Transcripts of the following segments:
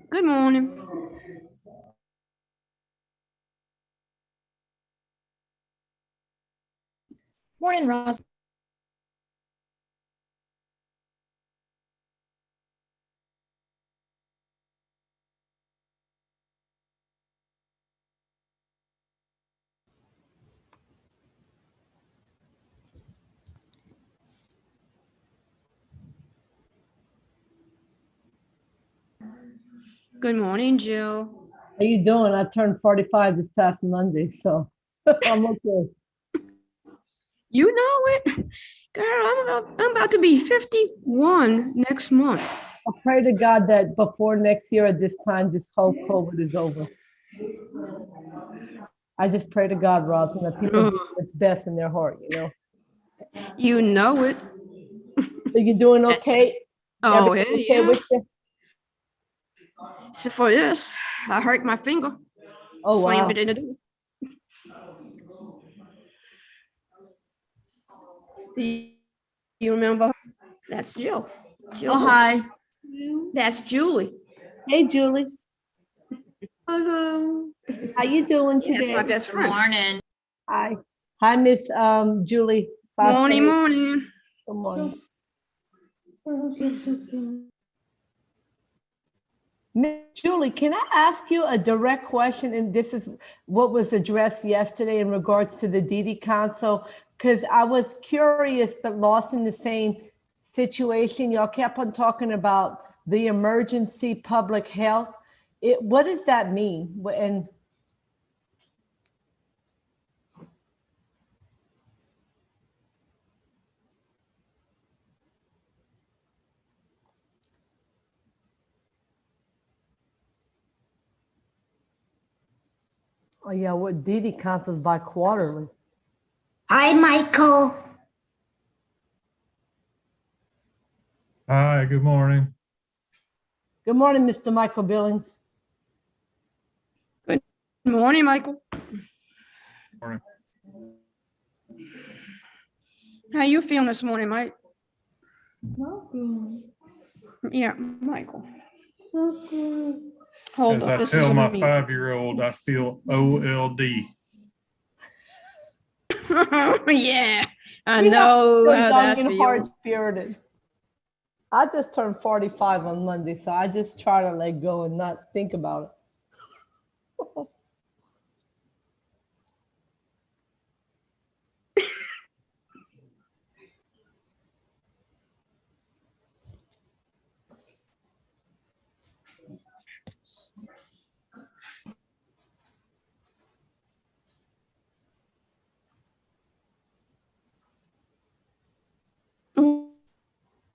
Good morning. Morning, Ross. Good morning, Jill. How you doing? I turned 45 this past Monday, so I'm okay. You know it. Girl, I'm about to be 51 next month. I pray to God that before next year at this time, this whole COVID is over. I just pray to God, Rosalind, that people do what's best in their heart, you know. You know it. So you doing okay? Oh, Everything yeah. with you? So for this, I hurt my finger. Oh, wow. Slammed it in the door. Do you remember? That's Jill. Jill. Oh, hi. That's Julie. Hey, Julie. Hello. How you doing That's today? my best friend. Morning. Hi. Hi, Miss Julie. Morning, morning. Good morning. Miss Julie, can I ask you a direct question? And this is what was addressed yesterday in regards to the DD Council, because I was curious but lost in the same situation. Y'all kept on talking about the emergency public health. What does that mean? And oh yeah, what DD Council is by quarterly. Hi, Michael. Hi, good morning. Good morning, Mr. Michael Billings. Good morning, Michael. Morning. How you feeling this morning, Mike? Not good. Yeah, Michael. Not good. Hold As up. I This tell is my me. 5-year-old, I feel OLD. Yeah, I We have know to feel how young that and feels. hard-spirited. I just turned 45 on Monday, so I just try to let go and not think about it.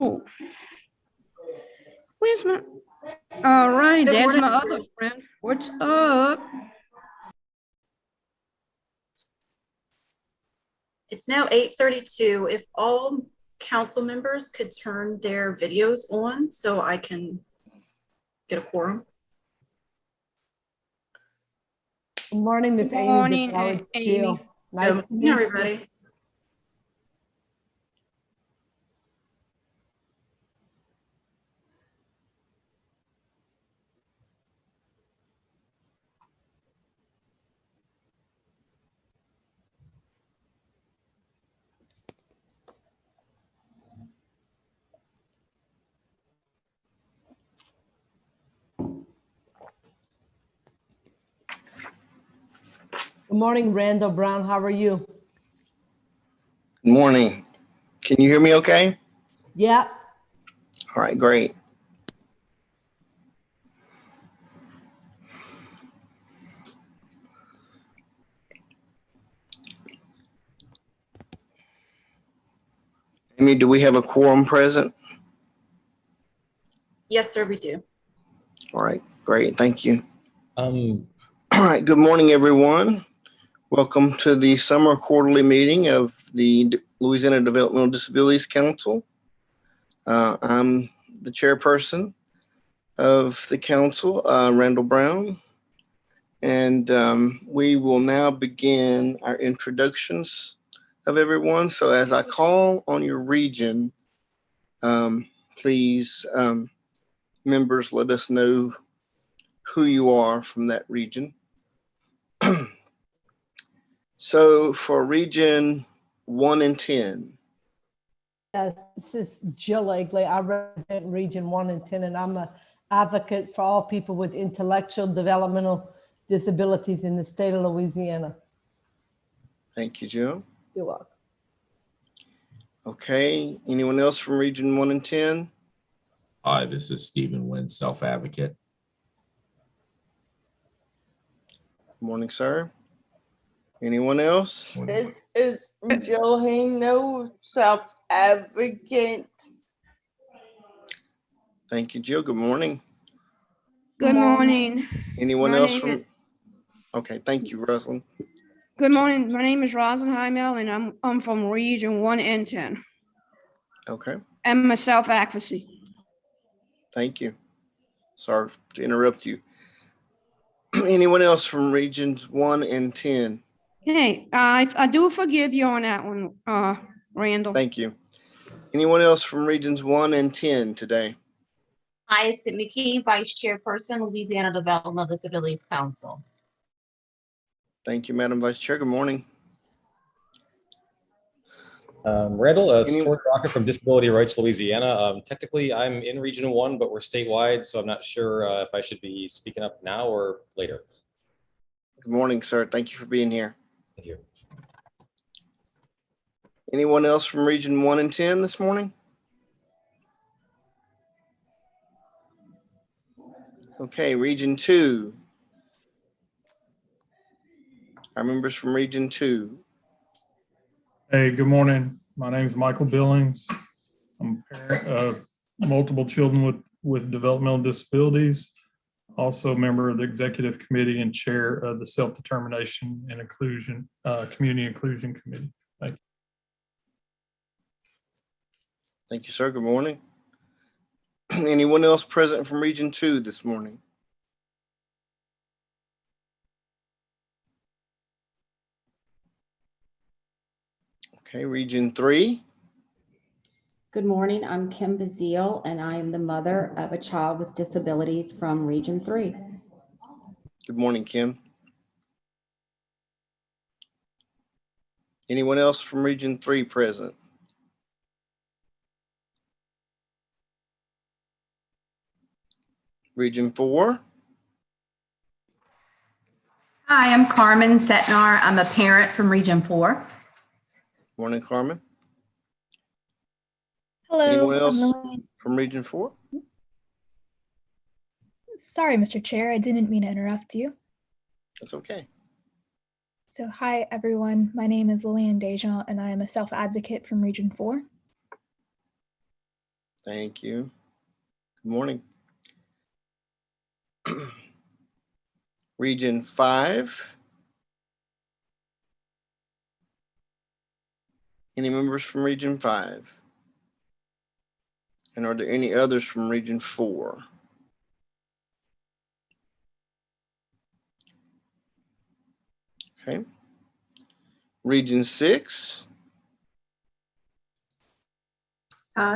Oh. Where's my? All right, Good there's morning. my other friend. What's up? It's now 8:32. If all council members could turn their videos on so I can get a quorum. Good morning, Miss Good Amy. morning, It's Amy. Jill. Nice to Good meet morning, you. everybody. Good morning, Randall Brown. How are you? Good morning. Can you hear me okay? Yeah. All right, great. Amy, do we have a quorum present? Yes, sir, we do. All right, great. Thank you. Um, All right, good morning, everyone. Welcome to the summer quarterly meeting of the Louisiana Developmental Disabilities Council. I'm the chairperson of the council, Randall Brown, and we will now begin our introductions of everyone. So as I call on your region, please, members, let us know who you are from that region. So for region 1 and 10, Yes, this is Jill Egley. I represent Region 1 and 10, and I'm an advocate for all people with intellectual developmental disabilities in the state of Louisiana. thank you, Jill. You're welcome. Okay, anyone else from region 1 and 10? Hi, this is Stephen Wynn, self-advocate. Good morning, sir. Anyone else? This is Johanno, self-advocate. Thank you, Jill. Good morning. Good morning. Anyone My else name from? Okay, thank you, Rosalind. Good morning. My name is Rosalind and I'm from Region 1 and 10. Okay, I'm a self-advocacy. thank you. Sorry to interrupt you. Anyone else from regions 1 and 10? Hey, I do forgive you on that one, Randall. Thank you. Anyone else from regions 1 and 10 today? Hi, Sid McKee, Vice Chairperson, Louisiana Developmental Disabilities Council. Thank you, Madam Vice Chair. Good morning. Randall, it's Any- Tori Rocker from Disability Rights Louisiana. Technically, I'm in Region 1, but we're statewide, so I'm not sure if I should be speaking up now or later. Good morning, sir. Thank you for being here. Thank you. Anyone else from region 1 and 10 this morning? Okay, region 2. Our members from region 2. Hey, good morning. My name is Michael Billings. I'm a parent of multiple children with developmental disabilities. Also a member of the executive committee and chair of the Self-Determination and Inclusion, Community Inclusion Committee. Thank you. Thank you, sir. Good morning. Anyone else present from region 2 this morning? Okay, region 3. Good morning, I'm Kim Bazile, and I am the mother of a child with disabilities from Region 3. Good morning, Kim. Anyone else from region 3 present? Region 4. Hi, I'm Carmen Setnar. I'm a parent from Region 4. Morning, Carmen. Hello. Anyone I'm else Lillian. from region 4? Sorry, Mr. Chair, I didn't mean to interrupt you. That's okay. So hi, everyone. My name is Lillian Dejean, and I am a self-advocate from Region 4. Thank you. Good morning. Region 5. Any members from region 5? And are there any others from region 4? Okay. Region 6.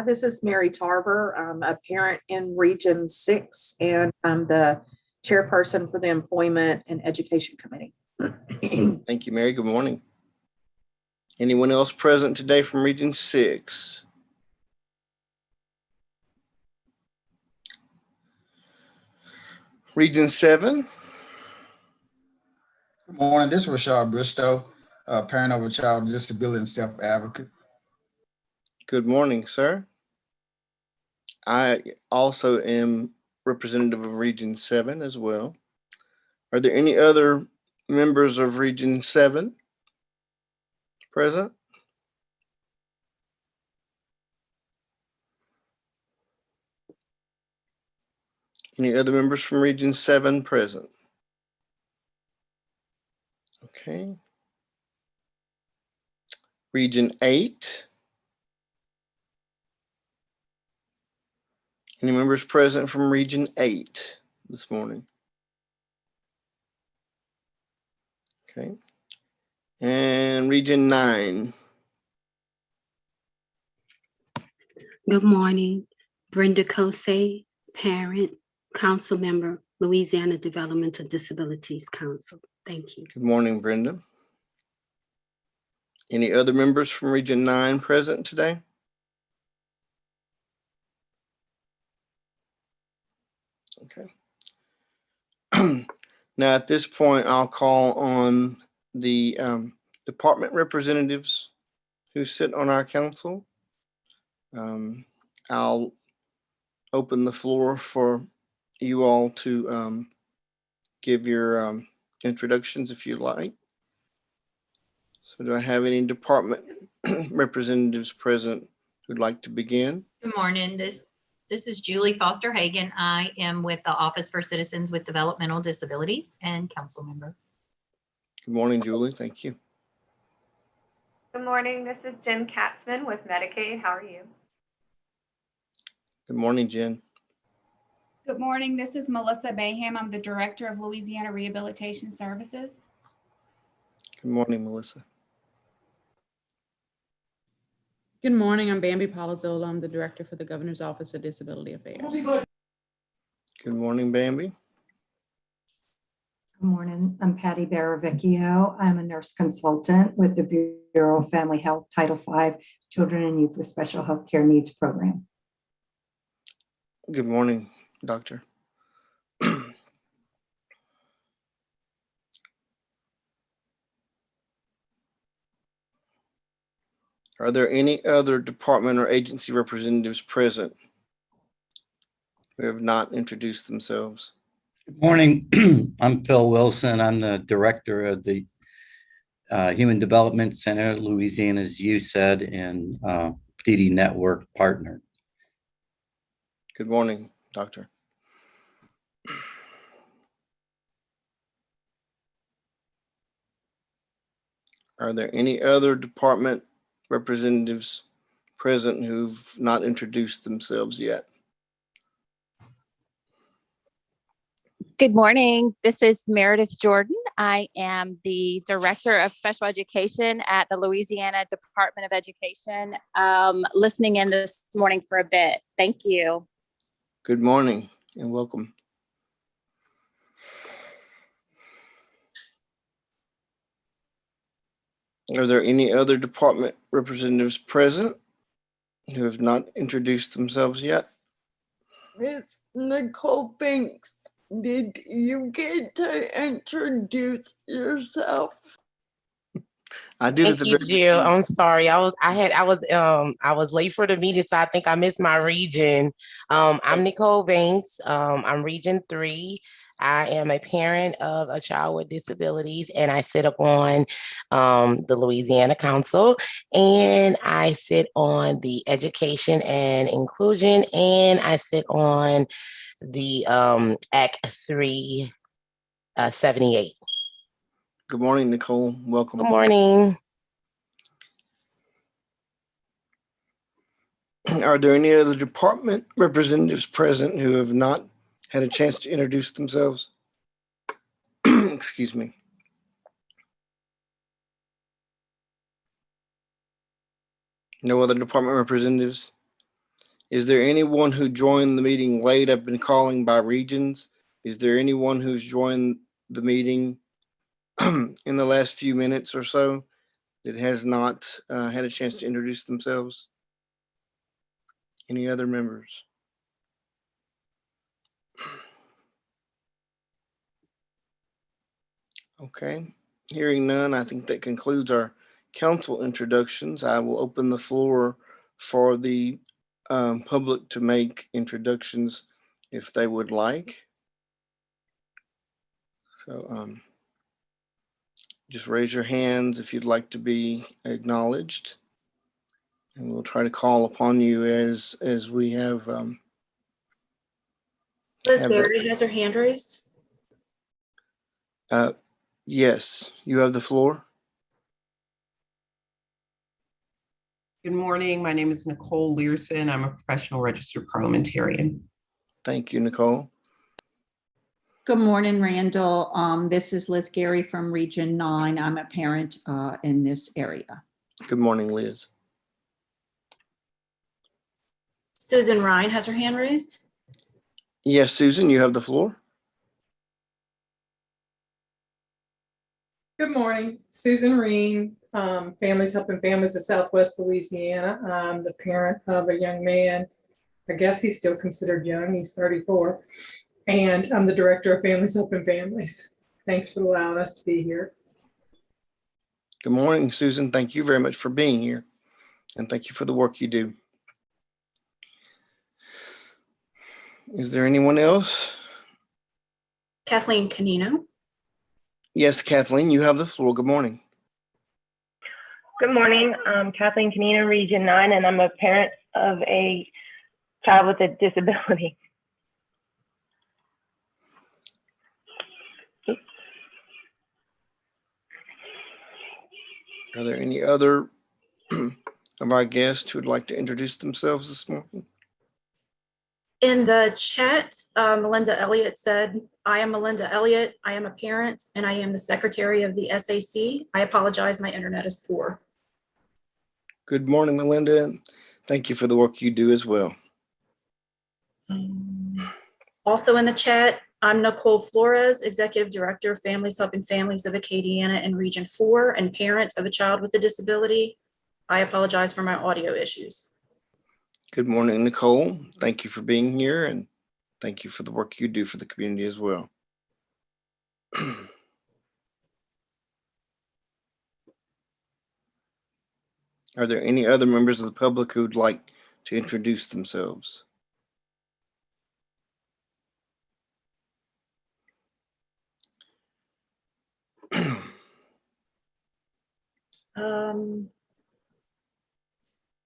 This is Mary Tarver. I'm a parent in Region 6, and I'm the chairperson for the Employment and Education Committee. Thank you, Mary. Good morning. Anyone else present today from Region 6? Region 7. Good morning. This is Rashad Bristow, parent of a child with disability and self-advocate. Good morning, sir. I also am representative of Region 7 as well. Are there any other members of Region 7 present? Any other members from Region 7 present? Okay. Region 8. Any members present from Region 8 this morning? Okay. And Region 9. Good morning, Brenda Kosei, parent, council member Louisiana Developmental Disabilities Council. Thank you. Good morning, Brenda. Any other members from Region 9 present today? Okay. Now, at this point, I'll call on the department representatives who sit on our council. I'll open the floor for you all to give your introductions if you like. So do I have any department representatives present who'd like to begin? Good morning. This is Julie Foster Hagan. I am with the Office for Citizens with Developmental Disabilities and council member. Good morning, Julie. Thank you. Good morning. This is Jen Katzman with Medicaid. How are you? Good morning, Jen. Good morning. This is Melissa Bayham. I'm the Director of Louisiana Rehabilitation Services. Good morning, Melissa. Good morning. I'm Bambi Palazzola. I'm the Director for the Governor's Office of Disability Affairs. Good morning, Bambi. Good morning. I'm Patty Baravecchio. I'm a nurse consultant with the Bureau of Family Health Title V Children and Youth with Special Health Care Needs Program. Good morning, Doctor. Are there any other department or agency representatives present who have not introduced themselves? Good morning. I'm Phil Wilson. I'm the director of the Human Development Center, Louisiana's USAID and PD Network partner. Good morning, Doctor. Are there any other department representatives present who've not introduced themselves yet? Good morning. This is Meredith Jordan. I am the Director of Special Education at the Louisiana Department of Education. Listening in this morning for a bit. Thank you. Good morning and welcome. Are there any other department representatives present who have not introduced themselves yet? Miss Nicole Banks, did you get to introduce yourself? I did. Thank you, Jill. I'm sorry. I was late for the meeting, so I think I missed my region. I'm Nicole Banks. I'm Region 3. I am a parent of a child with disabilities, and I sit up on the Louisiana Council, and I sit on the Education and Inclusion, and I sit on the Act 378. Good morning, Nicole. Welcome. Good morning. Are there any other department representatives present who have not had a chance to introduce themselves? Excuse me. No other department representatives? Is there anyone who joined the meeting late? I've been calling by regions. Is there anyone who's joined the meeting in the last few minutes or so that has not had a chance to introduce themselves? Any other members? Okay, hearing none, I think that concludes our council introductions. I will open the floor for the public to make introductions if they would like. So just raise your hands if you'd like to be acknowledged, and we'll try to call upon you as we have. Liz Berry has her hand raised. Yes, you have the floor. Good morning. My name is Nicole Learson. I'm a professional registered parliamentarian. Thank you, Nicole. Good morning, Randall. This is Liz Gary from Region 9. I'm a parent in this area. Good morning, Liz. Susan Ryan has her hand raised. Yes, Susan, you have the floor. Good morning, Susan Reen, Families Helping Families of Southwest Louisiana. I'm the parent of a young man. I guess he's still considered young. He's 34. And I'm the director of Families Helping Families. Thanks for allowing us to be here. Good morning, Susan. Thank you very much for being here. And thank you for the work you do. Is there anyone else? Kathleen Canino. Yes, Kathleen, you have the floor. Good morning. Good morning. I'm Kathleen Canino, Region 9, and I'm a parent of a child with a disability. Are there any other of our guests who would like to introduce themselves this morning? In the chat, Melinda Elliott said, I am Melinda Elliott. I am a parent and I am the secretary of the SAC. I apologize, my internet is poor. Good morning, Melinda. Thank you for the work you do as well. Also in the chat, I'm Nicole Flores, Executive Director of Families Helping Families of Acadiana in Region 4 and parent of a child with a disability. I apologize for my audio issues. Good morning, Nicole. Thank you for being here and thank you for the work you do for the community as well. Are there any other members of the public who would like to introduce themselves?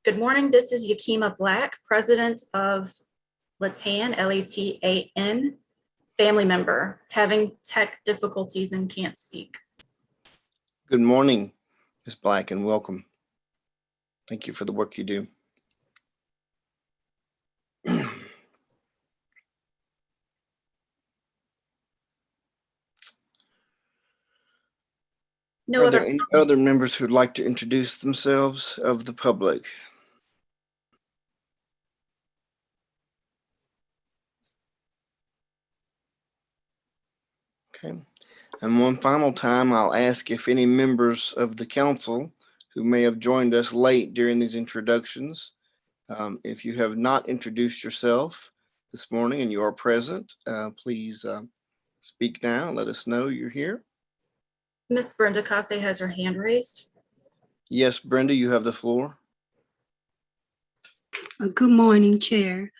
Good morning, this is Yakima Black, President of Latan, L-A-T-A-N, family member, having tech difficulties and can't speak. Good morning, Ms. Black, and welcome. Thank you for the work you do. Are there any other members who'd like to introduce themselves of the public? Okay. And one final time, I'll ask if any members of the council who may have joined us late during these introductions, if you have not introduced yourself this morning and you are present, please speak now. Let us know you're here. Miss Brenda Casse has her hand raised. Yes, Brenda, you have the floor. Good morning, Chair.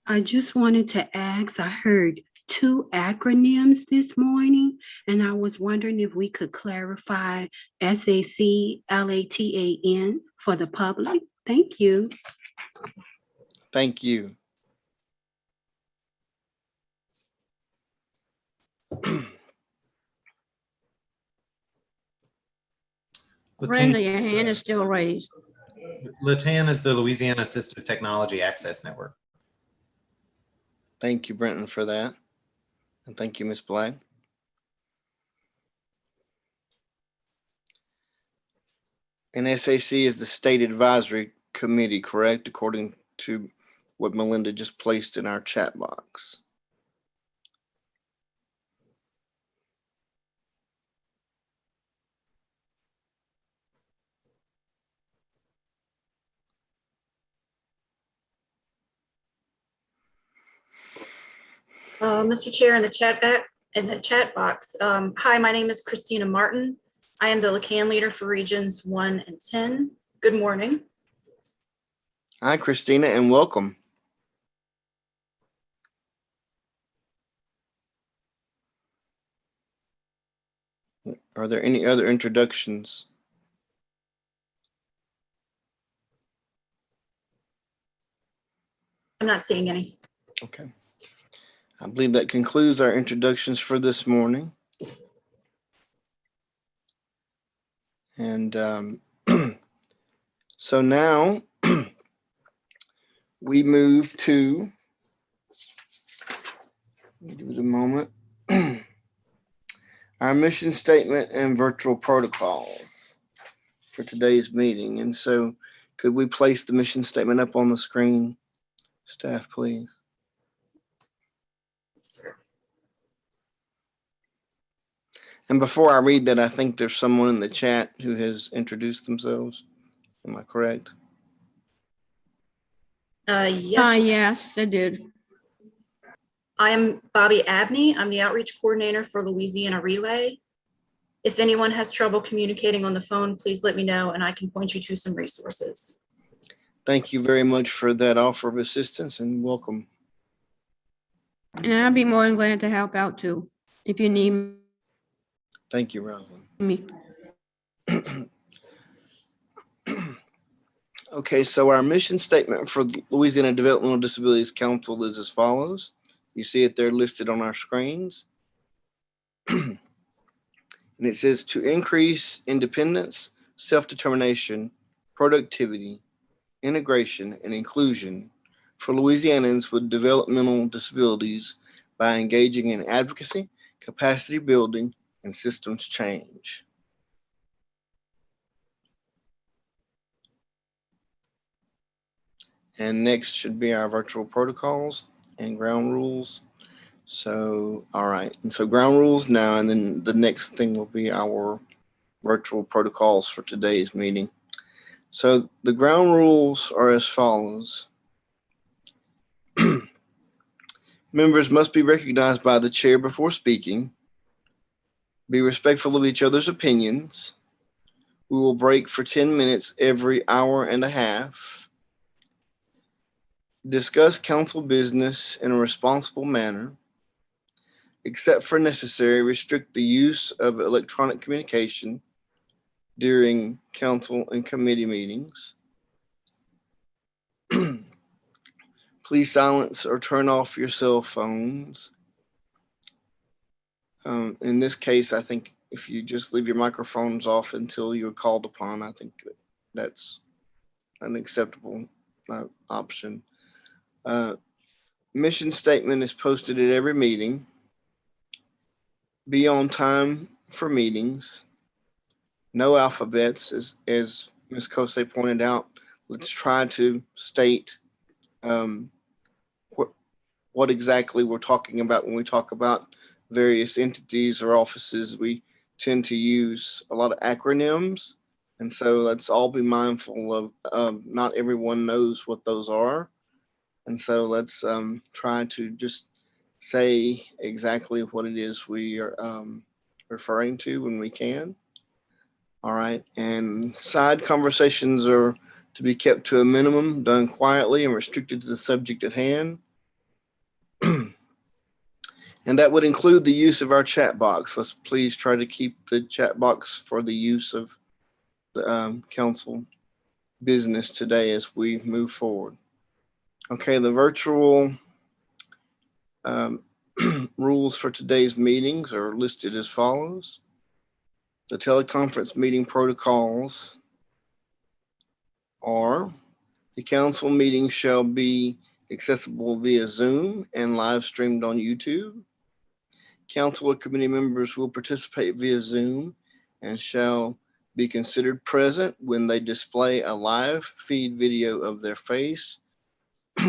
I just wanted to ask, I heard 2 acronyms this morning, and I was wondering if we could clarify SAC, LATAN for the public. Thank you. Thank you. Brenda, your hand is still raised. LATAN is the Louisiana Assistive Technology Access Network. Thank you, Brenton, for that. And thank you, Ms. Black. And SAC is the State Advisory Committee, correct? According to what Melinda just placed in our chat box. Mr. Chair, in the chat box, hi, my name is Christina Martin. I am the LACAN leader for Regions 1 and 10. Good morning. Hi, Christina, and welcome. Are there any other introductions? I'm not seeing any. Okay. I believe that concludes our introductions for this morning. And so now we move to, give it a moment, our mission statement and virtual protocols for today's meeting. And so could we place the mission statement up on the screen, staff, please? Yes, sir. And before I read that, I think there's someone in the chat who has introduced themselves. Am I correct? Yes, Yes, they did. I am Bobby Abney. I'm the outreach coordinator for Louisiana Relay. If anyone has trouble communicating on the phone, please let me know and I can point you to some resources. Thank you very much for that offer of assistance and welcome. And I'll be more than glad to help out too, if you need Thank you, Rosalind. me. Okay, so our mission statement for the Louisiana Developmental Disabilities Council is as follows. You see it there listed on our screens. And it says to increase independence, self-determination, productivity, integration, and inclusion for Louisianans with developmental disabilities by engaging in advocacy, capacity building, and systems change. And next should be our virtual protocols and ground rules. So, all right. And so ground rules now, and then the next thing will be our virtual protocols for today's meeting. So the ground rules are as follows. Members must be recognized by the chair before speaking. Be respectful of each other's opinions. We will break for 10 minutes every hour and a half. Discuss council business in a responsible manner. Except for necessary, restrict the use of electronic communication during council and committee meetings. Please silence or turn off your cell phones. In this case, I think if you just leave your microphones off until you're called upon, I think that's an acceptable option. Mission statement is posted at every meeting. Be on time for meetings. No alphabets, as Ms. Kosei pointed out. Let's try to state what exactly we're talking about when we talk about various entities or offices. We tend to use a lot of acronyms. And so let's all be mindful of not everyone knows what those are. And so let's try to just say exactly what it is we are referring to when we can. All right. And side conversations are to be kept to a minimum, done quietly and restricted to the subject at hand. And that would include the use of our chat box. Let's please try to keep the chat box for the use of the council business today as we move forward. Okay, the virtual rules for today's meetings are listed as follows. The teleconference meeting protocols are: the council meeting shall be accessible via Zoom and live streamed on YouTube. Council or committee members will participate via Zoom and shall be considered present when they display a live feed video of their face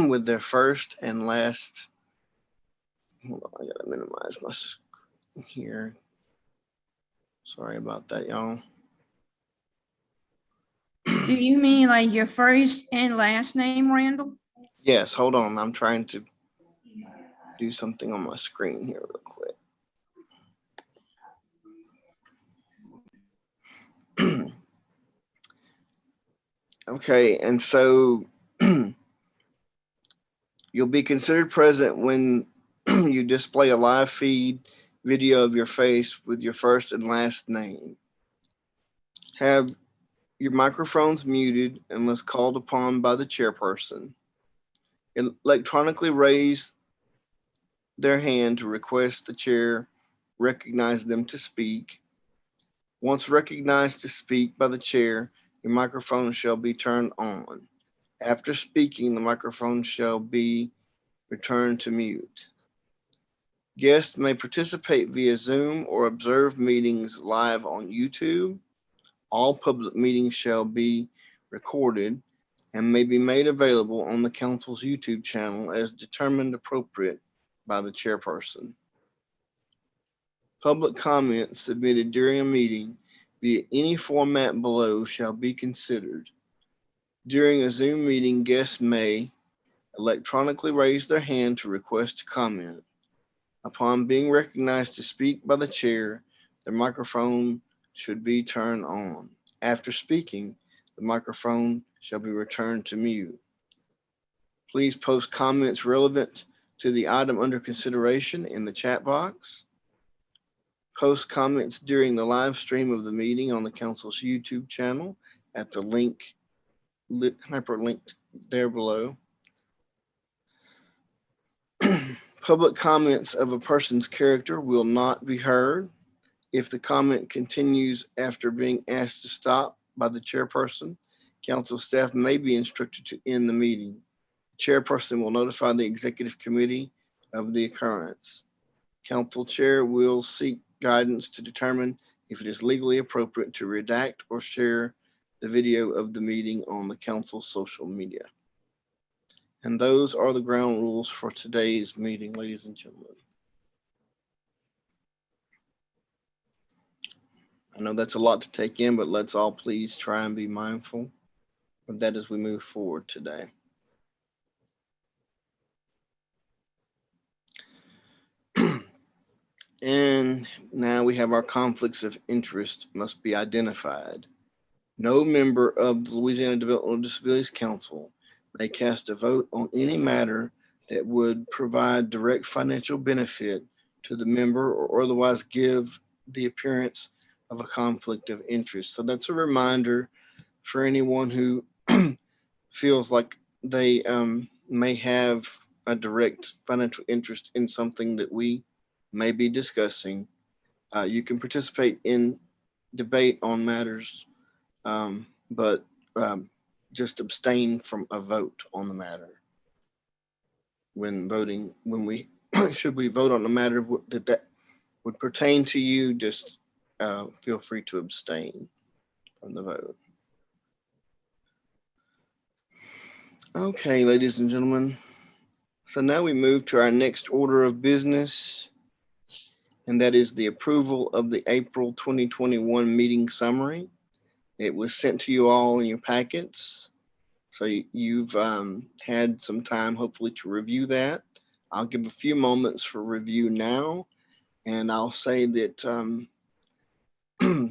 with their first and last. Hold on, I gotta minimize my screen here. Sorry about that, y'all. Do you mean like your first and last name, Randall? Yes, hold on. I'm trying to do something on my screen here real quick. Okay, and so you'll be considered present when you display a live feed video of your face with your first and last name. Have your microphones muted unless called upon by the chairperson. Electronically raise their hand to request the chair recognize them to speak. Once recognized to speak by the chair, your microphone shall be turned on. After speaking, the microphone shall be returned to mute. Guests may participate via Zoom or observe meetings live on YouTube. All public meetings shall be recorded and may be made available on the council's YouTube channel as determined appropriate by the chairperson. Public comments submitted during a meeting via any format below shall be considered. During a Zoom meeting, guests may electronically raise their hand to request a comment. Upon being recognized to speak by the chair, the microphone should be turned on. After speaking, the microphone shall be returned to mute. Please post comments relevant to the item under consideration in the chat box. Post comments during the live stream of the meeting on the council's YouTube channel at the link hyperlinked there below. Public comments of a person's character will not be heard. If the comment continues after being asked to stop by the chairperson, council staff may be instructed to end the meeting. The chairperson will notify the executive committee of the occurrence. Council chair will seek guidance to determine if it is legally appropriate to redact or share the video of the meeting on the council's social media. And those are the ground rules for today's meeting, ladies and gentlemen. I know that's a lot to take in, but let's all please try and be mindful of that as we move forward today. And now we have our conflicts of interest must be identified. No member of the Louisiana Developmental Disabilities Council may cast a vote on any matter that would provide direct financial benefit to the member or otherwise give the appearance of a conflict of interest. So that's a reminder for anyone who feels like they may have a direct financial interest in something that we may be discussing. You can participate in debate on matters, but just abstain from a vote on the matter. When voting, should we vote on a matter that would pertain to you, just feel free to abstain from the vote. Okay, ladies and gentlemen. So now we move to our next order of business, and that is the approval of the April 2021 meeting summary. It was sent to you all in your packets. So you've had some time, hopefully, to review that. I'll give a few moments for review now, and I'll say that I'll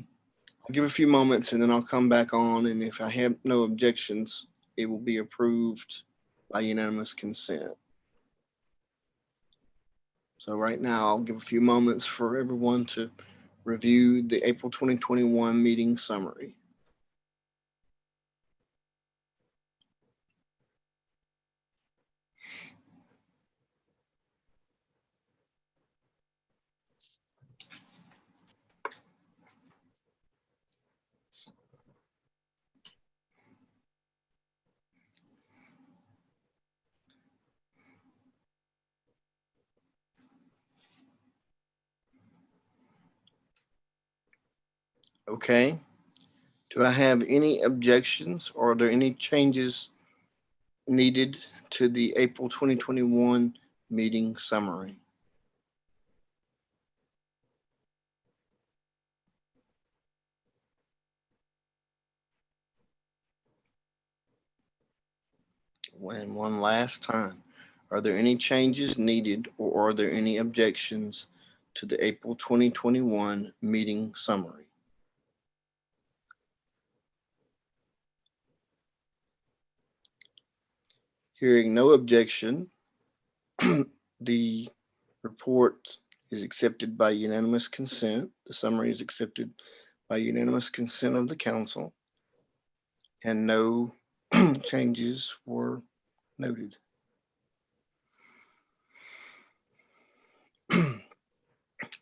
give a few moments and then I'll come back on, and if I have no objections, it will be approved by unanimous consent. So right now, I'll give a few moments for everyone to review the April 2021 meeting summary. Okay. Do I have any objections, or are there any changes needed to the April 2021 meeting summary? And one last time, are there any changes needed, or are there any objections to the April 2021 meeting summary? Hearing no objection, the report is accepted by unanimous consent. The summary is accepted by unanimous consent of the council, and no changes were noted.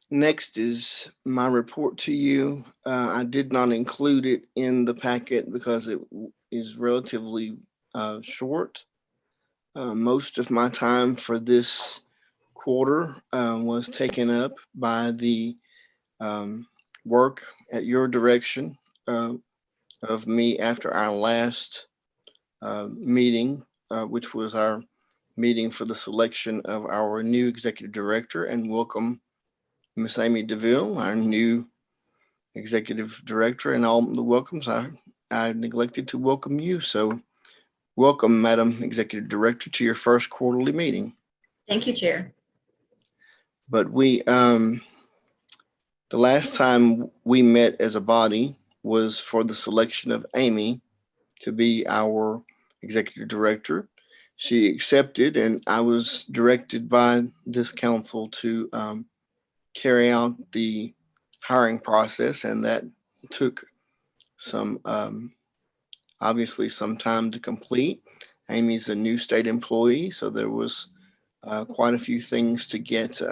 Next is my report to you. I did not include it in the packet because it is relatively short. Most of my time for this quarter was taken up by the work at your direction of me after our last meeting, which was our meeting for the selection of our new executive director, and welcome Miss Amy DeVille, our new executive director, and all the welcomes. I neglected to welcome you. So welcome, Madam Executive Director, to your first quarterly meeting. Thank you, Chair. But the last time we met as a body was for the selection of Amy to be our executive director. She accepted, and I was directed by this council to carry out the hiring process, and that took some, obviously some time to complete. Amy's a new state employee, so there was quite a few things to get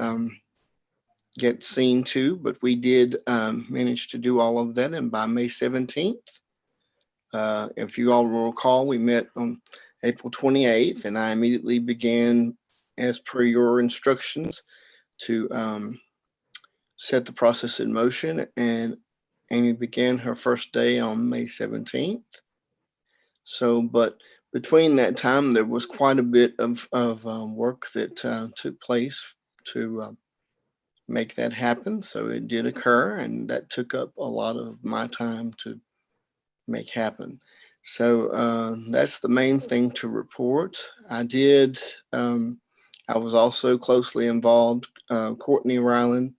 seen to, but we did manage to do all of that. And by May 17th, if you all will recall, we met on April 28th, and I immediately began, as per your instructions, to set the process in motion. And Amy began her first day on May 17th. So, but between that time, there was quite a bit of work that took place to make that happen. So it did occur, and that took up a lot of my time to make happen. So that's the main thing to report. I was also closely involved. Courtney Ryland,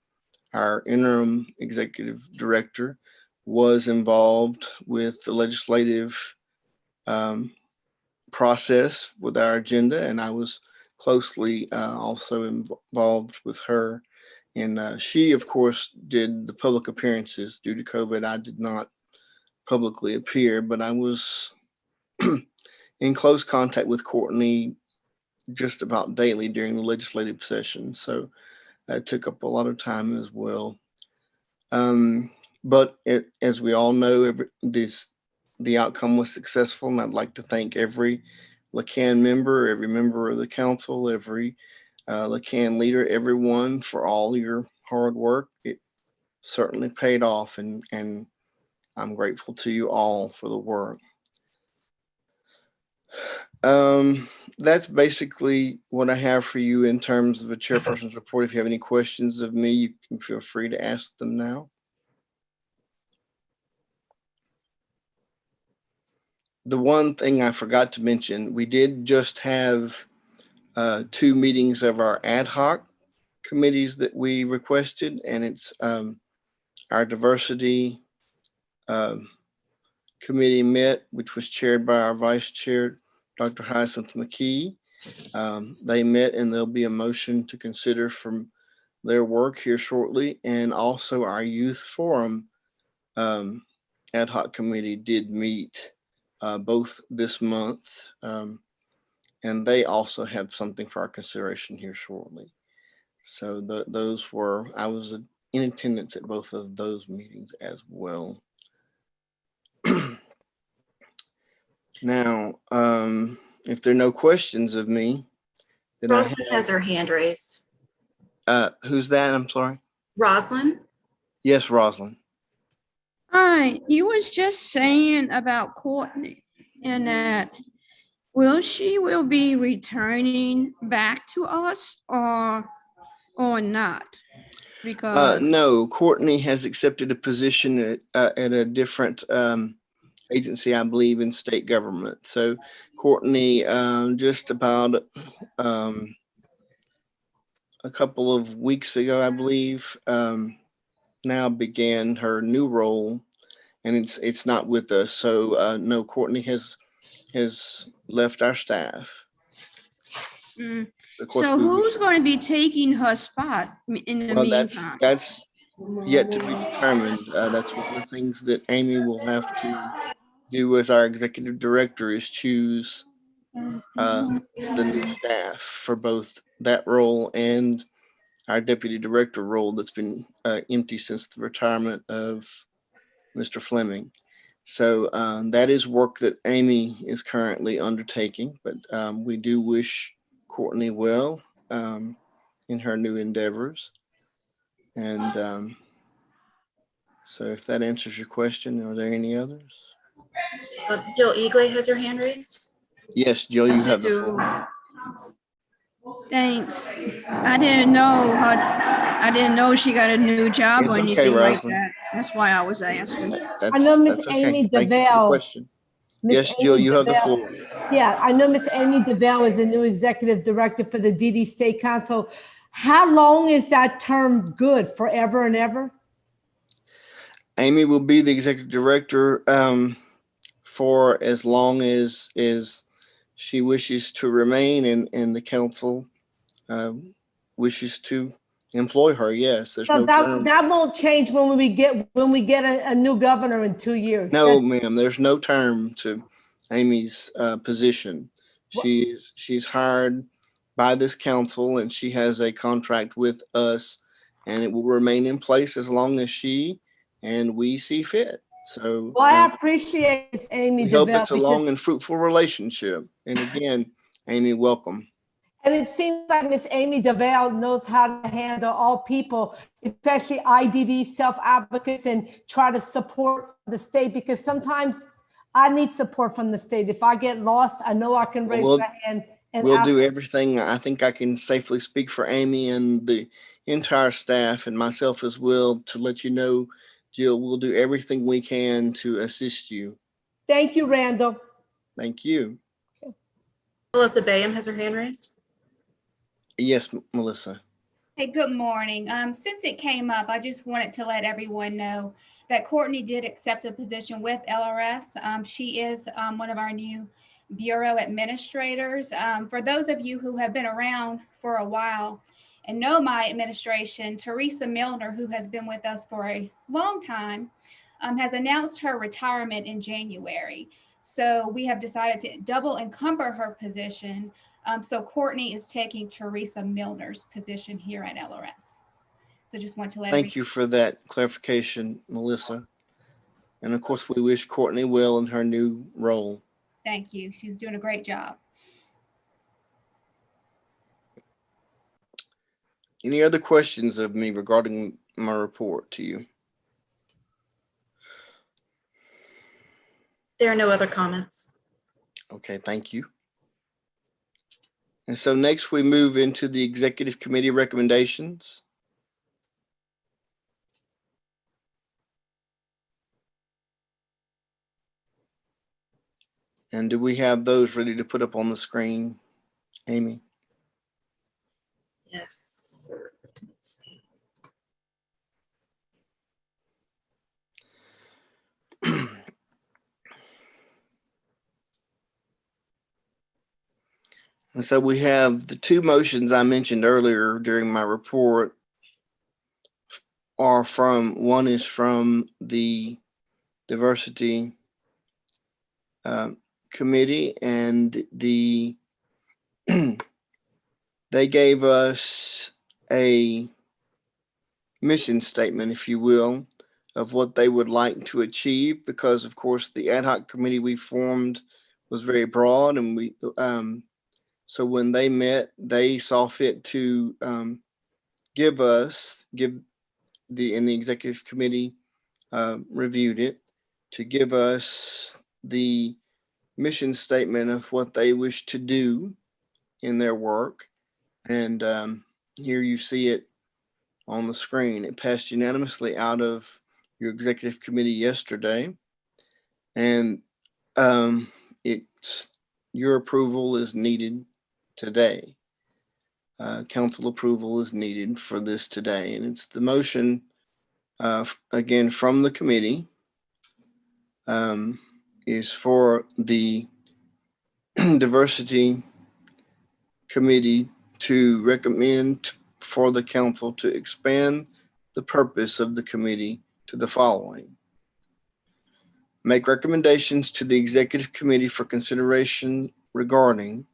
our interim executive director, was involved with the legislative process with our agenda, and I was closely also involved with her. And she, of course, did the public appearances. Due to COVID, I did not publicly appear, but I was in close contact with Courtney just about daily during the legislative session. So that took up a lot of time as well. But as we all know, the outcome was successful, and I'd like to thank every LaCan member, every member of the council, every LaCan leader, everyone for all your hard work. It certainly paid off, and I'm grateful to you all for the work. That's basically what I have for you in terms of a chairperson's report. If you have any questions of me, you can feel free to ask them now. The one thing I forgot to mention, we did just have 2 meetings of our ad hoc committees that we requested, and it's our diversity committee met, which was chaired by our vice chair, Dr. Hyacinth McKee. They met, and there'll be a motion to consider from their work here shortly. And also our youth forum ad hoc committee did meet both this month. And they also have something for our consideration here shortly. So I was in attendance at both of those meetings as well. Now, if there are no questions of me, then Rosalind has her hand raised. Who's that? I'm sorry. Rosalind? Yes, Rosalind. Hi, you was just saying about Courtney and that she will be returning back to us or not? Because no, Courtney has accepted a position at a different agency, I believe, in state government. So Courtney, just about a couple of weeks ago, I believe, now began her new role, and it's not with us. So no, Courtney has left our staff. So who's going to be taking her spot in the meantime? That's yet to be determined. That's one of the things that Amy will have to do as our executive director, is choose the new staff for both that role and our deputy director role that's been empty since the retirement of Mr. Fleming. So that is work that Amy is currently undertaking, but we do wish Courtney well in her new endeavors. And so if that answers your question, are there any others? Jill Eagley has her hand raised. Yes, Jill, you have the floor. Thanks. I didn't know she got a new job or It's okay, anything like Rosalind. that. That's why I was asking. I know Miss That's okay. Amy Thank you for the DeVale. question. Miss Yes, Jill, Amy you have the DeVale. floor. Yeah, I know Miss Amy DeVale is the new executive director for the DD State Council. How long is that term good? Forever and ever? Amy will be the executive director for as long as she wishes to remain, and the council wishes to employ her. Yes, there's So no term. that won't change when we get a new governor in 2 years. No, ma'am, there's no term to Amy's position. She's hired by this council, and she has a contract with us, and it will remain in place as long as she and we see fit. So Well, I appreciate Miss Amy we hope DeVale. it's a long and fruitful relationship. And again, Amy, welcome. And it seems like Miss Amy DeVale knows how to handle all people, especially IDD self-advocates, and try to support the state, because sometimes I need support from the state. If I get lost, I know I can raise my hand. And We'll ask. do everything. I think I can safely speak for Amy and the entire staff and myself as well to let you know, Jill, we'll do everything we can to assist you. Thank you, Randall. Thank you. Melissa Bayham has her hand raised. Yes, Melissa. Hey, good morning. Since it came up, I just wanted to let everyone know that Courtney did accept a position with LRS. She is one of our new Bureau administrators. For those of you who have been around for a while and know my administration, Teresa Milner, who has been with us for a long time, has announced her retirement in January. So we have decided to double encumber her position. So Courtney is taking Teresa Milner's position here at LRS. So just want to let Thank you for that clarification, Melissa. And of course, we wish Courtney well in her new role. Thank you. She's doing a great job. Any other questions of me regarding my report to you? There are no other comments. Okay, thank you. And so next we move into the executive committee recommendations. And do we have those ready to put up on the screen, Amy? Yes, sir. Let's see. And so we have the two motions I mentioned earlier during my report are from, one is from the diversity committee, and they gave us a mission statement, if you will, of what they would like to achieve, because of course the ad hoc committee we formed was very broad, and we so when they met, they saw fit to give the executive committee reviewed it, to give us the mission statement of what they wish to do in their work. And here you see it on the screen. It passed unanimously out of your executive committee yesterday. And your approval is needed today. Council approval is needed for this today. And it's the motion, again, from the committee, is for the diversity committee to recommend for the council to expand the purpose of the committee to the following: make recommendations to the executive committee for consideration regarding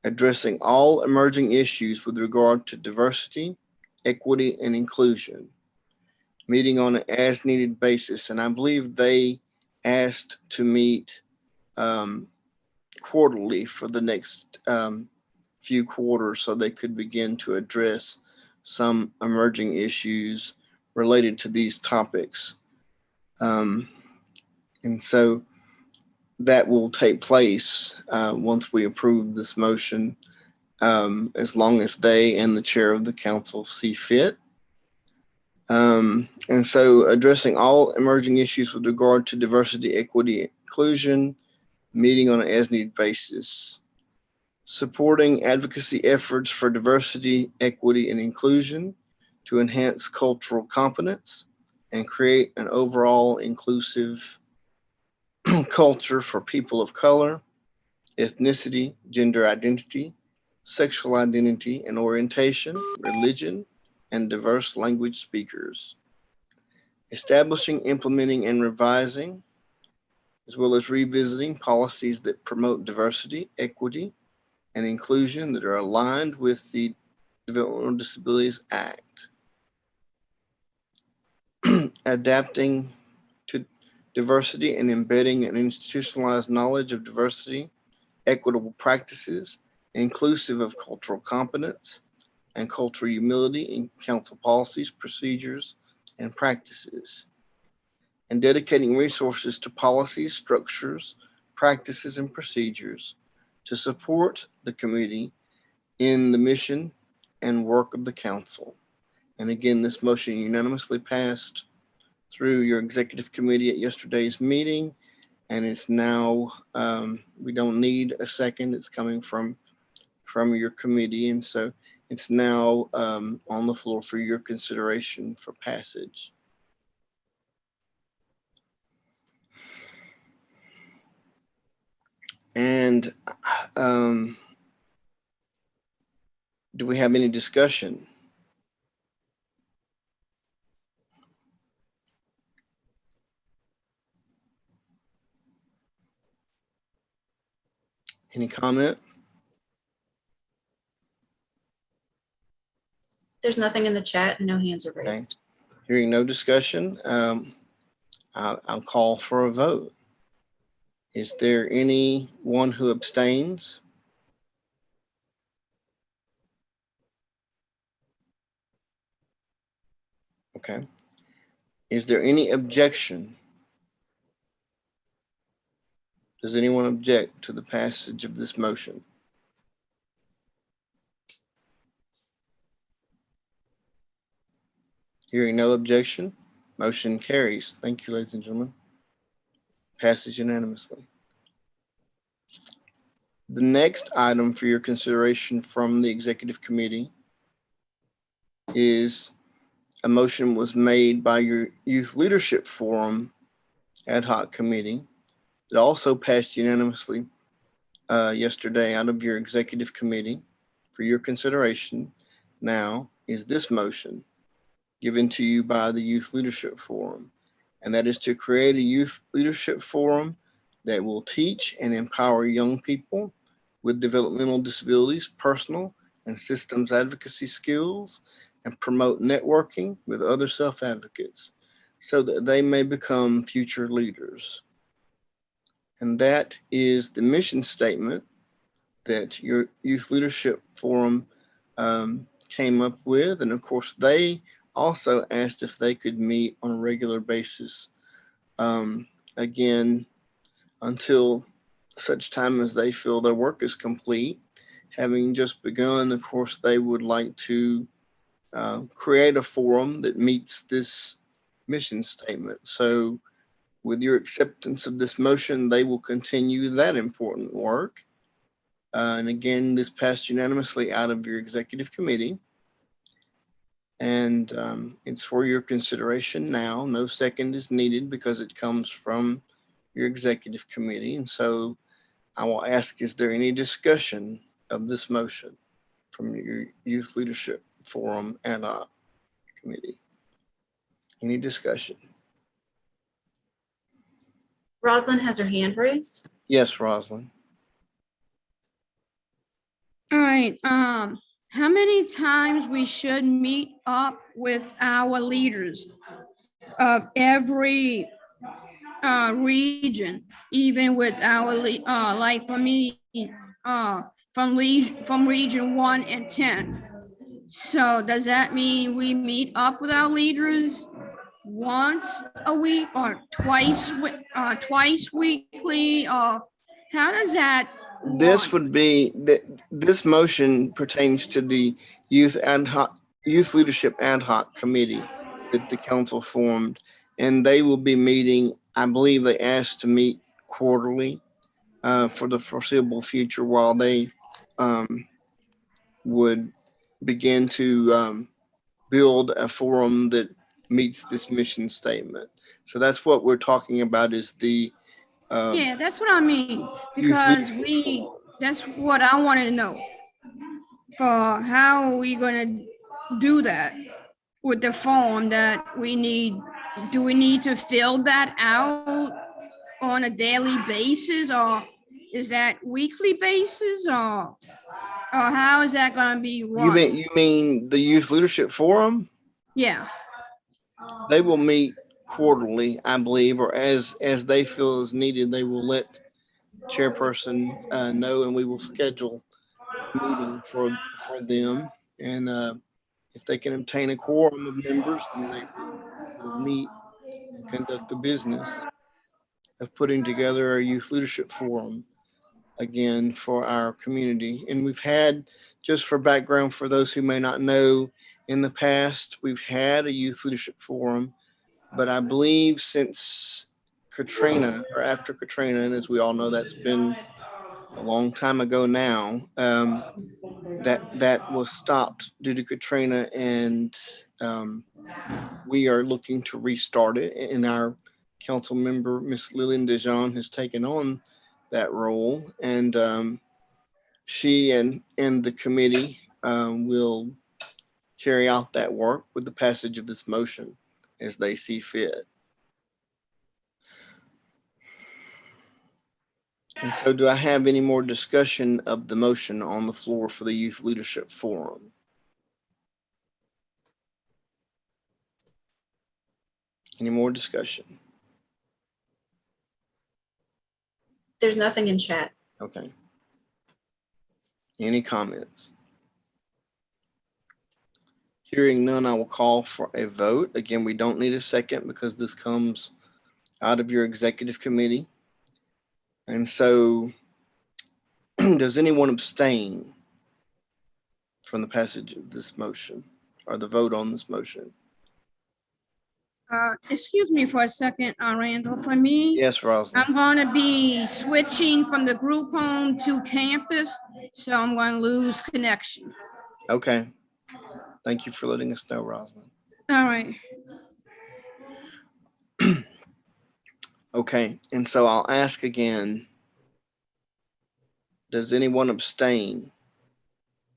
addressing all emerging issues with regard to diversity, equity, and inclusion, meeting on an as-needed basis. And I believe they asked to meet quarterly for the next few quarters so they could begin to address some emerging issues related to these topics. And so that will take place once we approve this motion as long as they and the chair of the council see fit. And so addressing all emerging issues with regard to diversity, equity, inclusion, meeting on an as-needed basis. Supporting advocacy efforts for diversity, equity, and inclusion to enhance cultural competence and create an overall inclusive culture for people of color, ethnicity, gender identity, sexual identity and orientation, religion, and diverse language speakers. Establishing, implementing, and revising, as well as revisiting policies that promote diversity, equity, and inclusion that are aligned with the Developmental Disabilities Act. Adapting to diversity and embedding an institutionalized knowledge of diversity, equitable practices, inclusive of cultural competence and cultural humility in council policies, procedures, and practices. And dedicating resources to policies, structures, practices, and procedures to support the committee in the mission and work of the council. And again, this motion unanimously passed through your executive committee at yesterday's meeting. And it's now, we don't need a second. It's coming from your committee. And so it's now on the floor for your consideration for passage. And do we have any discussion? Any comment? There's nothing in the chat and no hands are raised. Okay. Hearing no discussion, I'll call for a vote. Is there anyone who abstains? Okay. Is there any objection? Does anyone object to the passage of this motion? Hearing no objection, motion carries. Thank you, ladies and gentlemen. Passes unanimously. The next item for your consideration from the executive committee is a motion was made by your Youth Leadership Forum ad hoc committee. It also passed unanimously yesterday out of your executive committee. For your consideration now is this motion given to you by the Youth Leadership Forum, and that is to create a Youth Leadership Forum that will teach and empower young people with developmental disabilities, personal and systems advocacy skills, and promote networking with other self-advocates so that they may become future leaders. And that is the mission statement that your Youth Leadership Forum came up with. And of course, they also asked if they could meet on a regular basis, again, until such time as they feel their work is complete. Having just begun, of course, they would like to create a forum that meets this mission statement. So with your acceptance of this motion, they will continue that important work. And again, this passed unanimously out of your executive committee. And it's for your consideration now. No second is needed because it comes from your executive committee. And so I will ask, is there any discussion of this motion from your Youth Leadership Forum ad hoc committee? Any discussion? Rosalind has her hand raised. Yes, Rosalind. All right, how many times we should meet up with our leaders of every region, even with our, like for me, from region 1 and 10. So does that mean we meet up with our leaders once a week or twice weekly? Or how does that This would be, this motion pertains to the Youth Leadership Ad Hoc Committee that the council formed, and they will be meeting, I believe they asked to meet quarterly for the foreseeable future while they would begin to build a forum that meets this mission statement. So that's what we're talking about is the Yeah, that's what I mean, Youth because Leadership that's what I wanted to know. For how are we gonna do that with the form that we need? Do we need to fill that out on a daily basis, or is that weekly basis, or how is that gonna be run? You mean the Youth Leadership Forum? Yeah, They will meet quarterly, I believe, or as they feel is needed. They will let chairperson know, and we will schedule a meeting for them. And if they can obtain a quorum of members, then they will meet and conduct the business of putting together a youth leadership forum again for our community. And we've had, just for background for those who may not know, in the past, we've had a youth leadership forum, but I believe since Katrina, or after Katrina, and as we all know, that's been a long time ago now, that was stopped due to Katrina, and we are looking to restart it. And our council member, Miss Lillian Dijon, has taken on that role, and she and the committee will carry out that work with the passage of this motion as they see fit. And so do I have any more discussion of the motion on the floor for the Youth Leadership Forum? Any more discussion? There's nothing in chat. Okay. Any comments? Hearing none, I will call for a vote. Again, we don't need a second because this comes out of your executive committee. And so does anyone abstain from the passage of this motion or the vote on this motion? excuse me for a second, Randall. For me, Yes, Rosalind. I'm gonna be switching from the group home to campus, so I'm gonna lose connection. Okay. Thank you for letting us know, Rosalind. All right. Okay, and so I'll ask again, does anyone abstain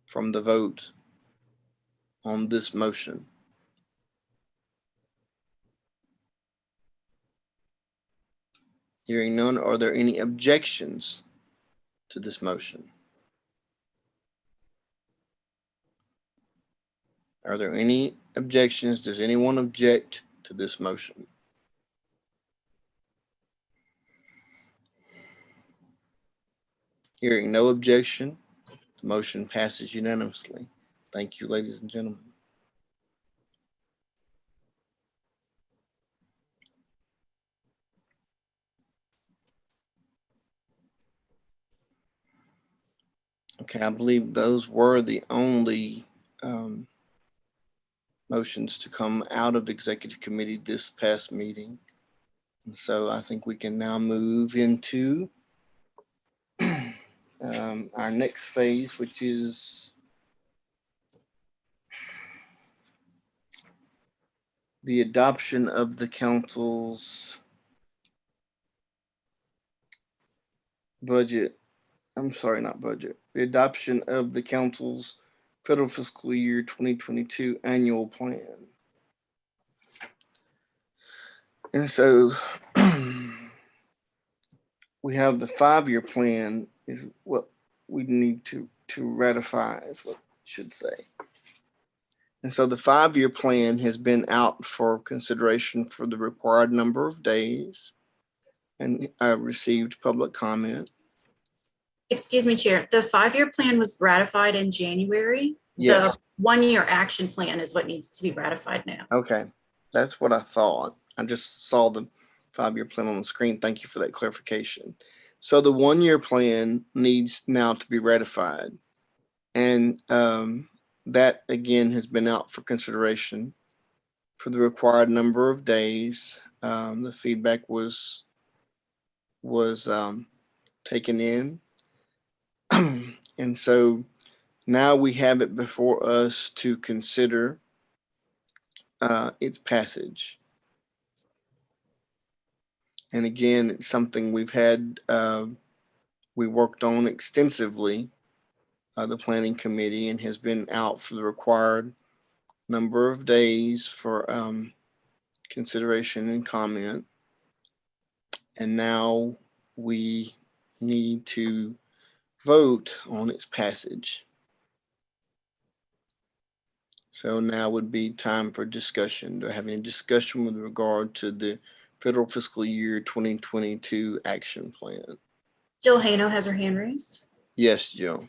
from the vote on this motion? Hearing none, are there any objections to this motion? Are there any objections? Does anyone object to this motion? Hearing no objection, the motion passes unanimously. Thank you, ladies and gentlemen. Okay, I believe those were the only motions to come out of executive committee this past meeting. And so I think we can now move into our next phase, which is the adoption of the council's budget. I'm sorry, not budget. The adoption of the council's federal fiscal year 2022 annual plan. And so we have the 5-year plan is what we need to ratify, is what I should say. And so the 5-year plan has been out for consideration for the required number of days, and I received public comment. Excuse me, Chair. The 5-year plan was ratified in January. Yes. The 1-year action plan is what needs to be ratified now. Okay, that's what I thought. I just saw the 5-year plan on the screen. Thank you for that clarification. So the 1-year plan needs now to be ratified. And that again has been out for consideration for the required number of days. The feedback was taken in. And so now we have it before us to consider its passage. And again, it's something we've had, we worked on extensively, the planning committee, and has been out for the required number of days for consideration and comment. And now we need to vote on its passage. So now would be time for discussion. Do I have any discussion with regard to the federal fiscal year 2022 action plan? Jill Hano has her hand raised. Yes, Jill.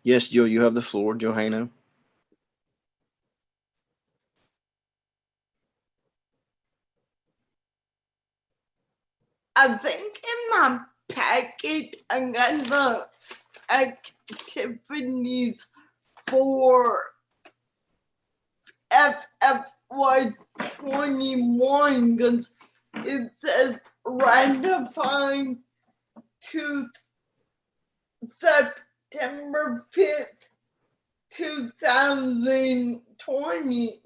Yes, Jill, you have the floor, Johanna. I think in my packet I got the activities for FFY 21 because it says ratifying to September 5th, 2020.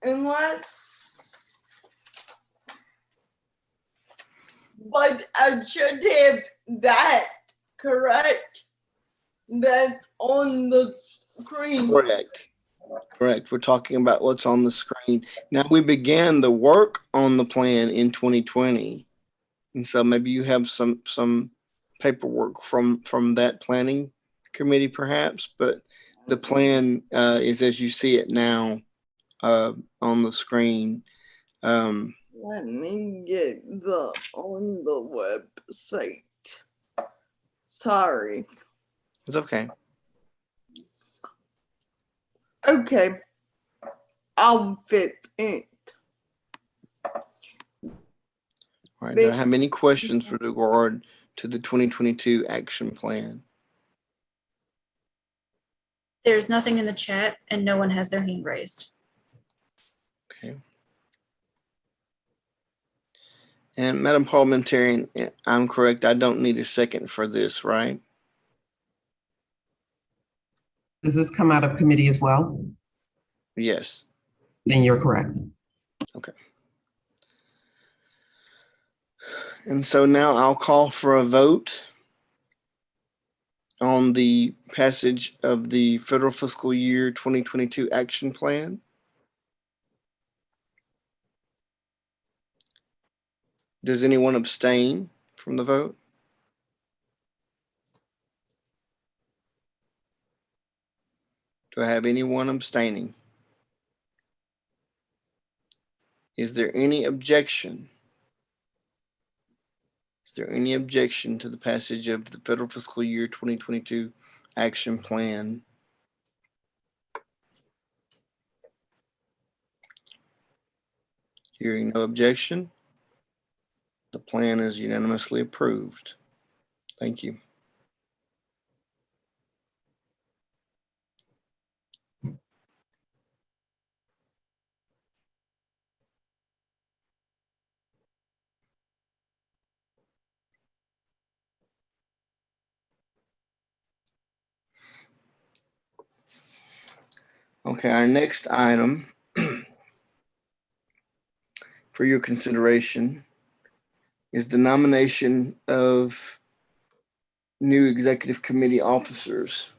Unless, but I should have that, correct? That's on the screen. Correct. Correct. We're talking about what's on the screen. Now, we began the work on the plan in 2020. And so maybe you have some paperwork from that planning committee perhaps, but the plan is as you see it now on the screen. Let me get on the website. Sorry. It's okay. Okay. I'll fit it. All right. Do I have any questions with regard to the 2022 action plan? There's nothing in the chat and no one has their hand raised. Okay. And Madam Parliamentarian, I'm correct. I don't need a second for this, right? Does this come out of committee as well? Yes. Then you're correct. Okay. And so now I'll call for a vote on the passage of the federal fiscal year 2022 action plan. Does anyone abstain from the vote? Do I have anyone abstaining? Is there any objection? Is there any objection to the passage of the federal fiscal year 2022 action plan? Hearing no objection, the plan is unanimously approved. Thank you. Okay, our next item for your consideration is the nomination of new executive committee officers.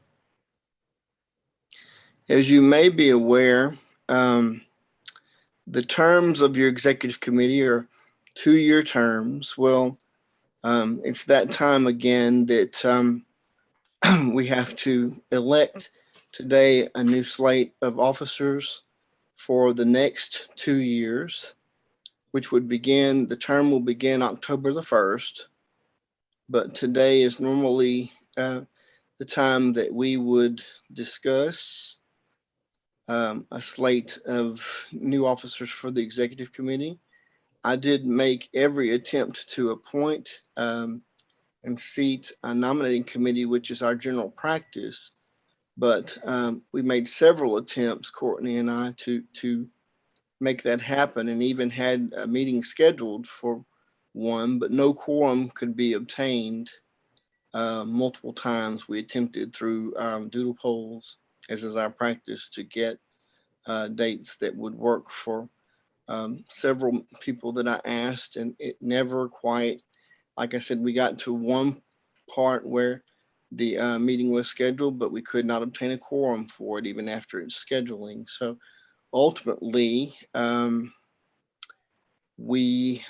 As you may be aware, the terms of your executive committee are 2-year terms. Well, it's that time again that we have to elect today a new slate of officers for the next 2 years, which would begin, the term will begin October the 1st, but today is normally the time that we would discuss a slate of new officers for the executive committee. I did make every attempt to appoint and seat a nominating committee, which is our general practice. But we made several attempts, Courtney and I, to make that happen, and even had a meeting scheduled for one, but no quorum could be obtained. Multiple times we attempted through doodle polls, as is our practice, to get dates that would work for several people that I asked, and it never quite, like I said, we got to one part where the meeting was scheduled, but we could not obtain a quorum for it even after its scheduling. So ultimately, we,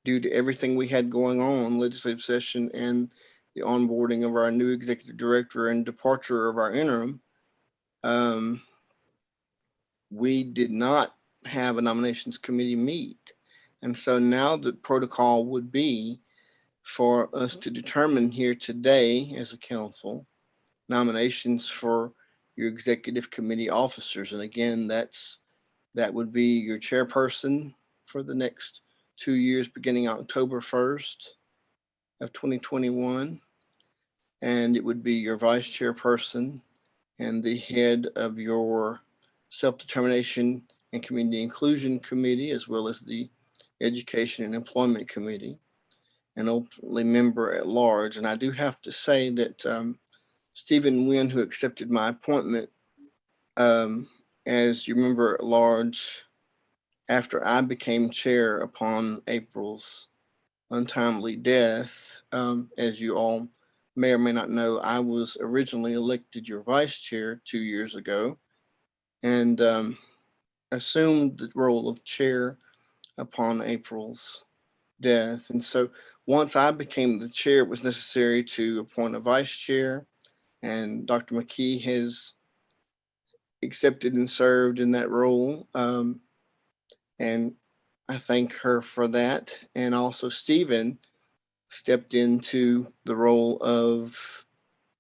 due to everything we had going on, legislative session and the onboarding of our new executive director and departure of our interim, we did not have a nominations committee meet. And so now the protocol would be for us to determine here today as a council nominations for your executive committee officers. And again, that would be your chairperson for the next 2 years, beginning October 1st of 2021. And it would be your vice chairperson and the head of your self-determination and community inclusion committee, as well as the education and employment committee, and ultimately member at large. And I do have to say that Stephen Wynn, who accepted my appointment as your member at large after I became chair upon April's untimely death, as you all may or may not know, I was originally elected your vice chair 2 years ago, and assumed the role of chair upon April's death. And so once I became the chair, it was necessary to appoint a vice chair, and Dr. McKee has accepted and served in that role. And I thank her for that. And also Stephen stepped into the role of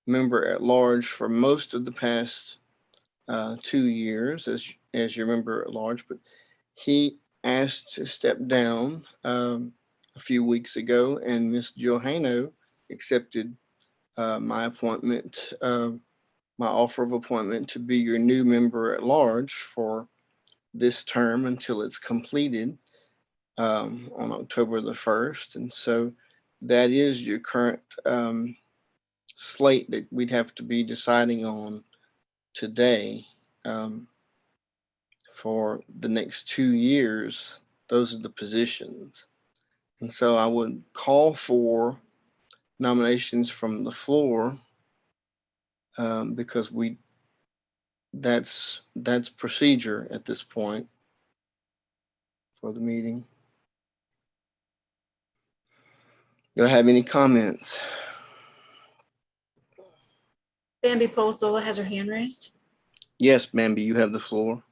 member at large for most of the past 2 years as your member at large, but he asked to step down a few weeks ago, and Ms. Johano accepted my appointment, my offer of appointment to be your new member at large for this term until it's completed on October the 1st. And so that is your current slate that we'd have to be deciding on today. For the next 2 years, those are the positions. And so I would call for nominations from the floor because that's procedure at this point for the meeting. Do I have any comments? Bambi Polozola has her hand raised. Yes, Bambi, you have the floor.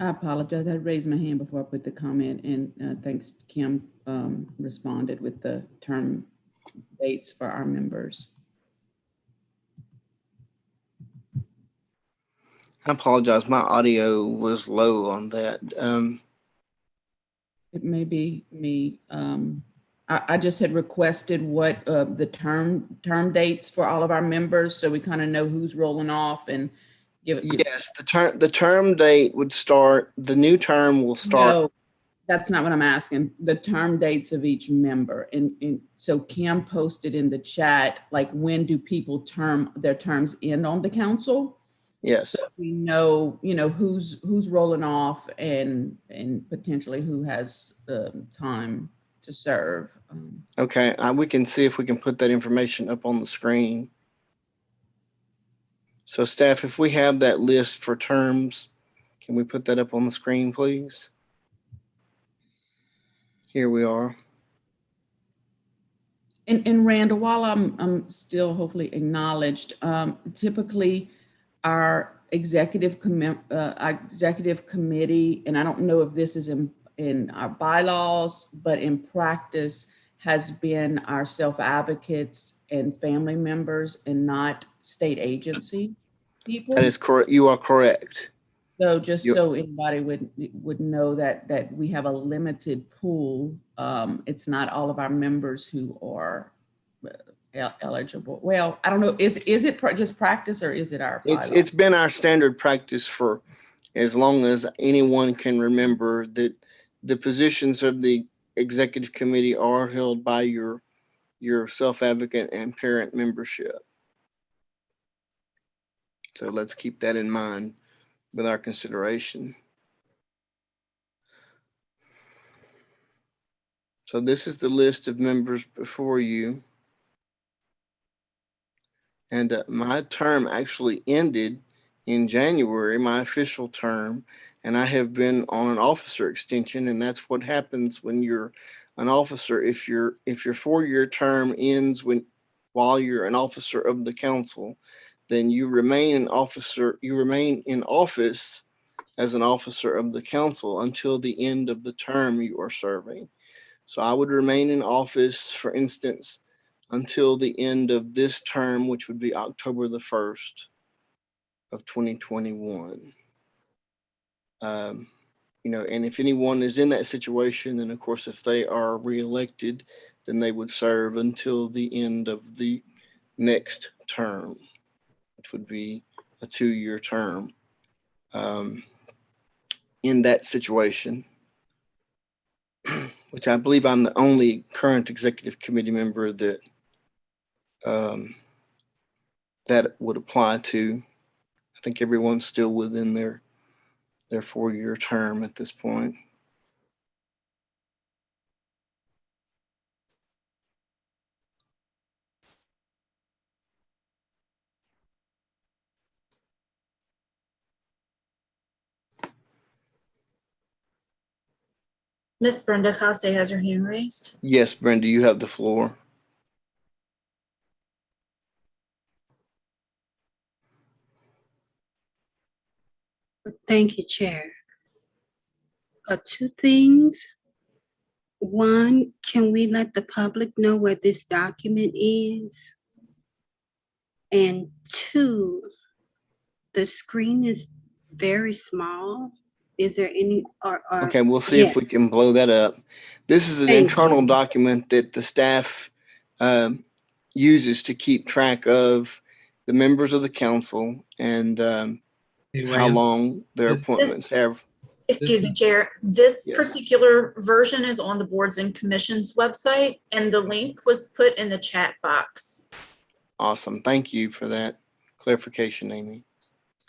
I apologize. I raised my hand before I put the comment, and thanks, Kim responded with the term dates for our members. I apologize. My audio was low on that. It may be me. I just had requested what the term dates for all of our members, so we kind of know who's rolling off and give it. Yes, the term date would start. The new term will start. No, that's not what I'm asking. The term dates of each member, and so Kim posted in the chat, like, when do people their terms end on the council? Yes. So we know, who's rolling off and potentially who has the time to serve. Okay, we can see if we can put that information up on the screen. So staff, if we have that list for terms, can we put that up on the screen, please? Here we are. And Randall, while I'm still hopefully acknowledged, typically our executive committee, and I don't know if this is in our bylaws, but in practice has been our self-advocates and family members and not state agency people. That is correct. You are correct. So just You- so anybody would know that we have a limited pool. It's not all of our members who are eligible. Well, I don't know. Is it just practice or is it our bylaw? It's been our standard practice for as long as anyone can remember that the positions of the executive committee are held by your self-advocate and parent membership. So let's keep that in mind with our consideration. So this is the list of members before you. And my term actually ended in January, my official term, and I have been on an officer extension, and that's what happens when you're an officer. If your 4-year term ends while you're an officer of the council, then you remain an officer. You remain in office as an officer of the council until the end of the term you are serving. So I would remain in office, for instance, until the end of this term, which would be October the 1st of 2021. And if anyone is in that situation, then of course, if they are reelected, then they would serve until the end of the next term, which would be a 2-year term. In that situation, which I believe I'm the only current executive committee member that that would apply to. I think everyone's still within their 4-year term at this point. Miss Brenda Coste has her hand raised. Yes, Brenda, you have the floor. Thank you, Chair. 2 things. One, can we let the public know what this document is? And 2, the screen is very small. Is there any, Okay, we'll see if we can blow that up. This is an Thank internal you. document that the staff uses to keep track of the members of the council and how long their appointments have. Excuse me, Chair. This Yes. particular version is on the Boards and Commissions website, and the link was put in the chat box. Awesome. Thank you for that clarification, Amy.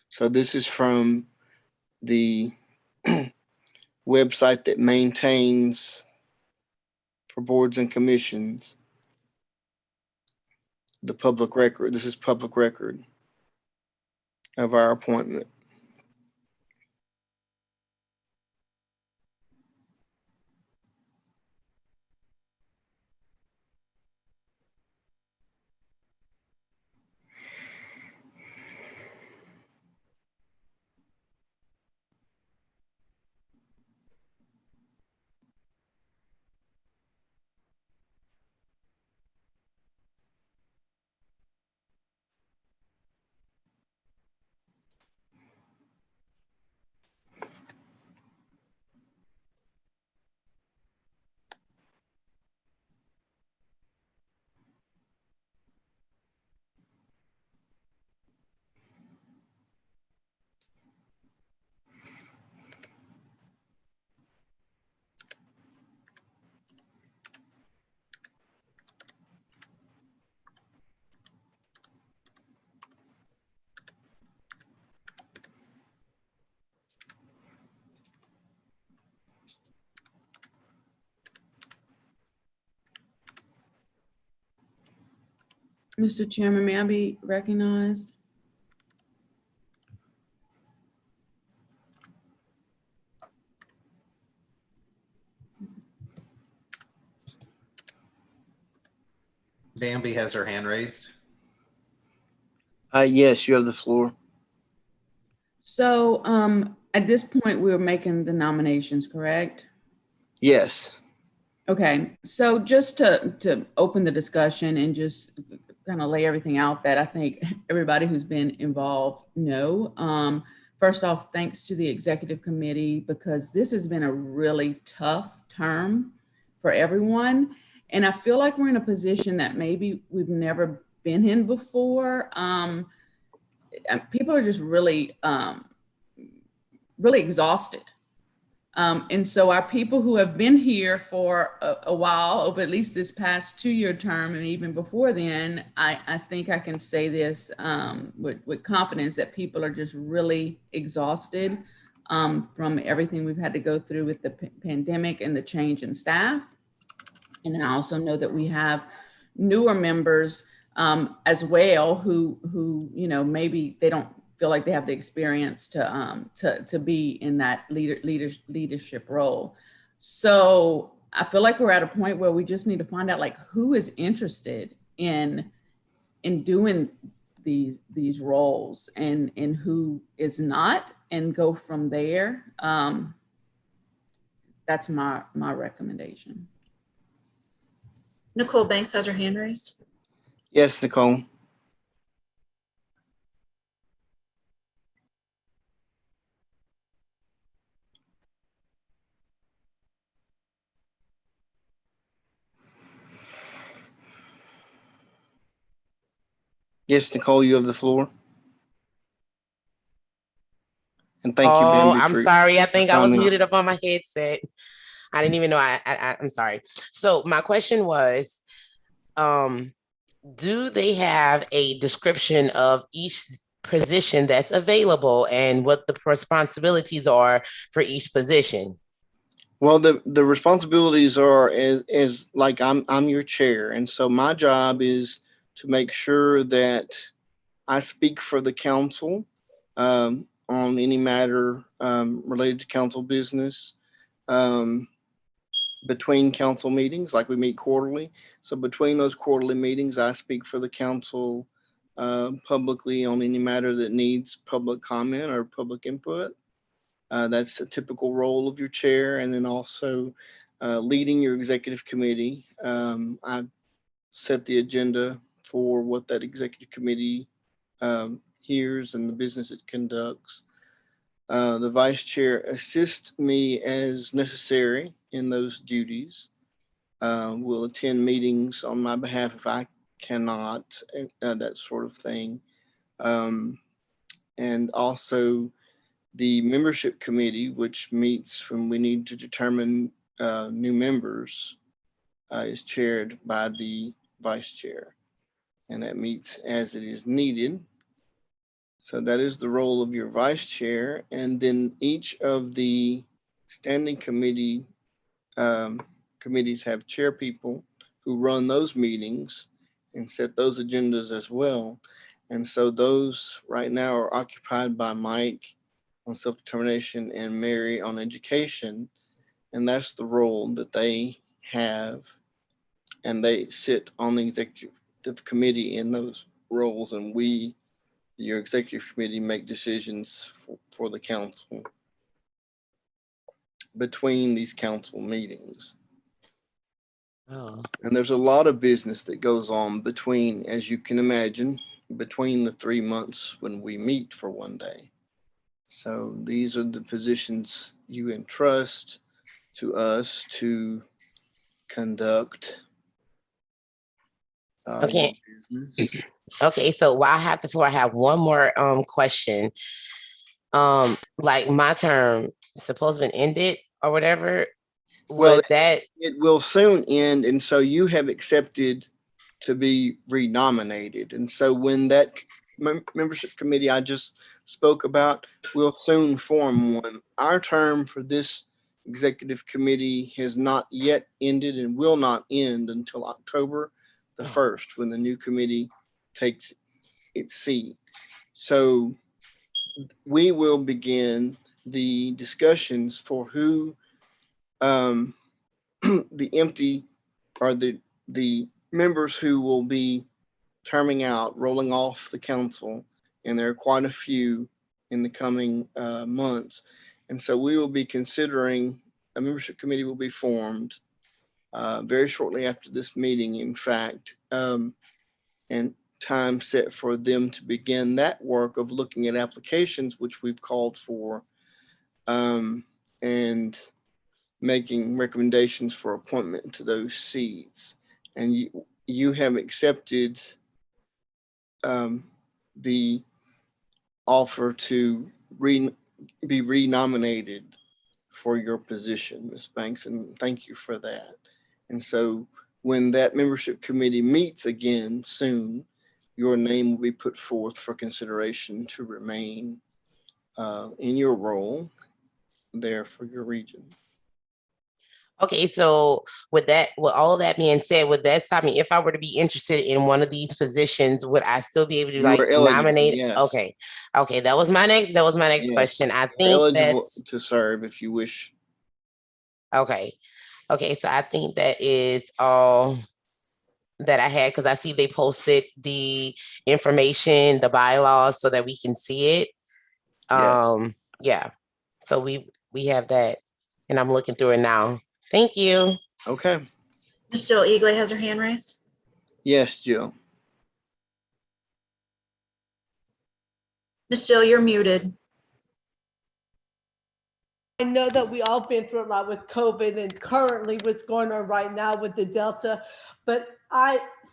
So this is from the website that maintains for boards and commissions the public record. This is public record of our appointment. Mr. Chairman, may I be recognized? Bambi has her hand raised. Yes, you have the floor. So at this point, we're making the nominations, correct? Yes. Okay, so just to open the discussion and just kind of lay everything out that I think everybody who's been involved know. First off, thanks to the executive committee, because this has been a really tough term for everyone. And I feel like we're in a position that maybe we've never been in before. People are just really, really exhausted. And so our people who have been here for a while, over at least this past 2-year term, and even before then, I think I can say this with confidence that people are just really exhausted from everything we've had to go through with the pandemic and the change in staff. And then I also know that we have newer members as well who maybe they don't feel like they have the experience to be in that leadership role. So I feel like we're at a point where we just need to find out like who is interested in doing these roles and who is not, and go from there. That's my recommendation. Nicole Banks has her hand raised. Yes, Nicole. Yes, Nicole, you have the floor. And thank you, Bambi. I'm sorry. I think I was muted up on my headset. I didn't even know. I'm sorry. So my question was, do they have a description of each position that's available and what the responsibilities are for each position? Well, the responsibilities are as like I'm your chair, and so my job is to make sure that I speak for the council on any matter related to council business between council meetings, like we meet quarterly. So between those quarterly meetings, I speak for the council publicly on any matter that needs public comment or public input. That's a typical role of your chair. And then also leading your executive committee. I set the agenda for what that executive committee hears and the business it conducts. The vice chair assists me as necessary in those duties. Will attend meetings on my behalf if I cannot, that sort of thing. And also the membership committee, which meets when we need to determine new members, is chaired by the vice chair, and that meets as it is needed. So that is the role of your vice chair. And then each of the standing committees have chair people who run those meetings and set those agendas as well. And so those right now are occupied by Mike on self-determination and Mary on education. And that's the role that they have. And they sit on the executive committee in those roles. And we, your executive committee, make decisions for the council between these council meetings. Oh. And there's a lot of business that goes on between, as you can imagine, between the 3 months when we meet for one day. So these are the positions you entrust to us to conduct. Okay. Okay. So while I have the floor, I have one more question. Like my term is supposed to be ended or whatever. Well, it will soon end, and so you have accepted to be renominated. And so when that membership committee I just spoke about will soon form one. Our term for this executive committee has not yet ended and will not end until October the 1st, when the new committee takes its seat. So we will begin the discussions for who the empty are the members who will be terming out, rolling off the council, and there are quite a few in the coming months. And so we will be considering, a membership committee will be formed very shortly after this meeting, in fact. and time set for them to begin that work of looking at applications, which we've called for, and making recommendations for appointment to those seats. And you have accepted the offer to be renominated for your position, Ms. Banks, and thank you for that. And so when that membership committee meets again soon, your name will be put forth for consideration to remain in your role there for your region. Okay, so with all of that being said, would that stop me if I were to be interested in one of these positions? Would I still be able to You are eligible, nominate? yes. Okay, that was my next Yes. question. I You're think eligible that's to serve if you wish. okay. Okay, so I think that is all that I had, because I see they posted the information, the bylaws, so that we can see it. Yes. Yeah. So we have that, and I'm looking through it now. Thank you. Okay. Ms. Jill Eagley has her hand raised. Yes, Jill. Ms. Jill, you're muted. I know that we all been through a lot with COVID and currently what's going on right now with the Delta. But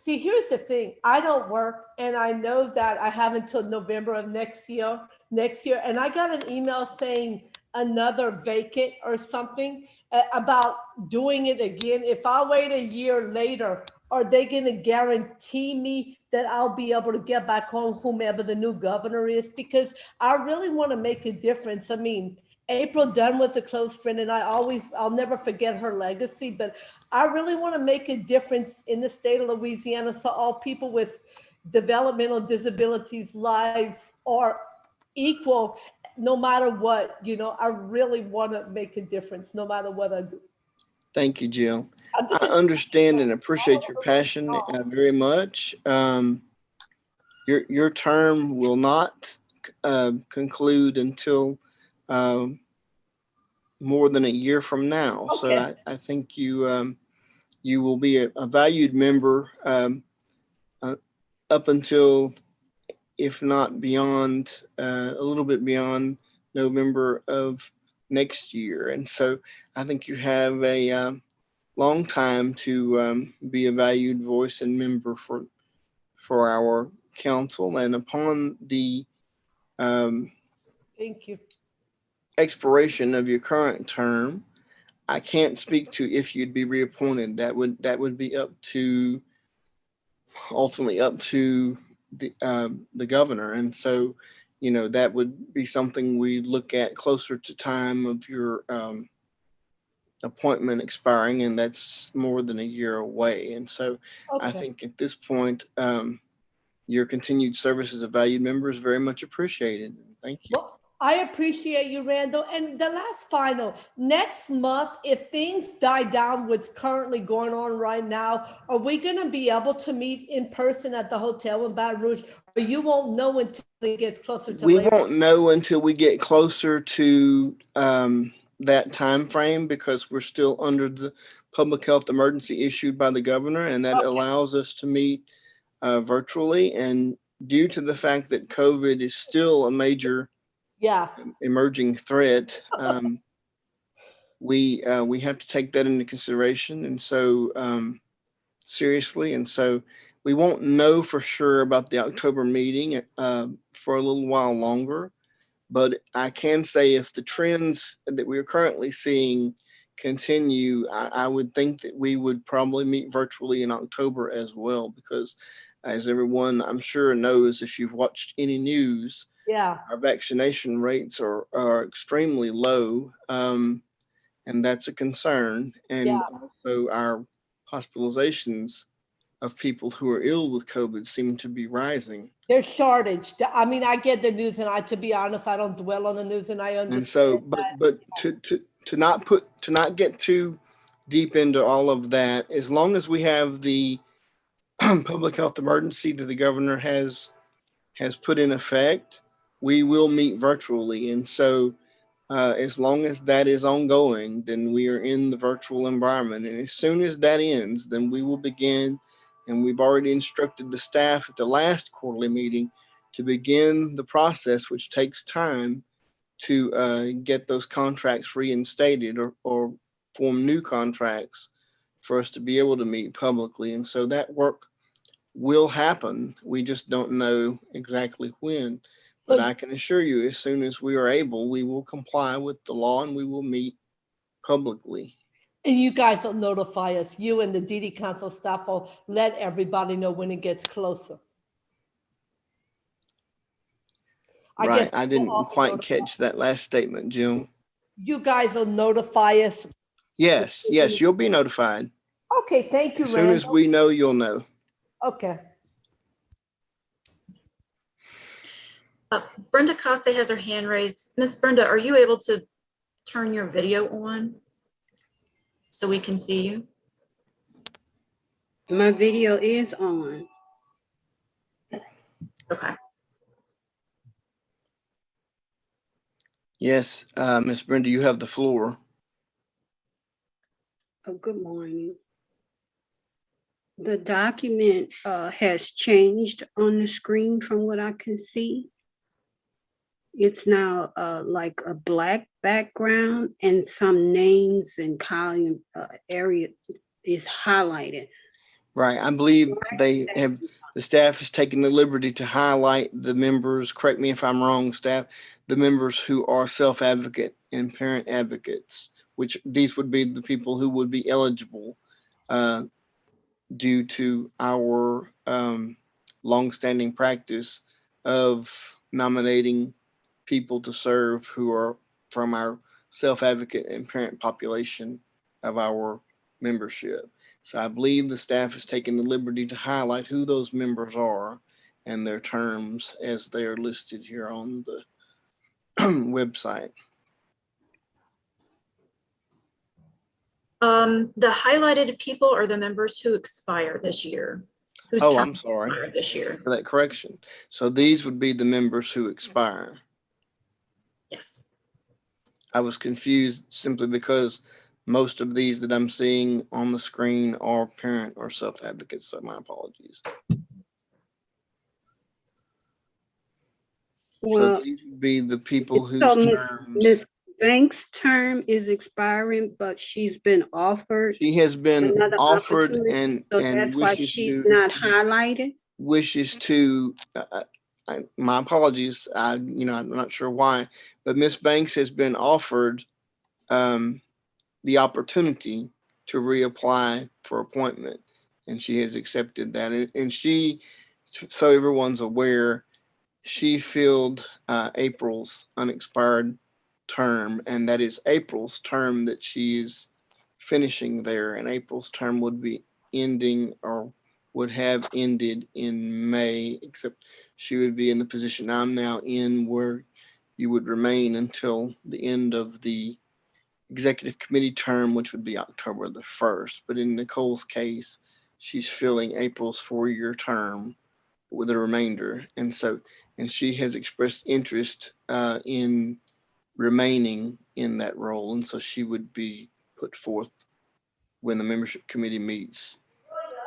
here's the thing. I don't work, and I know that I have until November of next year. And I got an email saying another vacant or something about doing it again. If I wait a year later, are they going to guarantee me that I'll be able to get back on whomever the new governor is? Because I really want to make a difference. I mean, April Dunn was a close friend, and I'll never forget her legacy, but I really want to make a difference in the state of Louisiana so all people with developmental disabilities lives are equal no matter what. I really want to make a difference no matter what I do. Thank you, Jill. I understand and appreciate your passion very much. Your term will not conclude until more than a year from now. Okay. So I think you will be a valued member up until, if not beyond, a little bit beyond November of next year. And so I think you have a long time to be a valued voice and member for our council. And upon the Thank you. expiration of your current term, I can't speak to if you'd be reappointed. That would be ultimately up to the governor. And so, that would be something we look at closer to time of your appointment expiring, and that's more than a year away. And so I think at this point, your continued service as a valued member is very much appreciated. Thank you. Well, I appreciate you, Randall. And the final, next month, if things die down, what's currently going on right now, are we going to be able to meet in person at the hotel in Baton Rouge? Or you won't know until it gets closer to We Labor won't know until we get closer to that time frame, because we're still under the public health emergency issued by the governor, and that allows us to meet virtually. And due to the fact that COVID is still a major emerging threat, we have to take that into consideration, and so seriously. And so we won't know for sure about the October meeting for a little while longer. But I can say if the trends that we are currently seeing continue, I would think that we would probably meet virtually in October as well, because as everyone I'm sure knows, if you've watched any news, our vaccination rates are extremely low, and that's a concern. And also our hospitalizations of people who are ill with COVID seem to be rising. There's shortage. I mean, I get the news, and to be honest, I don't dwell on the news, and I understand. And so, but to not get too deep into all of that, as long as we have the public health emergency that the governor has put in effect, we will meet virtually. And so, as long as that is ongoing, then we are in the virtual environment. And as soon as that ends, then we will begin And we've already instructed the staff at the last quarterly meeting to begin the process, which takes time to get those contracts reinstated or form new contracts for us to be able to meet publicly. And so that work will happen. We just don't know exactly when. But I can assure you, as soon as we are able, we will comply with the law and we will meet publicly. And you guys will notify us, you and the DD Council staff will let everybody know when it gets closer. Right, I didn't quite catch that last statement, Jim. You guys will notify us. Yes, you'll be notified. Okay, thank you, As soon as Randall. we know, you'll know. Okay. Brenda Coste has her hand raised. Miss Brenda, are you able to turn your video on so we can see you? My video is on. Okay. Yes, Miss Brenda, you have the floor. Oh, good morning. The document has changed on the screen from what I can see. It's now like a black background and some names and column area is highlighted. Right, I believe the staff has taken the liberty to highlight the members, correct me if I'm wrong, staff, the members who are self-advocate and parent advocates, which these would be the people who would be eligible due to our longstanding practice of nominating people to serve who are from our self-advocate and parent population of our membership. So I believe the staff has taken the liberty to highlight who those members are and their terms as they are listed here on the website. The highlighted people are the members who expire this year. Oh, I'm sorry this year. for that correction. So these would be the members who expire. Yes. I was confused simply because most of these that I'm seeing on the screen are parent or self-advocates, so my apologies. Well, so these would be the people whose so terms Miss Banks' term is expiring, but she's been offered. she has been another offered opportunity, and so that's why wishes she's to not highlighted. wishes to my apologies. I'm not sure why, but Miss Banks has been offered the opportunity to reapply for appointment, and she has accepted that. And she, so everyone's aware, she filled April's unexpired term, and that is April's term that she is finishing there, and April's term would be ending or would have ended in May, except she would be in the position I'm now in where you would remain until the end of the executive committee term, which would be October the 1st. But in Nicole's case, she's filling April's 4-year term with a remainder. And she has expressed interest in remaining in that role. And so she would be put forth when the membership committee meets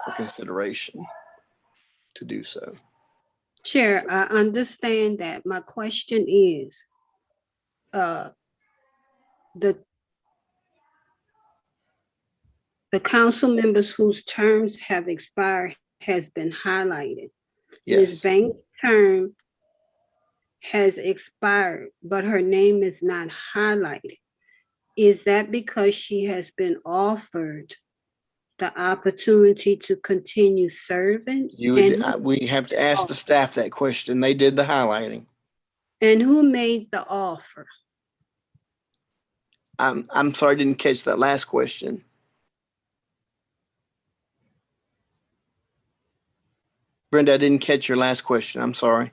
for consideration to do so. Chair, I understand that. My question is, the council members whose terms have expired has been highlighted. Ms. Yes. Banks' term has expired, but her name is not highlighted. Is that because she has been offered the opportunity to continue serving? We have to ask the staff that question. They did the highlighting. And who made the offer? I'm sorry, I didn't catch that last question. Brenda, I didn't catch your last question. I'm sorry.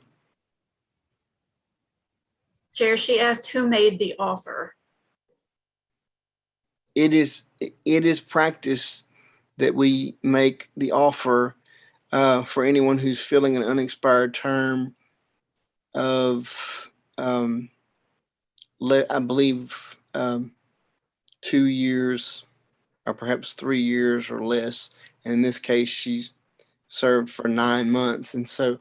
Chair, she asked who made the offer. It is practice that we make the offer for anyone who's filling an unexpired term of, I believe, 2 years or perhaps 3 years or less. And in this case, she's served for 9 months. And so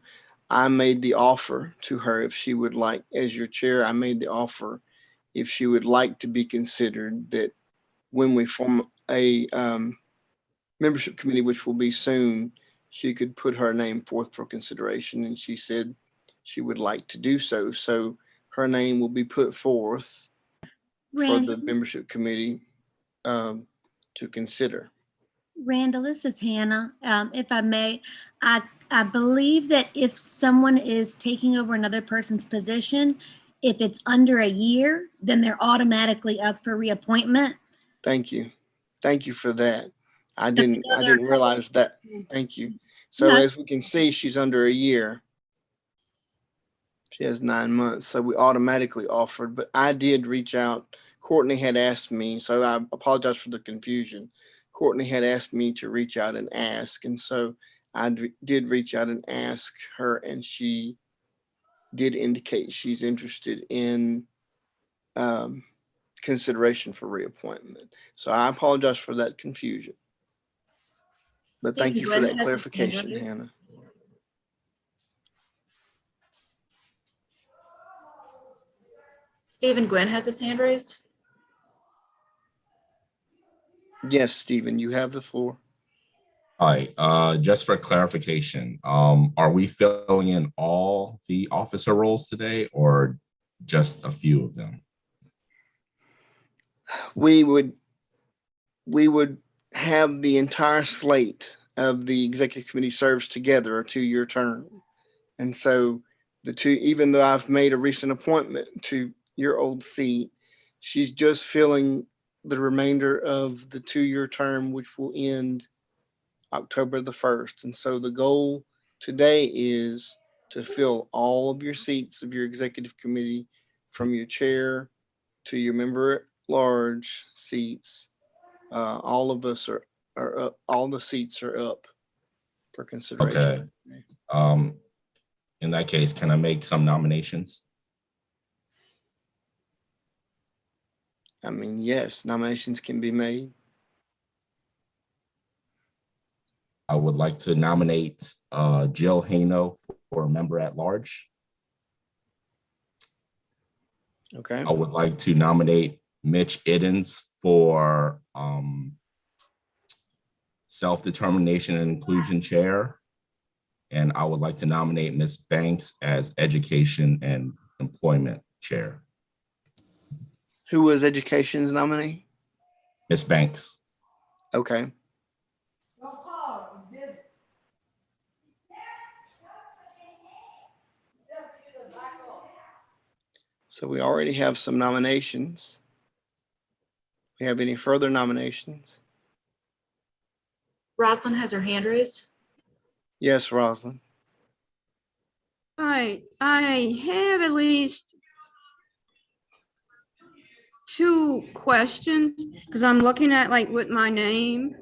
I made the offer to her if she would like, as your chair, I made the offer if she would like to be considered, that when we form a membership committee, which will be soon, she could put her name forth for consideration. And she said she would like to do so. So her name will be put forth for the membership committee to consider. Randall, this is Hannah. If I may, I believe that if someone is taking over another person's position, if it's under a year, then they're automatically up for reappointment. Thank you. Thank you for that. I didn't realize that. Thank you. So No. as we can see, she's under a year. She has 9 months, so we automatically offered, but I did reach out. Courtney had asked me, so I apologize for the confusion. Courtney had asked me to reach out and ask, and so I did reach out and ask her, and she did indicate she's interested in consideration for reappointment. So I apologize for that confusion. But thank you for that clarification, Hannah. Stephen Gwynn has his hand raised. Yes, Stephen, you have the floor. Hi, just for clarification, are we filling in all the officer roles today or just a few of them? We would have the entire slate of the executive committee serves together a 2-year term. And so the two, even though I've made a recent appointment to your old seat, she's just filling the remainder of the 2-year term, which will end October the 1st. And so the goal today is to fill all of your seats of your executive committee, from your chair to your member at large seats. All of us are up, all the seats are up for consideration. Okay. In that case, can I make some nominations? I mean, yes, nominations can be made. I would like to nominate Jill Hano for a member at large. Okay. I would like to nominate Mitch Iddens for Self-Determination and Inclusion Chair. And I would like to nominate Ms. Banks as Education and Employment Chair. Who was Education's nominee? Ms. Banks. Okay. So we already have some nominations. We have any further nominations? Rosalind has her hand raised. Yes, Rosalind. I have at least 2 questions because I'm looking at like with my name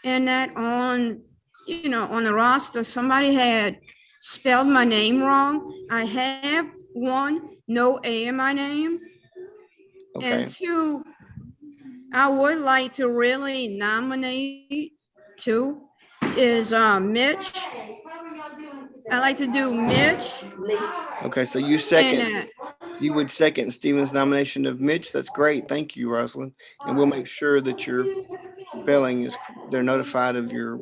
and that on, on the roster, somebody had spelled my name wrong. I have 1, no A in my name. Okay. And 2, I would like to really nominate 2 is Mitch. I like to do Mitch. Okay, so you would second Stephen's nomination of Mitch. That's great. Thank you, Rosalind. And we'll make sure that your spelling is, they're notified of your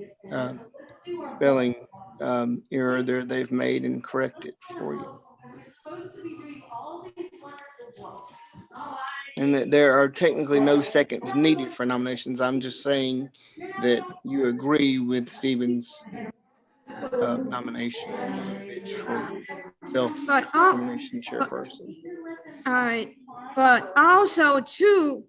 spelling error there they've made and correct it for you. And that there are technically no seconds needed for nominations. I'm just saying that you agree with Stephen's nomination of Mitch for self-determination chairperson. All right, but also too,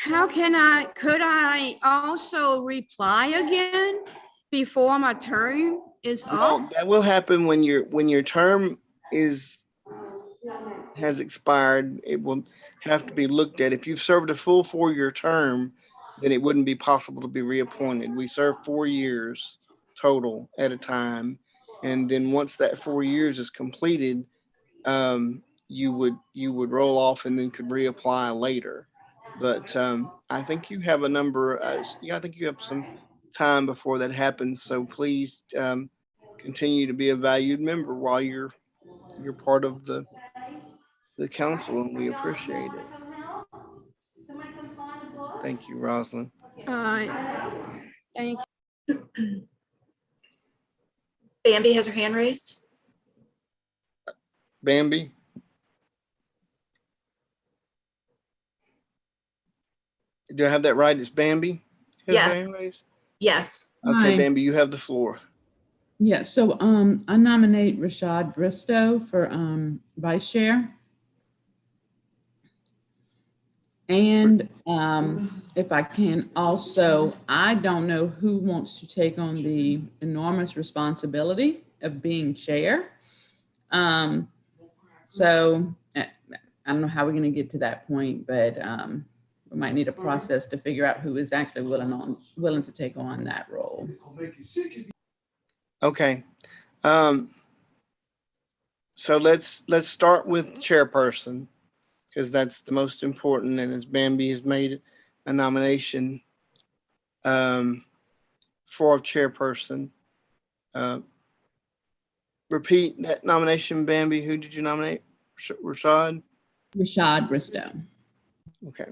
could I also reply again before my term is up? Well, that will happen when your term has expired. It will have to be looked at. If you've served a full 4-year term, then it wouldn't be possible to be reappointed. We serve 4 years total at a time. And then once that 4 years is completed, you would roll off and then could reapply later. But I think you have a number. I think you have some time before that happens. So please continue to be a valued member while you're part of the council, and we appreciate it. Thank you, Rosalind. Thank Bambi has her hand raised. Bambi? Do I have that right? It's Bambi? Yes. Yes. Okay, Hi. Bambi, you have the floor. Yeah, so I nominate Rashad Bristow for vice chair. And if I can also, I don't know who wants to take on the enormous responsibility of being chair. So I don't know how we're going to get to that point, but we might need a process to figure out who is actually willing to take on that role. Okay. So let's start with chairperson, because that's the most important. And as Bambi has made a nomination for chairperson, repeat that nomination, Bambi. Who did you nominate? Rashad? Rashad Bristow. Okay.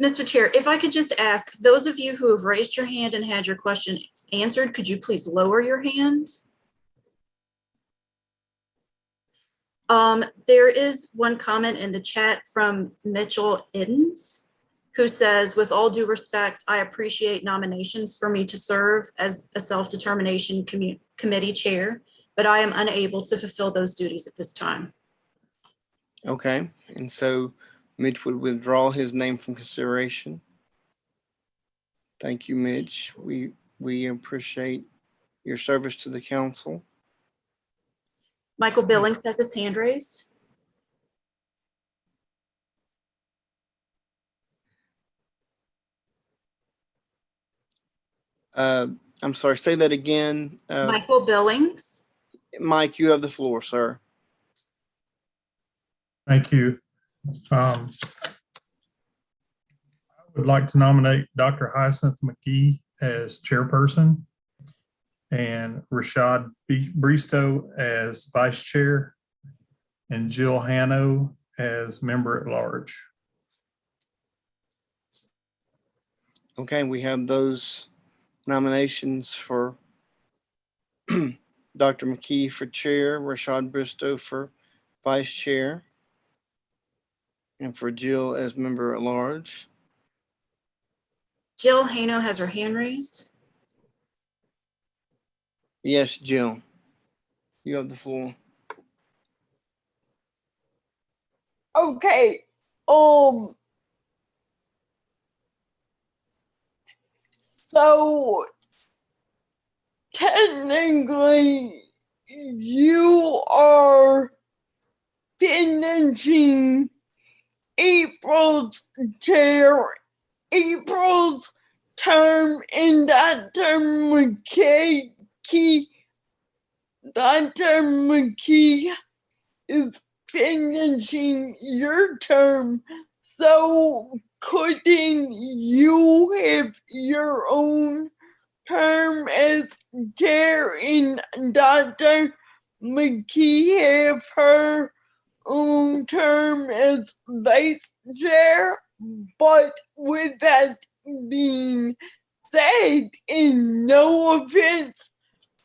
Mr. Chair, if I could just ask, those of you who have raised your hand and had your question answered, could you please lower your hand? There is one comment in the chat from Mitchell Iddens, who says, with all due respect, I appreciate nominations for me to serve as a self-determination committee chair, but I am unable to fulfill those duties at this time. Okay. And so Mitch would withdraw his name from consideration. Thank you, Mitch. We appreciate your service to the council. Michael Billings has his hand raised. I'm sorry, say that again. Michael Billings. Mike, you have the floor, sir. Thank you. I would like to nominate Dr. Hyacinth McGee as chairperson and Rashad Bristow as vice chair and Jill Hanno as member at large. Okay, we have those nominations for Dr. McKee for chair, Rashad Bristow for vice chair, and for Jill as member at large. Jill Hanno has her hand raised. Yes, Jill, you have the floor. Okay. So technically you are finishing April's term, and Dr. McKee is finishing your term. So couldn't you have your own term as chair and Dr. McKee have her own term as vice chair? But with that being said, and no offense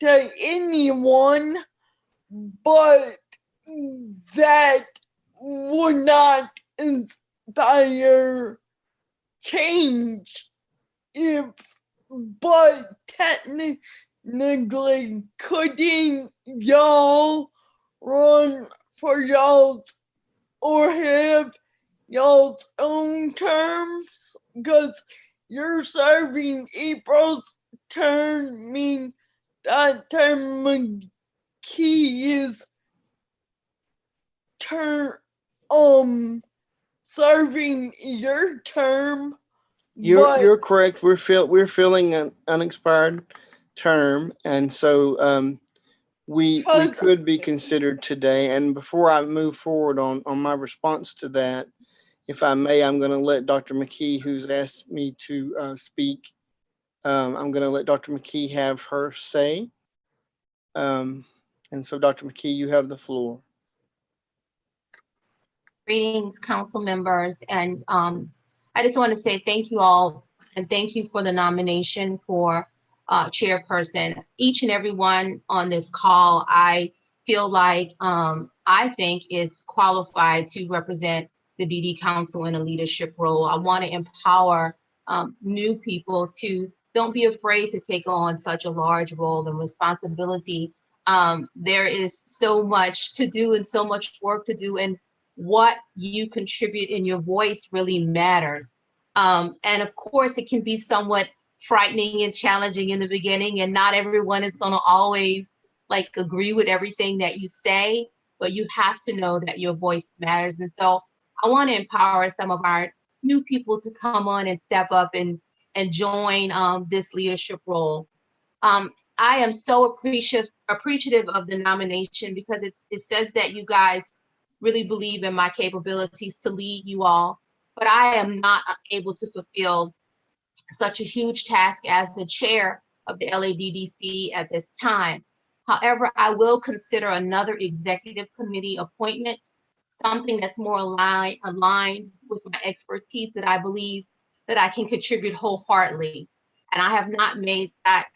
to anyone, but that would not inspire change. But technically, couldn't y'all run for y'all's or have y'all's own terms? Because you're serving April's term, means Dr. McKee is serving your term. You're correct. We're filling an unexpired term, and so we could be considered today. And before I move forward on my response to that, If I may, I'm going to let Dr. McKee, who's asked me to speak, I'm going to let Dr. McKee have her say. And so, Dr. McKee, you have the floor. Greetings, council members, and I just want to say thank you all, and thank you for the nomination for chairperson. Each and every one on this call, I feel like I think is qualified to represent the DD Council in a leadership role. I want to empower new people to don't be afraid to take on such a large role and responsibility. There is so much to do and so much work to do, and what you contribute in your voice really matters. And of course, it can be somewhat frightening and challenging in the beginning, and not everyone is going to always like agree with everything that you say, but you have to know that your voice matters. And so I want to empower some of our new people to come on and step up and join this leadership role. I am so appreciative of the nomination, because it says that you guys really believe in my capabilities to lead you all, but I am not able to fulfill such a huge task as the chair of the LADDC at this time. However, I will consider another executive committee appointment, something that's more aligned with my expertise that I believe that I can contribute wholeheartedly. And I have not made that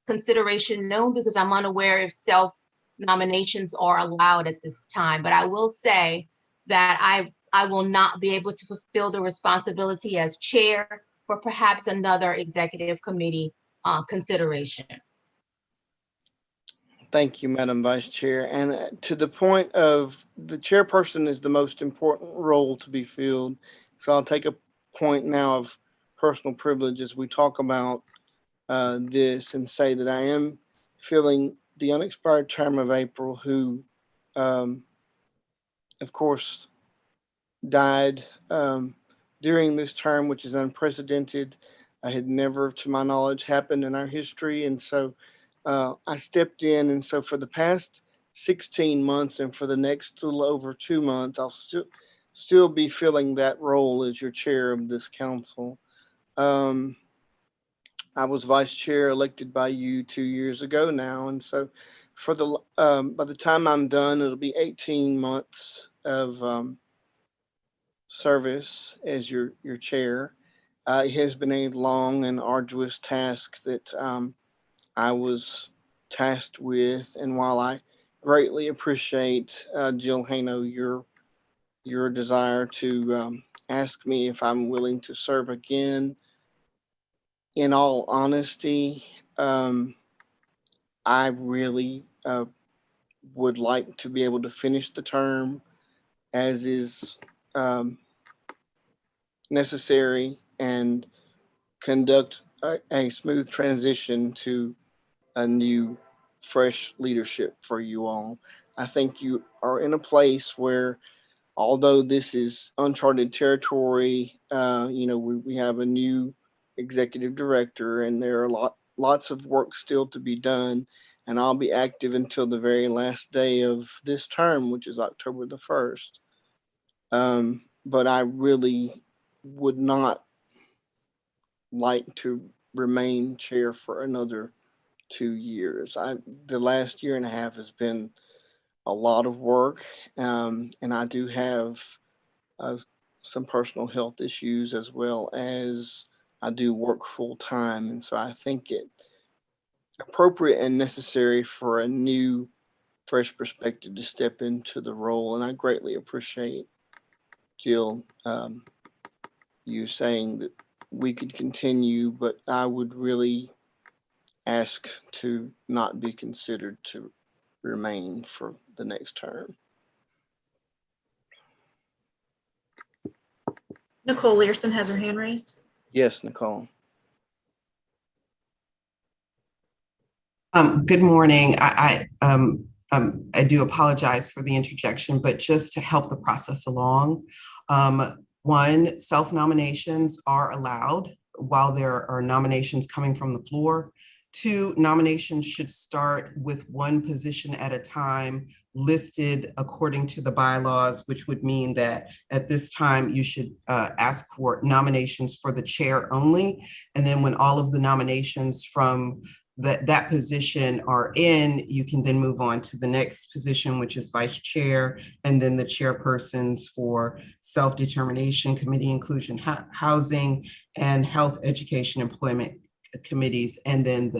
consideration known because I'm unaware if self-nominations are allowed at this time. But I will say that I will not be able to fulfill the responsibility as chair for perhaps another executive committee consideration. Thank you, Madam Vice Chair. And to the point of the chairperson is the most important role to be filled. So I'll take a point now of personal privilege as we talk about this and say that I am filling the unexpired term of April, who, of course, died during this term, which is unprecedented. I had never, to my knowledge, happened in our history. And so I stepped in. And so for the past 16 months and for the next little over 2 months, I'll still be filling that role as your chair of this council. I was vice chair elected by you 2 years ago now. And so for the by the time I'm done, it'll be 18 months of service as your chair. It has been a long and arduous task that I was tasked with. And while I greatly appreciate, Jill Hano, your desire to ask me if I'm willing to serve again, in all honesty, I really would like to be able to finish the term as is necessary and conduct a smooth transition to a new, fresh leadership for you all. I think you are in a place where, although this is uncharted territory, we have a new executive director, and there are lots of work still to be done. And I'll be active until the very last day of this term, which is October the 1st. But I really would not like to remain chair for another 2 years. The last year and a half has been a lot of work, and I do have some personal health issues as well as I do work full time. And so I think it appropriate and necessary for a new, fresh perspective to step into the role. And I greatly appreciate, Jill, you saying that we could continue, but I would really ask to not be considered to remain for the next term. Nicole Learson has her hand raised. Yes, Nicole. Good morning. I do apologize for the interjection, but just to help the process along, one, self-nominations are allowed while there are nominations coming from the floor. Two, nominations should start with one position at a time listed according to the bylaws, which would mean that at this time you should ask for nominations for the chair only. And then when all of the nominations from that position are in, you can then move on to the next position, which is vice chair, and then the chairpersons for self-determination, committee, inclusion, housing, and health, education, employment committees, and then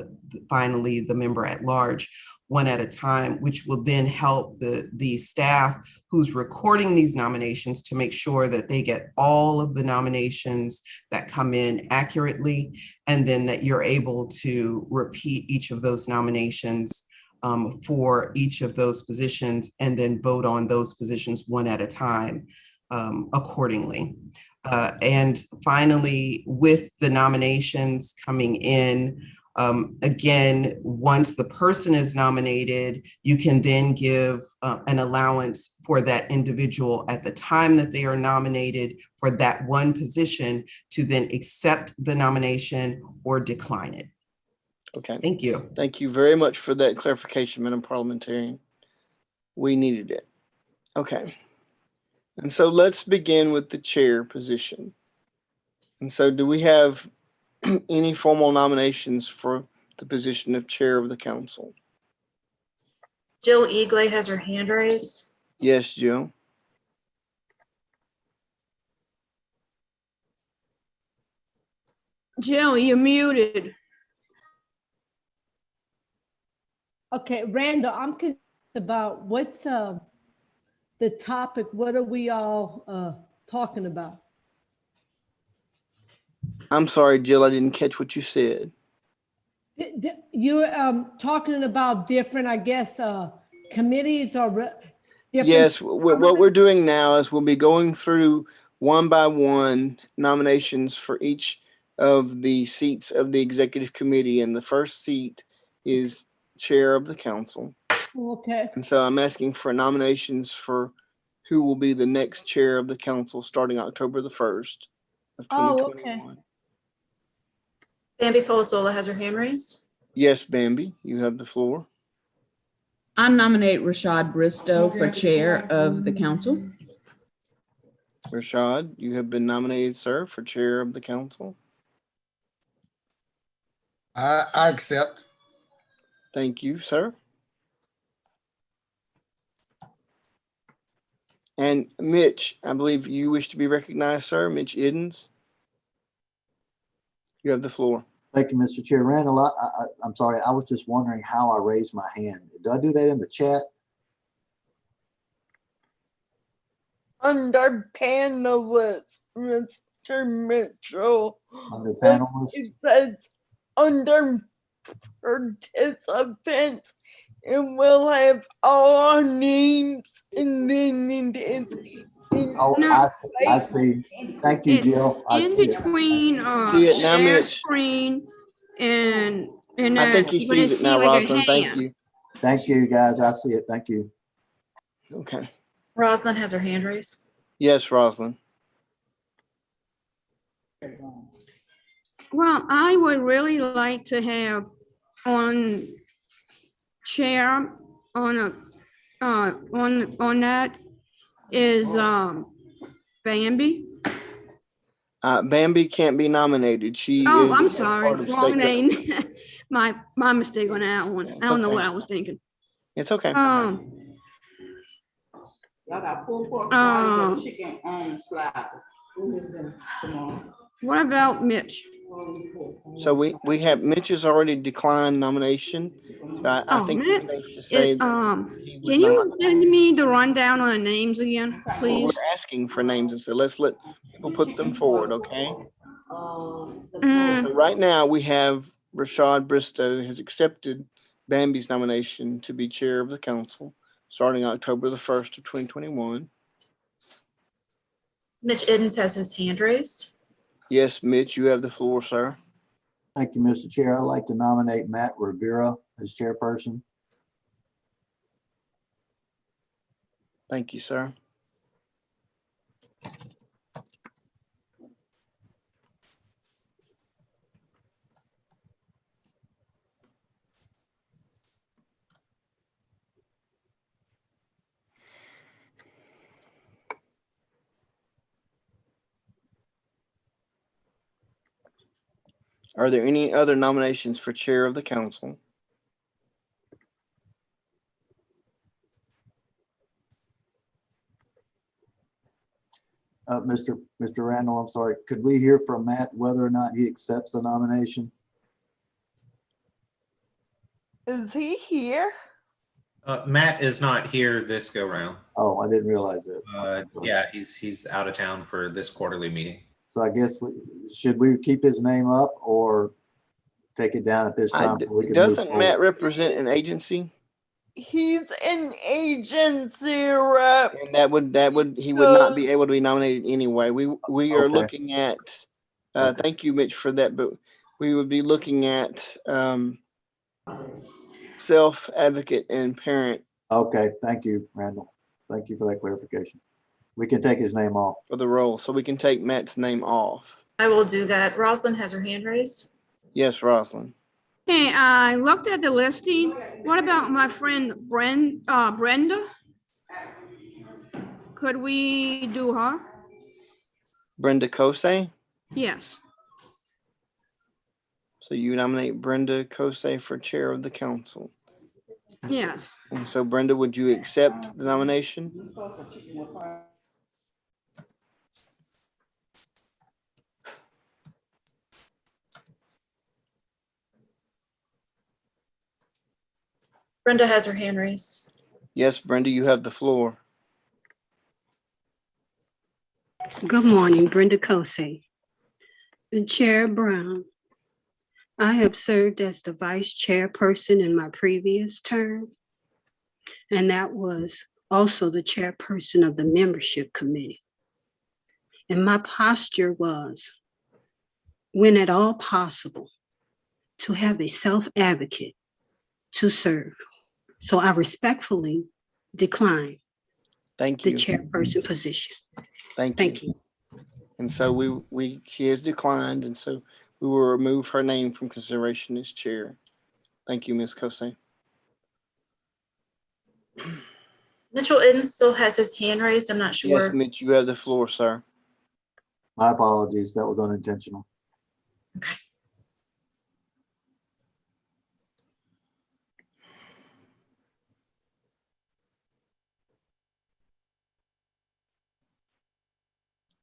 finally the member at large, one at a time, which will then help the staff who's recording these nominations to make sure that they get all of the nominations that come in accurately, and then that you're able to repeat each of those nominations for each of those positions, and then vote on those positions one at a time accordingly. And finally, with the nominations coming in, again, once the person is nominated, you can then give an allowance for that individual at the time that they are nominated for that one position to then accept the nomination or decline it. Okay. Thank you. Thank you very much for that clarification, Madam Parliamentarian. We needed it. Okay. And so let's begin with the chair position. And so do we have any formal nominations for the position of chair of the council? Jill Eagley has her hand raised. Yes, Jill. Jill, you're muted. Okay, Randall, I'm confused about what's the topic. What are we all talking about? I'm sorry, Jill, I didn't catch what you said. You're talking about different, I guess, committees or different. Yes, what we're doing now is we'll be going through one by one nominations for each of the seats of the executive committee, and the first seat is chair of the council. Okay. And so I'm asking for nominations for who will be the next chair of the council starting October the 1st of 2021. Oh, okay. Bambi Polizzola has her hand raised. Yes, Bambi, you have the floor. I nominate Rashad Bristow for chair of the council. Rashad, you have been nominated, sir, for chair of the council. I accept. Thank you, sir. And Mitch, I believe you wish to be recognized, sir. Mitch Iddens. You have the floor. Thank you, Mr. Chair. Randall, I'm sorry, I was just wondering how I raised my hand. Do I do that in the chat? Under panelists, Mr. Mitchell. Under panelists? It says under participants, and we'll have all our names, and then it's Oh, I see. Thank you, Jill. I In see it. between See it now, share Mitch. screen and I think he you're gonna sees it see now, like a Rosalind. Thank hand. you. Thank you, guys. I see it. Thank you. Okay. Rosalind has her hand raised. Yes, Rosalind. Well, I would really like to have on chair on a on that is Bambi. Bambi can't be nominated. She Oh, is I'm a sorry, part of wrong state name. government. my mistake on that one. I don't know okay. what I was thinking. It's okay. Y'all got pulled pork fries and chicken on slide. Who is them tomorrow? What about Mitch? So we have Mitch has already declined nomination. So I think it's safe to say that he would can you not. give me the rundown on the names again, Well, please? we're asking for names, and so let's let people put them forward, okay? So right now we have Rashad Bristow has accepted Bambi's nomination to be chair of the council starting October the 1st of 2021. Mitch Iddens has his hand raised. Yes, Mitch, you have the floor, sir. Thank you, Mr. Chair. I'd like to nominate Matt Rivera as chairperson. Thank you, sir. Are there any other nominations for chair of the council? Mr. Randall, I'm sorry, could we hear from Matt whether or not he accepts the nomination? Is he here? Matt is not here this go round. Oh, I didn't realize that. Yeah, he's out of town for this quarterly meeting. So I guess should we keep his name up or take it down at this time? So we can move Doesn't forward? Matt represent an agency? He's an agency rep. And he would not be able to be nominated anyway. We are looking at, thank you, Mitch, for that, but we would be looking at self-advocate and parent. Okay, thank you, Randall. Thank you for that clarification. We can take his name off. For the role, so we can take Matt's name off. I will do that. Rosalind has her hand raised. Yes, Rosalind. Hey, I looked at the listing. What about my friend Brenda? Could we do her? Brenda Kosey. Yes. So you nominate Brenda Kosey for chair of the council. Yes. And so Brenda, would you accept the nomination? Brenda has her hand raised. Yes, Brenda, you have the floor. Good morning, Brenda Kosey. Chair Brown, I have served as the vice chairperson in my previous term, and that was also the chairperson of the membership committee. And my posture was, when at all possible, to have a self-advocate to serve. So I respectfully decline the chairperson position. Thank you. And so she has declined, and so we will remove her name from consideration as chair. Thank you, Ms. Kosey. Mitchell Eden still has his hand raised. I'm not sure. Yes, Mitch, you have the floor, sir. My apologies. That was unintentional. Okay.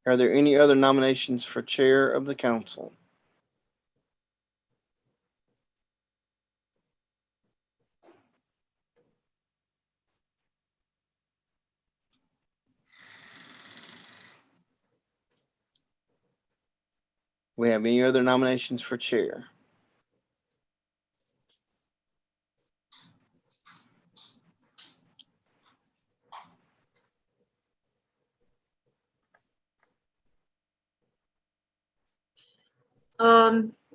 Are there any other nominations for chair of the council? We have any other nominations for chair?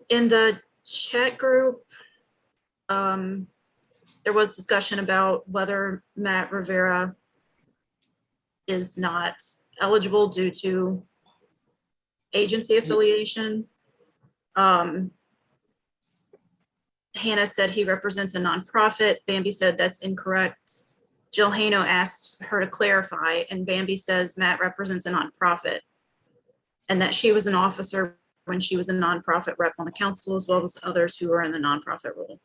In the chat group, there was discussion about whether Matt Rivera is not eligible due to agency affiliation. Hannah said he represents a nonprofit. Bambi said that's incorrect. Jill Hano asked her to clarify, and Bambi says Matt represents a nonprofit and that she was an officer when she was a nonprofit rep on the council, as well as others who are in the nonprofit role.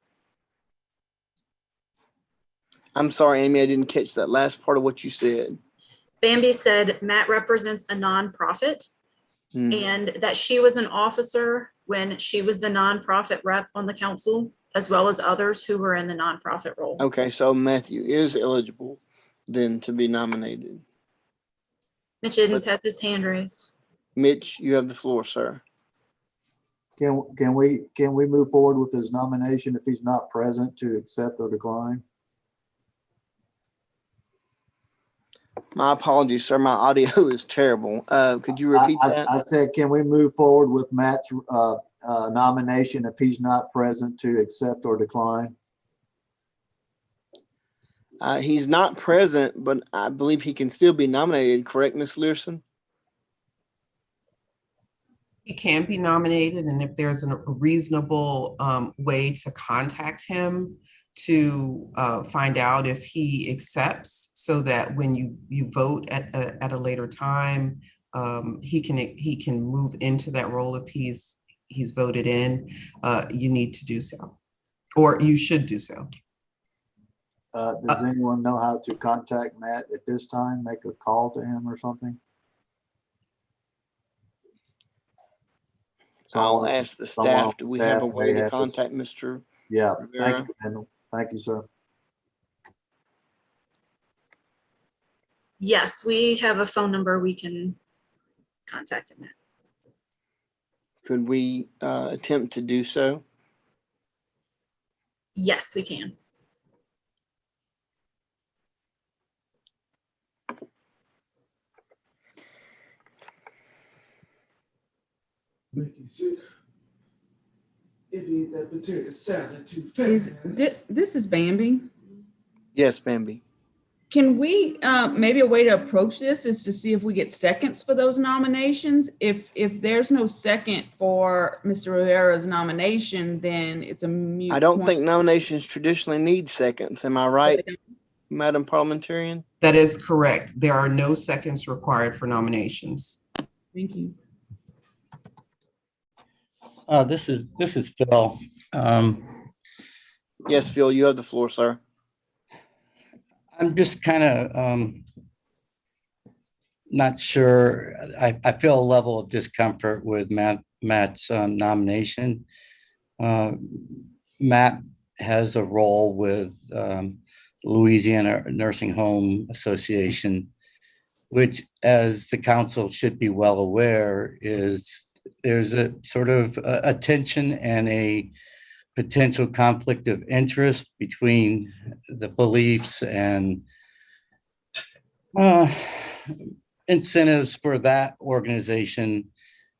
I'm sorry, Amy, I didn't catch that last part of what you said. Bambi said Matt represents a nonprofit and that she was an officer when she was the nonprofit rep on the council, as well as others who were in the nonprofit role. Okay, so Matthew is eligible then to be nominated. Mitch Edens had his hand raised. Mitch, you have the floor, sir. Can we move forward with his nomination if he's not present to accept or decline? My apologies, sir. My audio is terrible. Could you repeat that? I said, can we move forward with Matt's nomination if he's not present to accept or decline? He's not present, but I believe he can still be nominated. Correct, Ms. Learson? He can be nominated, and if there's a reasonable way to contact him to find out if he accepts, so that when you vote at a later time, he can move into that role if he's he's voted in, you need to do so, or you should do so. Does anyone know how to contact Matt at this time? Make a call to him or something? I'll ask the staff, do we have a way to contact Mr. Yeah, Rivera? thank you, Kendall. Thank you, sir. Yes, we have a phone number we can contact him at. Could we attempt to do so? Yes, we can. Make you sick. If you eat that potato salad too fast. This is Bambi. Yes, Bambi. Can we, maybe a way to approach this is to see if we get seconds for those nominations. If there's no second for Mr. Rivera's nomination, then it's a mute I don't point. think nominations traditionally need seconds. Am I right, Madam Parliamentarian? That is correct. There are no seconds required for nominations. Thank you. This is Phil. Yes, Phil, you have the floor, sir. I'm just kind of not sure. I feel a level of discomfort with Matt's nomination. Matt has a role with Louisiana Nursing Home Association, which, as the council should be well aware, there's a sort of a tension and a potential conflict of interest between the beliefs and incentives for that organization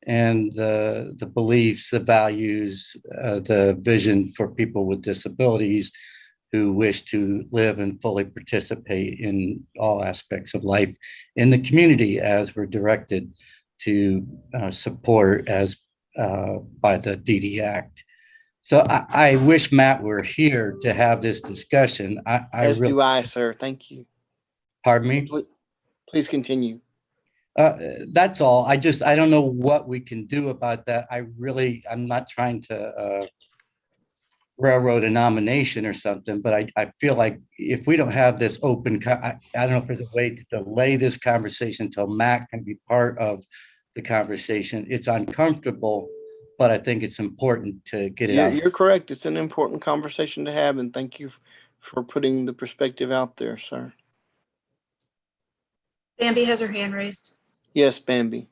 and the beliefs, the values, the vision for people with disabilities who wish to live and fully participate in all aspects of life in the community as we're directed to support as by the DD Act. So I wish Matt were here to have this discussion. As do I, sir. Thank you. Pardon me? Please continue. That's all. I don't know what we can do about that. I'm not trying to railroad a nomination or something, but I feel like if we don't have this open, I don't know if there's a way to delay this conversation until Matt can be part of the conversation. It's uncomfortable, but I think it's important to get it out. You're correct. It's an important conversation to have, and thank you for putting the perspective out there, sir. Bambi has her hand raised. Yes, Bambi.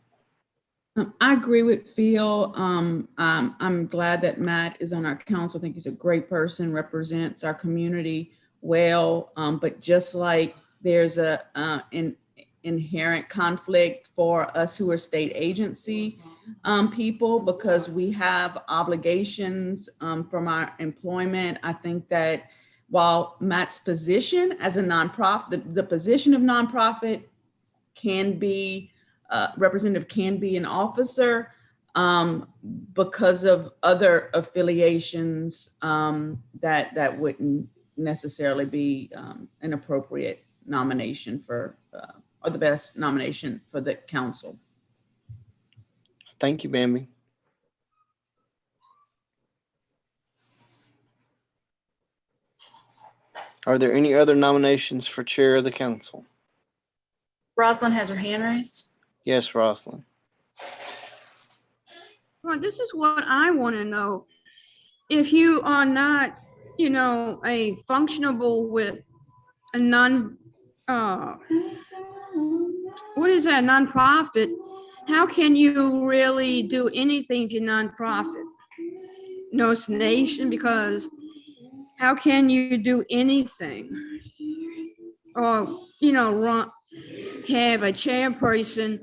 I agree with Phil. I'm glad that Matt is on our council. I think he's a great person, represents our community well. But just like there's an inherent conflict for us who are state agency people, because we have obligations from our employment. I think that while Matt's position as a nonprofit, the position of nonprofit can be representative, can be an officer because of other affiliations that wouldn't necessarily be an appropriate nomination for or the best nomination for the council. Thank you, Bambi. Are there any other nominations for chair of the council? Rosalind has her hand raised. Yes, Rosalind. Well, this is what I want to know. If you are not, a functionable with a what is that, nonprofit, how can you really do anything if you're nonprofit? No, it's nation, because how can you do anything? Or, have a chairperson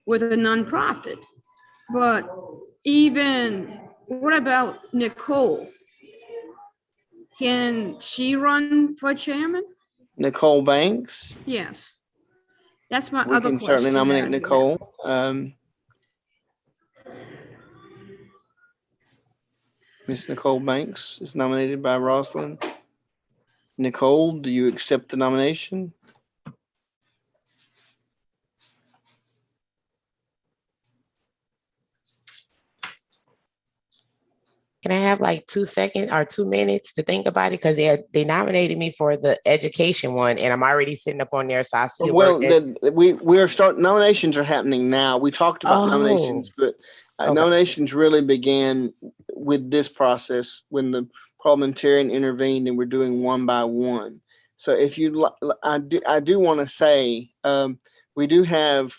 with a nonprofit? But even, what about Nicole? Can she run for chairman? Nicole Banks? Yes. That's my We other can question. certainly nominate Nicole. Ms. Nicole Banks is nominated by Rosalind. Nicole, do you accept the nomination? Can I have like 2 seconds or 2 minutes to think about it? Because they nominated me for the education one, and I'm already sitting up on there, so I see a Well, word that's. we are starting, nominations are happening now. We talked about nominations, but okay. nominations really began with this process when the parliamentarian intervened, and we're doing one by one. So if you, I do want to say, we do have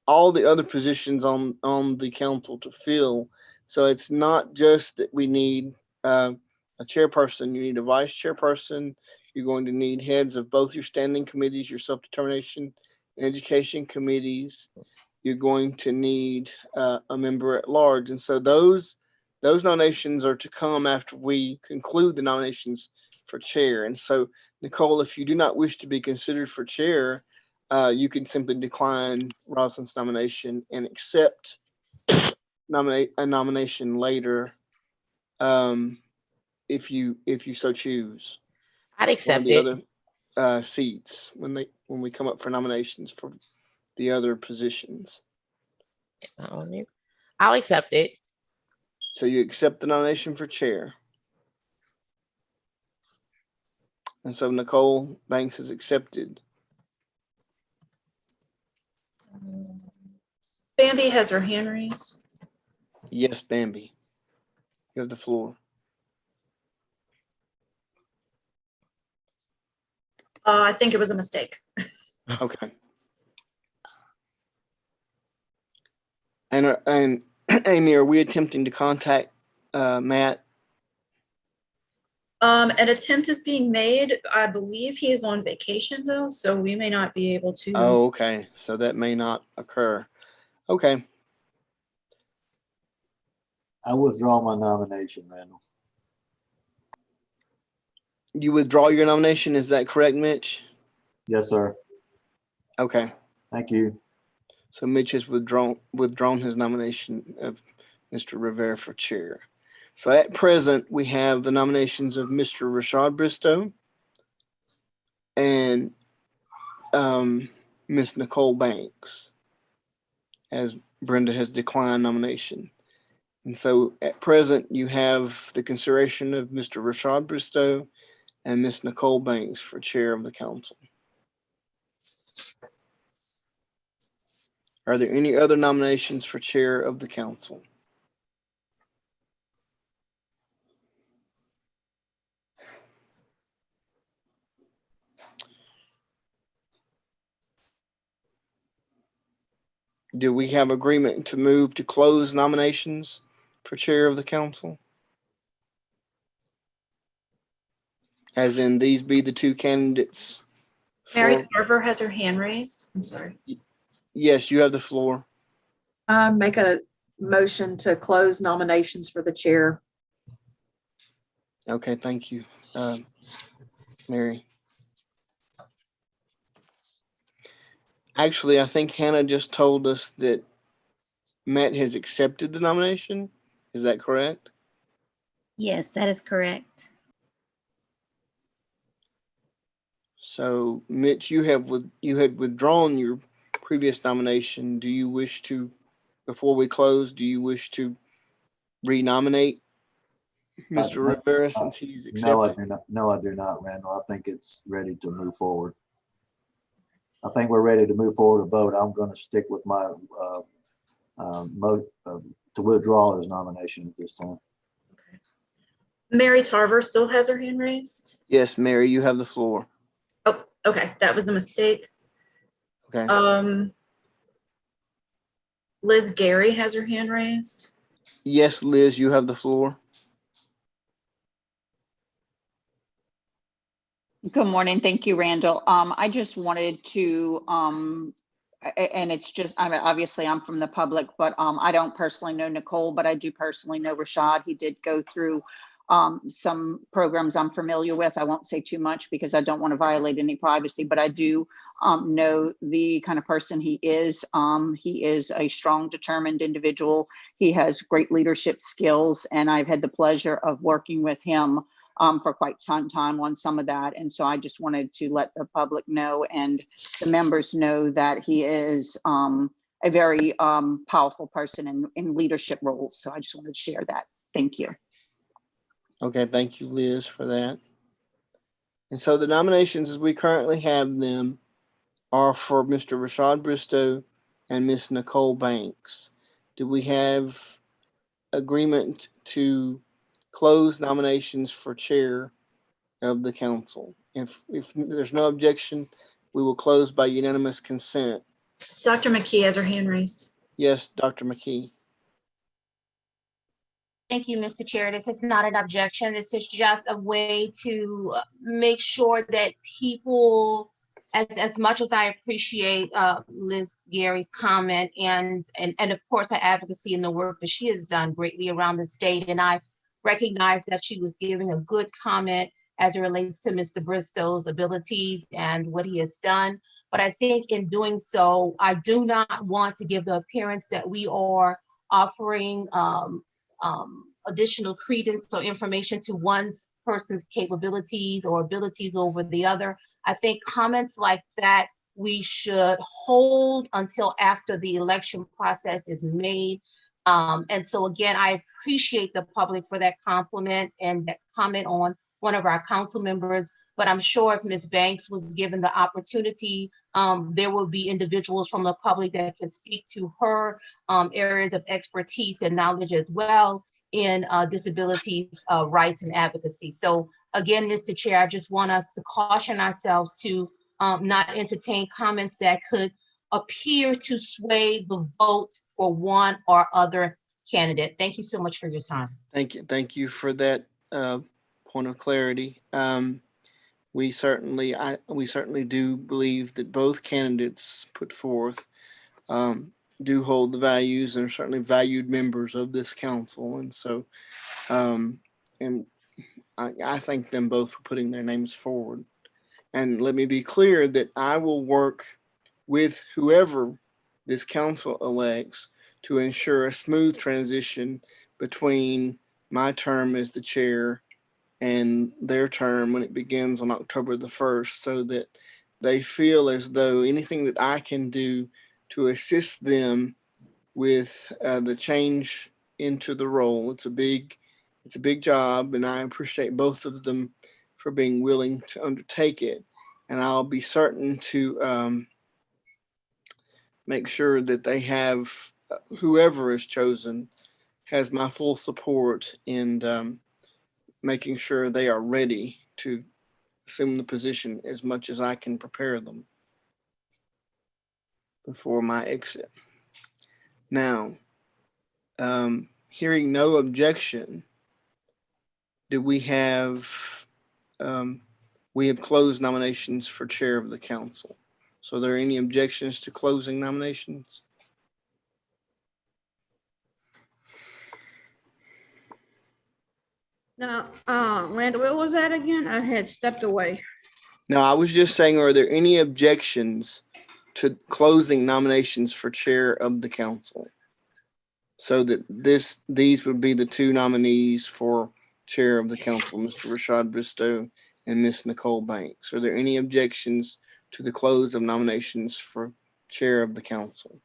all the other positions on the council to fill. So it's not just that we need a chairperson. You need a vice chairperson. You're going to need heads of both your standing committees, your self-determination and education committees. You're going to need a member at large. And so those nominations are to come after we conclude the nominations for chair. And so, Nicole, if you do not wish to be considered for chair, you can simply decline Rosalind's nomination and accept a nomination later, if you so choose. I'd accept the it. Other seats when we come up for nominations for the other positions. I'll accept it. So you accept the nomination for chair. And so Nicole Banks is accepted. Bambi has her hand raised. Yes, Bambi. You have the floor. I think it was a mistake. Okay. And Amy, are we attempting to contact Matt? An attempt is being made. I believe he is on vacation though, so we may not be able to. Oh, okay. So that may not occur. Okay. I withdraw my nomination, Randall. You withdraw your nomination, is that correct, Mitch? Yes, sir. Okay. Thank you. So Mitch has withdrawn his nomination of Mr. Rivera for chair. So at present, we have the nominations of Mr. Rashad Bristow and Miss Nicole Banks, as Brenda has declined nomination. And so at present, you have the consideration of Mr. Rashad Bristow and Miss Nicole Banks for chair of the council. Are there any other nominations for chair of the council? Do we have agreement to move to close nominations for chair of the council? As in, these be the two candidates. Mary Carver has her hand raised. I'm sorry. Yes, you have the floor. Make a motion to close nominations for the chair. Okay, thank you, Mary. Actually, I think Hannah just told us that Matt has accepted the nomination. Is that correct? Yes, that is correct. So, Mitch, you had withdrawn your previous nomination. Do you wish to, before we close, do you wish to renominate Mr. Rivera since he's accepted? No, I do not. No, I do not, Randall. I think it's ready to move forward. I think we're ready to move forward to vote. I'm going to stick with my to withdraw his nomination at this time. Okay. Mary Tarver still has her hand raised. Yes, Mary, you have the floor. Oh, okay. That was a mistake. Okay. Liz Gary has her hand raised. Yes, Liz, you have the floor. Good morning. Thank you, Randall. I just wanted to, and it's just, I mean, obviously I'm from the public, but I don't personally know Nicole, but I do personally know Rashad. He did go through some programs I'm familiar with. I won't say too much because I don't want to violate any privacy, but I do know the kind of person he is. He is a strong, determined individual. He has great leadership skills, and I've had the pleasure of working with him for quite some time on some of that. And so I just wanted to let the public know and the members know that he is a very powerful person in leadership roles. So I just wanted to share that. Thank you. Okay, thank you, Liz, for that. And so the nominations as we currently have them are for Mr. Rashad Bristow and Miss Nicole Banks. Do we have agreement to close nominations for chair of the council? If there's no objection, we will close by unanimous consent. Dr. McKee has her hand raised. Yes, Dr. McKee. Thank you, Mr. Chair. This is not an objection. This is just a way to make sure that people, as much as I appreciate Liz Gary's comment and of course her advocacy and the work that she has done greatly around the state, and I recognize that she was giving a good comment as it relates to Mr. Bristow's abilities and what he has done. But I think in doing so, I do not want to give the appearance that we are offering additional credence or information to one person's capabilities or abilities over the other. I think comments like that we should hold until after the election process is made. And so again, I appreciate the public for that compliment and that comment on one of our council members, but I'm sure if Ms. Banks was given the opportunity, there will be individuals from the public that can speak to her areas of expertise and knowledge as well in disabilities rights and advocacy. So again, Mr. Chair, I just want us to caution ourselves to not entertain comments that could appear to sway the vote for one or other candidate. Thank you so much for your time. Thank you. Thank you for that point of clarity. We certainly do believe that both candidates put forth do hold the values and are certainly valued members of this council. And so, and I thank them both for putting their names forward. And let me be clear that I will work with whoever this council elects to ensure a smooth transition between my term as the chair and their term when it begins on October the 1st, so that they feel as though anything that I can do to assist them with the change into the role. It's a big job, and I appreciate both of them for being willing to undertake it. And I'll be certain to make sure that they have whoever is chosen has my full support in making sure they are ready to assume the position as much as I can prepare them before my exit. Now, hearing no objection, do we have closed nominations for chair of the council. So are there any objections to closing nominations? Now, Randall, what was that again? I had stepped away. No, I was just saying, are there any objections to closing nominations for chair of the council? So that these would be the two nominees for chair of the council, Mr. Rashad Bristow and Miss Nicole Banks. Are there any objections to the close of nominations for chair of the council?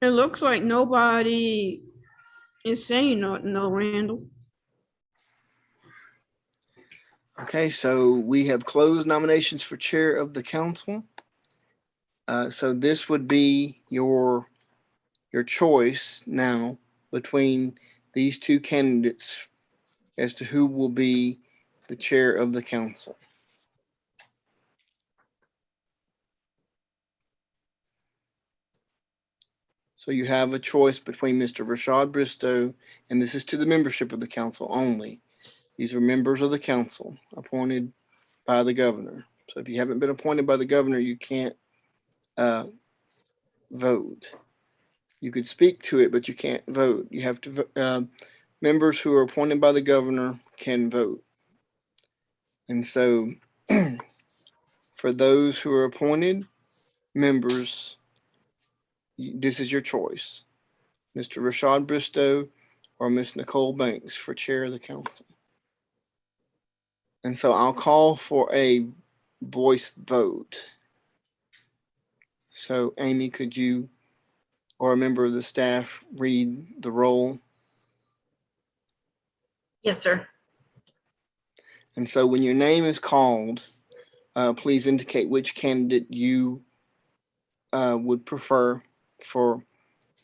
It looks like nobody is saying no, Randall. Okay, so we have closed nominations for chair of the council. So this would be your choice now between these two candidates as to who will be the chair of the council. So you have a choice between Mr. Rashad Bristow, and this is to the membership of the council only. These are members of the council appointed by the governor. So if you haven't been appointed by the governor, you can't vote. You could speak to it, but you can't vote. You have to, members who are appointed by the governor can vote. And so for those who are appointed, members, this is your choice. Mr. Rashad Bristow or Miss Nicole Banks for chair of the council. And so I'll call for a voice vote. So Amy, could you or a member of the staff read the roll? Yes, sir. And so when your name is called, please indicate which candidate you would prefer for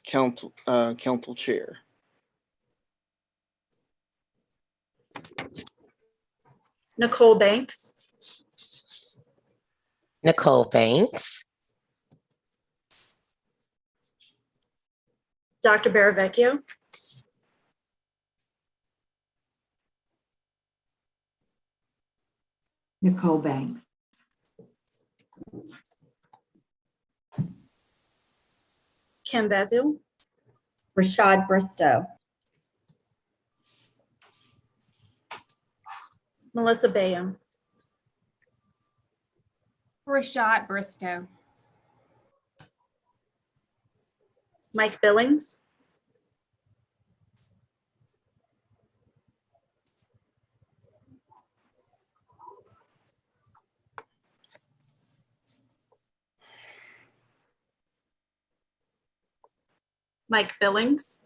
council chair. Nicole Banks. Nicole Banks. Dr. Baravecchio. Nicole Banks. Kim Bazil. Rashad Bristow. Melissa Bayham. Rashad Bristow. Mike Billings. Mike Billings.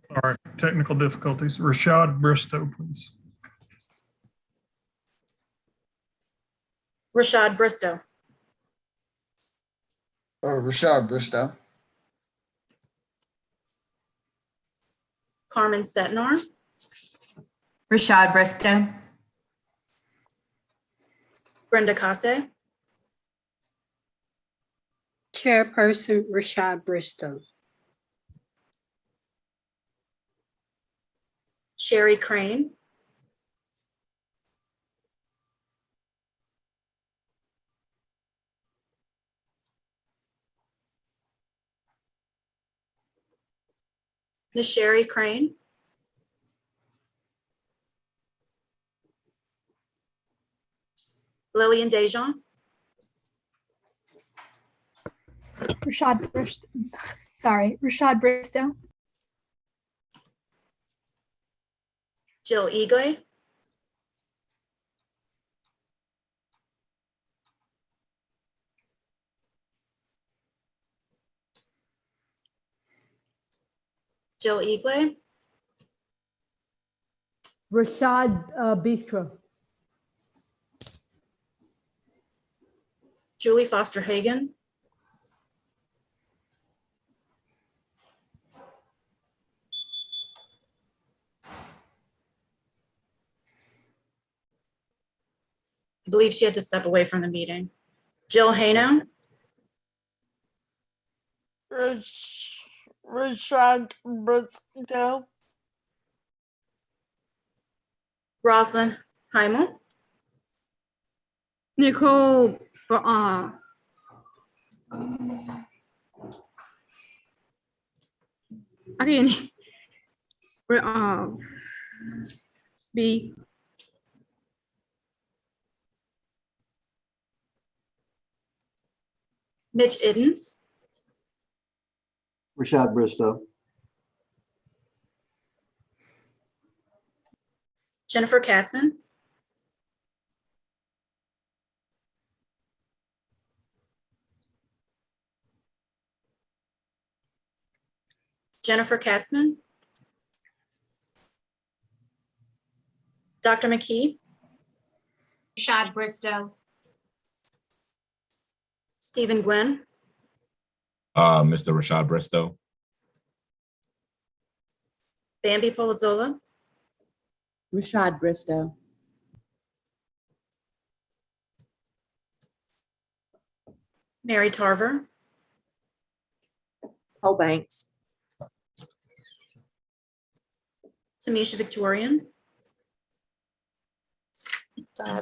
Sorry, technical difficulties. Rashad Bristow, please. Rashad Bristow. Rashad Bristow. Carmen Setnar. Rashad Bristow. Brenda Casse. Chairperson Rashad Bristow. Sherry Crane. Ms. Sherry Crane. Lillian Dejean. Rashad Bristow. Jill Eagley. Jill Eagley. Rashad Bistro. Julie Foster Hagan. I believe she had to step away from the meeting. Jill Hano. Rashad Bristow. Rosalind Heimel. Nicole, again, B. Mitch Iddens. Rashad Bristow. Jennifer Katzman. Jennifer Katzman. Dr. McKee. Rashad Bristow. Stephen Gwynn. Mr. Rashad Bristow. Bambi Polizzola. Rashad Bristow. Mary Tarver. Nicole Banks. Tamisha Victorian.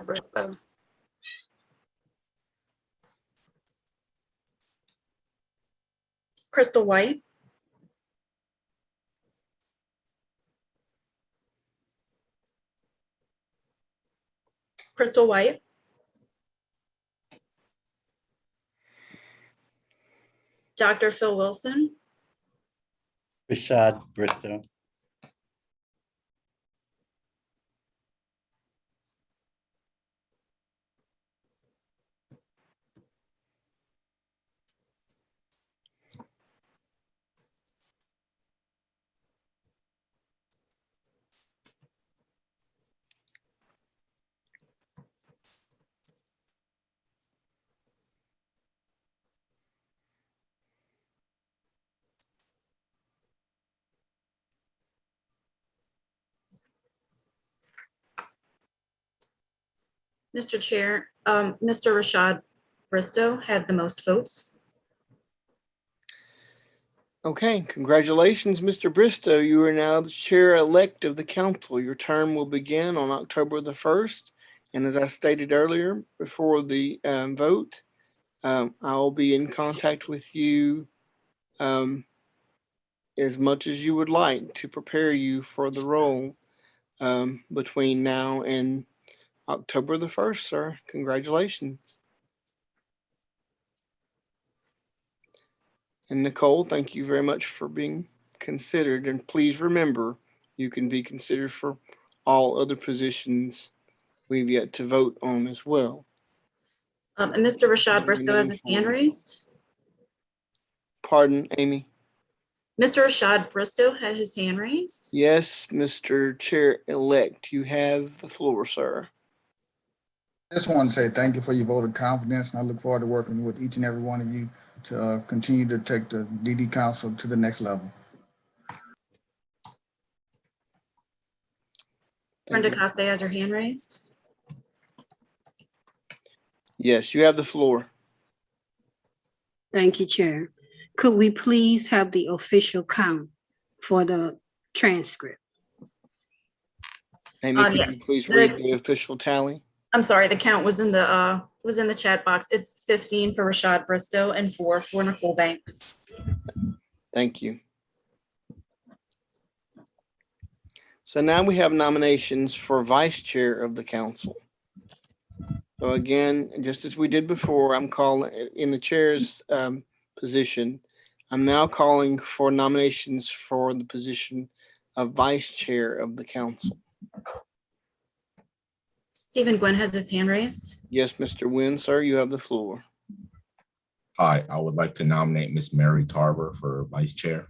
Bristow. Crystal White. Crystal White. Dr. Phil Wilson, Rashad Bristow. Mr. Chair, Mr. Rashad Bristow had the most votes. Okay, congratulations, Mr. Bristow. You are now the chair-elect of the council. Your term will begin on October the 1st. And as I stated earlier, before the vote, I'll be in contact with you as much as you would like to prepare you for the role between now and October the 1st, sir. Congratulations. And Nicole, thank you very much for being considered. And please remember, you can be considered for all other positions we've yet to vote on as well. And Mr. Rashad Bristow has his hand raised. Pardon, Amy? Mr. Rashad Bristow had his hand raised. Yes, Mr. Chair-elect, you have the floor, sir. Just want to say thank you for your vote of confidence, and I look forward to working with each and every one of you to continue to take the DD Council to the next level. Brenda Coste has her hand raised. Yes, you have the floor. Thank you, Chair. Could we please have the official count for the transcript? Amy, could Yes. you please read the official tally? I'm sorry, the count was in the chat box. It's 15 for Rashad Bristow and 4 for Nicole Banks. Thank you. So now we have nominations for vice chair of the council. So again, just as we did before, I'm calling in the chair's position. I'm now calling for nominations for the position of vice chair of the council. Stephen Gwynn has his hand raised. Yes, Mr. Wynn, sir, you have the floor. Hi, I would like to nominate Miss Mary Tarver for vice chair.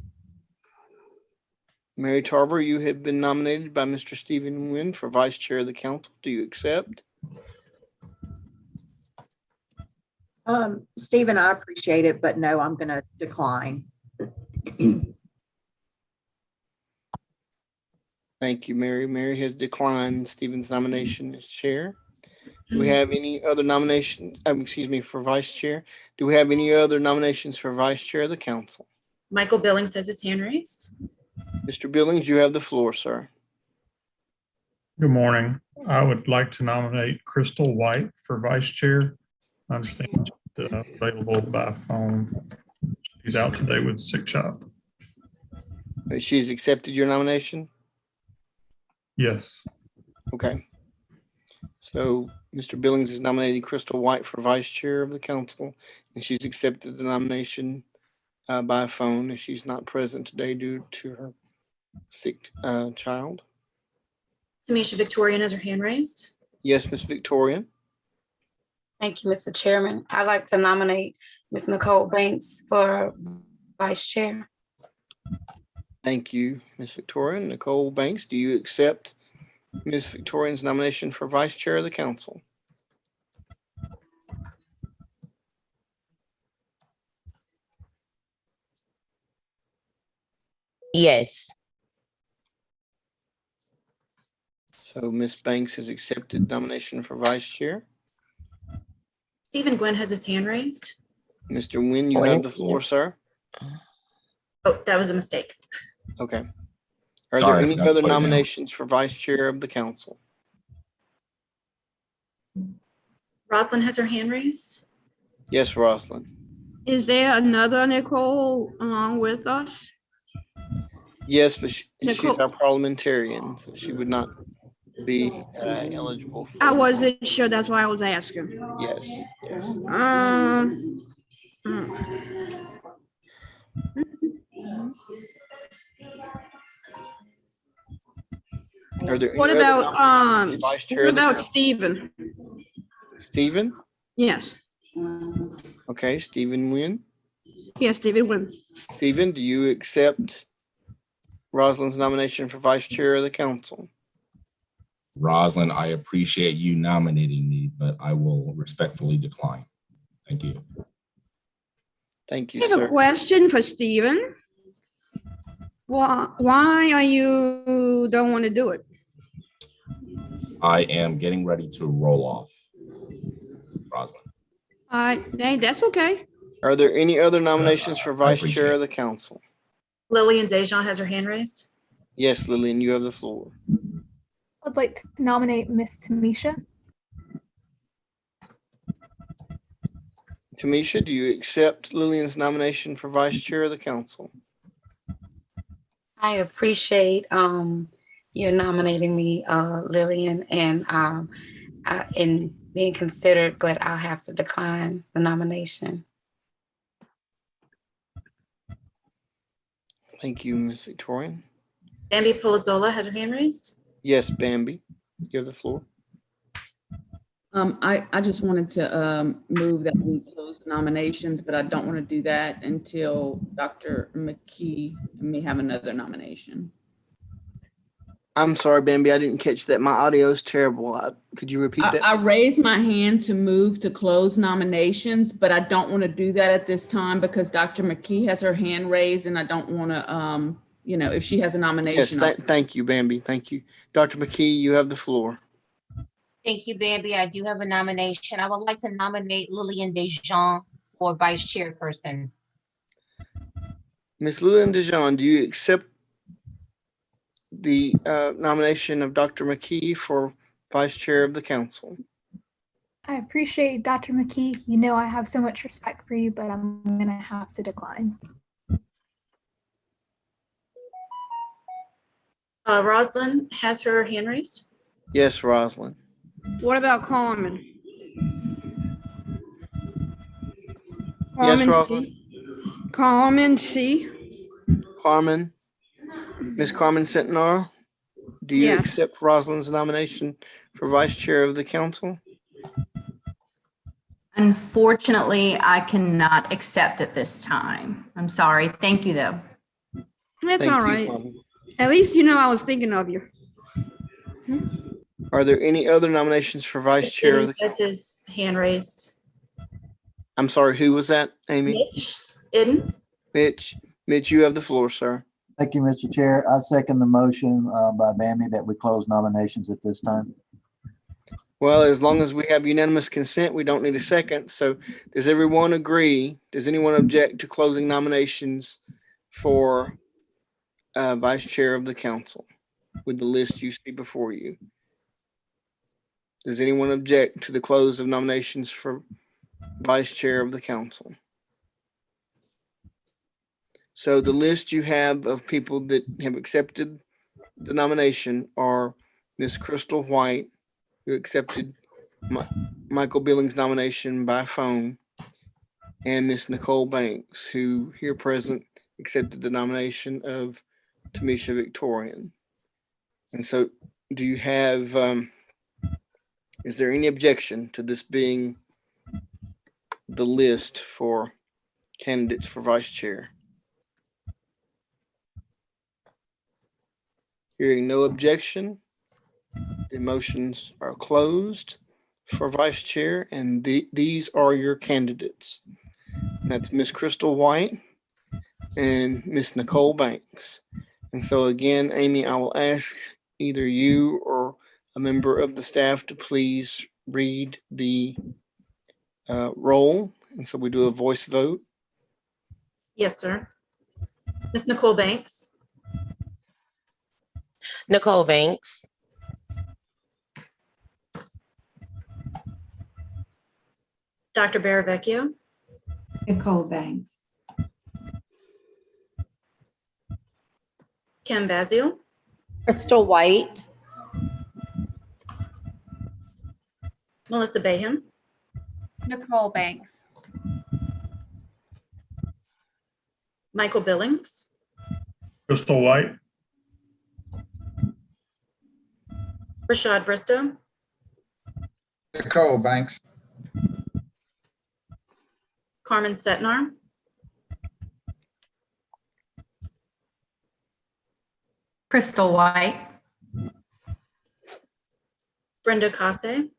Mary Tarver, you have been nominated by Mr. Stephen Wynn for vice chair of the council. Do you accept? Stephen, I appreciate it, but no, I'm going to decline. Thank you, Mary. Mary has declined Stephen's nomination as chair. Do we have any other nominations? For vice chair. Do we have any other nominations for vice chair of the council? Michael Billings has his hand raised. Mr. Billings, you have the floor, sir. Good morning. I would like to nominate Crystal White for vice chair. I understand she's available by phone. She's out today with sick child. She's accepted your nomination? Yes. Okay. So Mr. Billings is nominating Crystal White for vice chair of the council, and she's accepted the nomination by phone, as she's not present today due to her sick child. Tamisha Victorian has her hand raised. Yes, Miss Victorian. Thank you, Mr. Chairman. I'd like to nominate Ms. Nicole Banks for vice chair. Thank you, Ms. Victorian. Nicole Banks, do you accept Ms. Victorian's nomination for vice chair of the council? Yes. So Ms. Banks has accepted nomination for vice chair. Stephen Gwynn has his hand raised. Mr. Wynn, you have the floor, sir. Oh, that was a mistake. Okay. Are Sorry, I there any forgot to other put it down. nominations for vice chair of the council? Rosalind has her hand raised. Yes, Rosalind. Is there another Nicole along with us? Yes, but she's Nicole. our parliamentarian, so she would not be eligible. I wasn't sure, that's why I was asking. Yes, yes. Are there What any other about, nominations for Vice Chair what of the about council? Stephen? Stephen? Yes, Okay, Stephen Nguyen. yes, Stephen Wynn. Stephen, do you accept Rosalind's nomination for Vice Chair of the council? Rosalind, I appreciate you nominating me, but I will respectfully decline. Thank you. Thank you, I have a sir. question for Stephen. Why are you don't want to do it? I am getting ready to roll off, Rosalind. Hey, that's okay. Are there any other nominations for Vice appreciate Chair it. of the council? Lillian Dejean has her hand raised. Yes, Lillian, you have the floor. I'd like to nominate Miss Tamisha. Tamisha, do you accept Lillian's nomination for Vice Chair of the council? I appreciate you nominating me, Lillian, and being considered, but I'll have to decline the nomination. Thank you, Ms. Victorian. Bambi Polizzola has her hand raised. Yes, Bambi, you have the floor. I just wanted to move that we close nominations, but I don't want to do that until Dr. McKee may have another nomination. I'm sorry, Bambi, I didn't catch that. My audio is terrible. Could you repeat that? I raised my hand to move to close nominations, but I don't want to do that at this time because Dr. McKee has her hand raised and I don't want to, if she has a nomination. Yes, thank you, Bambi. Thank you. Dr. McKee, you have the floor. Thank you, Bambi. I do have a nomination. I would like to nominate Lillian Dejean for vice chairperson. Ms. Lillian Dejean, do you accept the nomination of Dr. McKee for Vice Chair of the council? I appreciate Dr. McKee. You know I have so much respect for you, but I'm going to have to decline. Rosalind has her hand raised. Yes, Rosalind. What about Carmen? Yes, Rosalind. Carmen C. Carmen, Ms. Carmen Centenar, do you Yes. accept Rosalind's nomination for Vice Chair of the council? Unfortunately, I cannot accept at this time. I'm sorry. Thank you, though. That's Thank all you, right. Carmen. At least you know I was thinking of you. Are there any other nominations for Vice Chair of the Has his hand raised. I'm sorry, who was that, Amy? Mitch Iddens. Mitch, you have the floor, sir. Thank you, Mr. Chair. I second the motion by Bambi that we close nominations at this time. Well, as long as we have unanimous consent, we don't need a second. So does everyone agree? Does anyone object to closing nominations for Vice Chair of the council with the list you see before you? Does anyone object to the close of nominations for Vice Chair of the council? So the list you have of people that have accepted the nomination are Ms. Crystal White, who accepted Michael Billings' nomination by phone, and Ms. Nicole Banks, who here present accepted the nomination of Tamisha Victorian. And so do you have, is there any objection to this being the list for candidates for vice chair? Hearing no objection, the motions are closed for vice chair, and these are your candidates. That's Miss Crystal White and Miss Nicole Banks. And so again, Amy, I will ask either you or a member of the staff to please read the roll. And so we do a voice vote. Yes, sir. Miss Nicole Banks. Nicole Banks. Dr. Baravecchio. Nicole Banks. Kim Bazil. Crystal White. Melissa Baham. Nicole Banks. Michael Billings, Crystal White, Rashad Bristow, Nicole Banks, Carmen Setnar, Crystal White, Brenda Kase,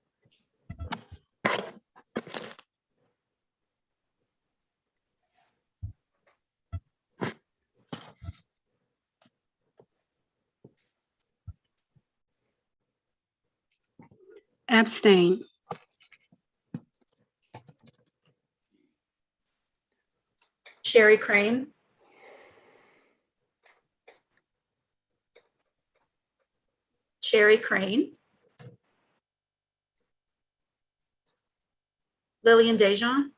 Abstain. Sherry Crane, Sherry Crane, Lillian Dejean,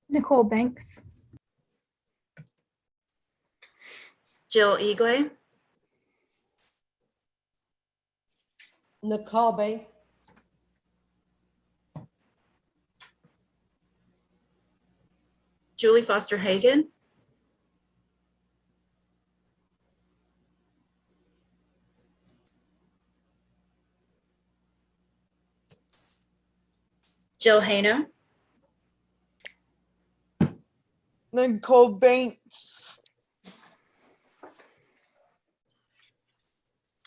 Nicole Banks, Jill Eagley, Nicole Banks, Julie Foster Hagan, Jill Hano, Nicole Banks,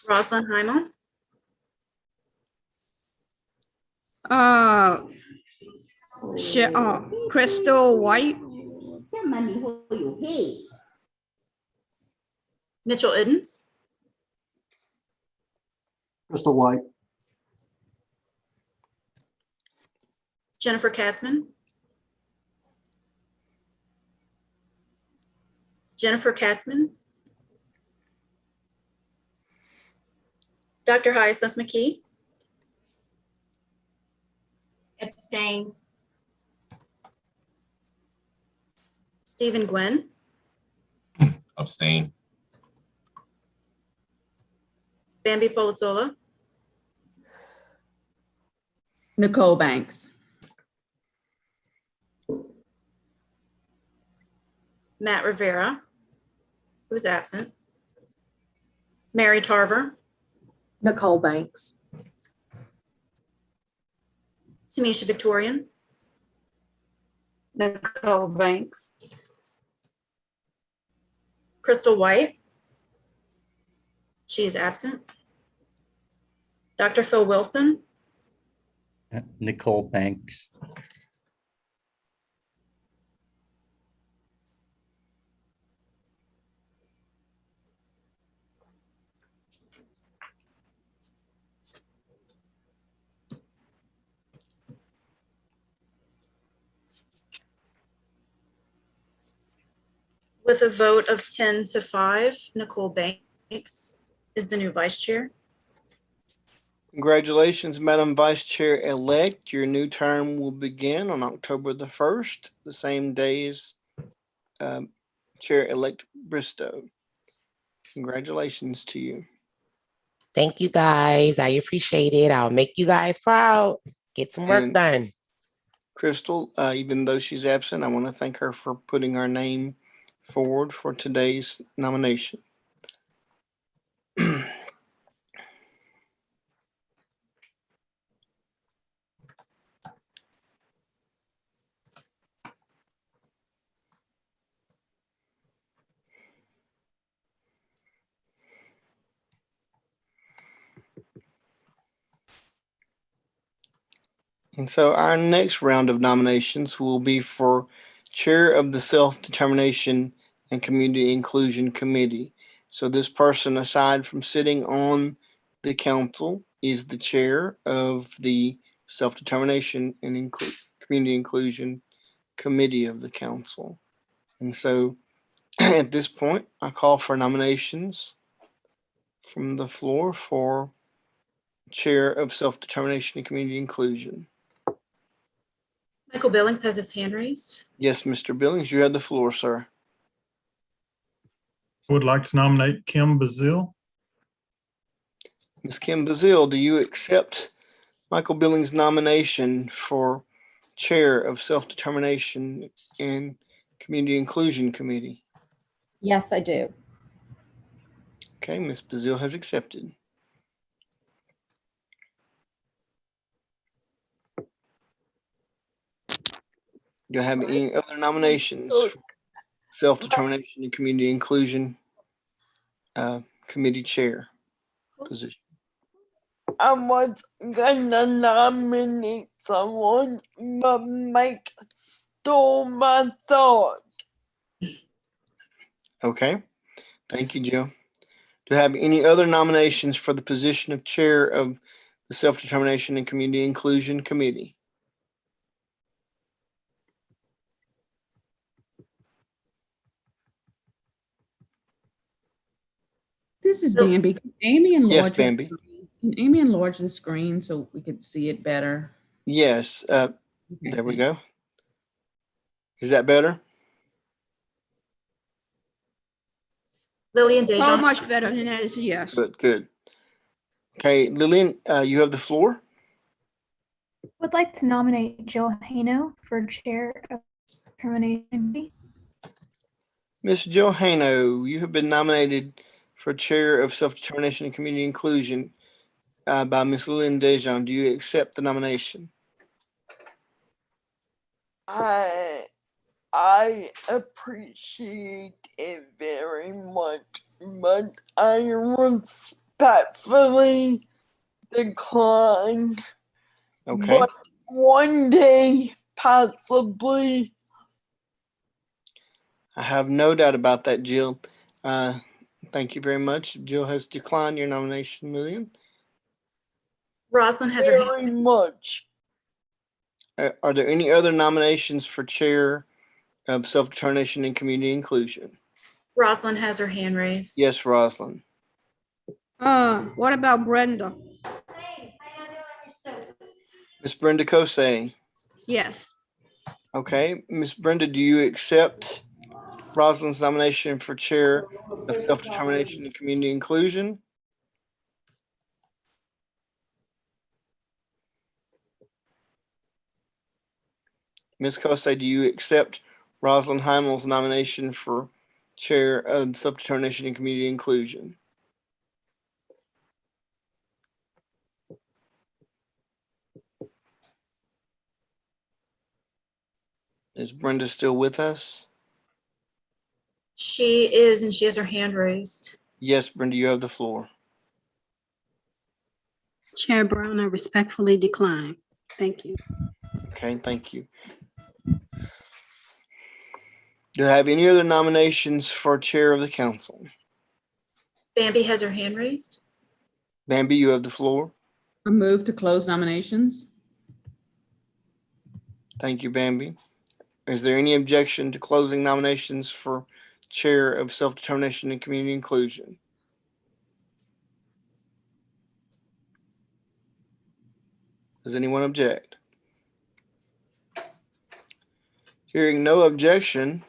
Rosalind Heimel, Crystal White, Mitchell Iddens, Crystal White, Jennifer Katzman, Jennifer Katzman, Dr. Hyacinth McKee, Abstain. Stephen Gwynn, Abstain. Bambi Polizzola, Nicole Banks, Matt Rivera, who's absent, Mary Tarver, Nicole Banks, Tamisha Victorian, Nicole Banks, Crystal White, she is absent, Dr. Phil Wilson, Nicole Banks, with a vote of 10-5, Nicole Banks is the new vice chair. Congratulations, Madam Vice Chair-elect. Your new term will begin on October the 1st, the same day as Chair-elect Bristow. Congratulations to you. Thank you guys. I appreciate it. I'll make you guys proud. Get some work And done. Crystal, even though she's absent, I want to thank her for putting our name forward for today's nomination. And so our next round of nominations will be for Chair of the Self-Determination and Community Inclusion Committee. So this person, aside from sitting on the council, is the chair of the Self-Determination and Community Inclusion Committee of the council. And so at this point, I call for nominations from the floor for Chair of Self-Determination and Community Inclusion. Michael Billings has his hand raised. Yes, Mr. Billings, you have the floor, sir. I would like to nominate Kim Bazil. Ms. Kim Bazil, do you accept Michael Billings' nomination for Chair of Self-Determination and Community Inclusion Committee? Yes, I do. Okay, Ms. Bazil has accepted. Do I have any other nominations for self-determination and community inclusion committee chair position? I was gonna nominate someone, but Mike stole my thought. Okay, thank you, Jill. Do I have any other nominations for the position of chair of the Self-Determination and Community Inclusion Committee? This is Bambi. Can Amy enlarge Yes, the Bambi. screen? Can Amy enlarge the screen so we could see it better? Yes, there we go. Is that better? Lillian So Dejan. much better than that is yes. Good, good. Okay, Lillian, you have the floor. Would like to nominate Jill Hano for Chair of Determination Committee. Ms. Jill Hano, you have been nominated for Chair of Self-Determination and Community Inclusion by Ms. Lillian Dejan. Do you accept the nomination? I appreciate it very much, but I respectfully decline. Okay. But one day, possibly. I have no doubt about that, Jill. Thank you very much. Jill has declined your nomination, Lillian. Rosalind has her hand. Very much. Are there any other nominations for Chair of Self-Determination and Community Inclusion? Rosalind has her hand raised. Yes, Rosalind. What about Brenda? Ms. Brenda Kosei. Yes. Okay, Ms. Brenda, do you accept Rosalind's nomination for Chair of Self-Determination and Community Inclusion? Ms. Kosei, do you accept Rosalind Heimel's nomination for Chair of Self-Determination and Community Inclusion? Is Brenda still with us? She is, and she has her hand raised. Yes, Brenda, you have the floor. Chair Brown, I respectfully decline. Thank you. Okay, thank you. Do I have any other nominations for Chair of the Council? Bambi has her hand raised. Bambi, you have the floor. I move to close nominations. Thank you, Bambi. Is there any objection to closing nominations for Chair of Self-Determination and Community Inclusion? Does anyone object? Hearing no objection,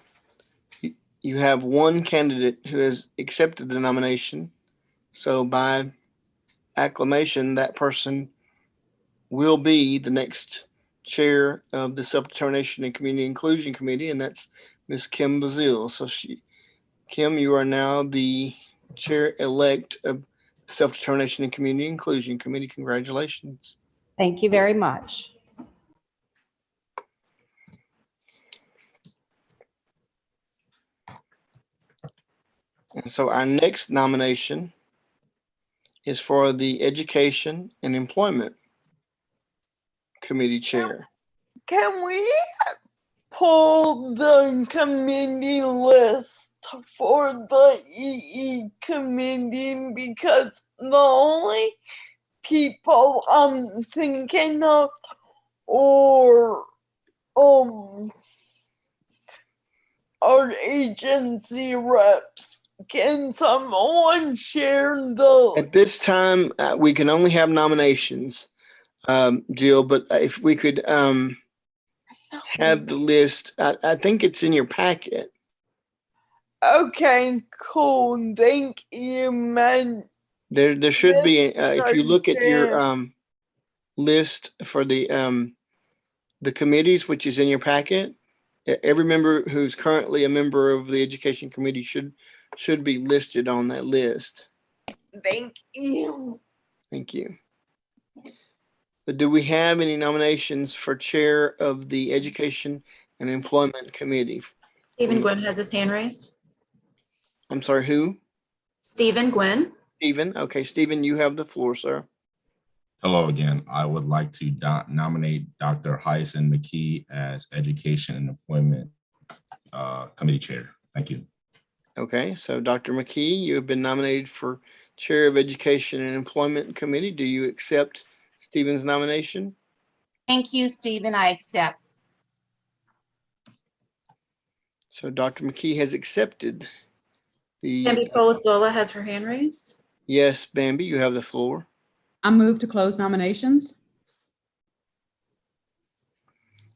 you have one candidate who has accepted the nomination. So by acclamation, that person will be the next chair of the Self-Determination and Community Inclusion Committee, and that's Ms. Kim Bazil. So Kim, you are now the chair-elect of Self-Determination and Community Inclusion Committee. Congratulations. Thank you very much. And so our next nomination is for the Education and Employment Committee Chair. Can we pull the committee list for the EE committee? Because the only people I'm thinking of are agency reps. Can someone share those? At this time, we can only have nominations, Jill, but if we could have the list, I think it's in your packet. Okay, cool. Thank you, man. There should be, if you look at your there. list for the committees, which is in your packet, every member who's currently a member of the Education Committee should be listed on that list. Thank you. Thank you. But do we have any nominations for Chair of the Education and Employment Committee? Stephen Gwynn has his hand raised. I'm sorry, who? Stephen Gwynn. Stephen. Okay, Stephen, you have the floor, sir. Hello again. I would like to nominate Dr. Hyson McKee as Education and Employment Committee Chair. Thank you. Okay, so Dr. McKee, you have been nominated for Chair of Education and Employment Committee. Do you accept Stephen's nomination? Thank you, Stephen. I accept. So Dr. McKee has accepted the. Bambi Polozola has her hand raised. Yes, Bambi, you have the floor. I move to close nominations.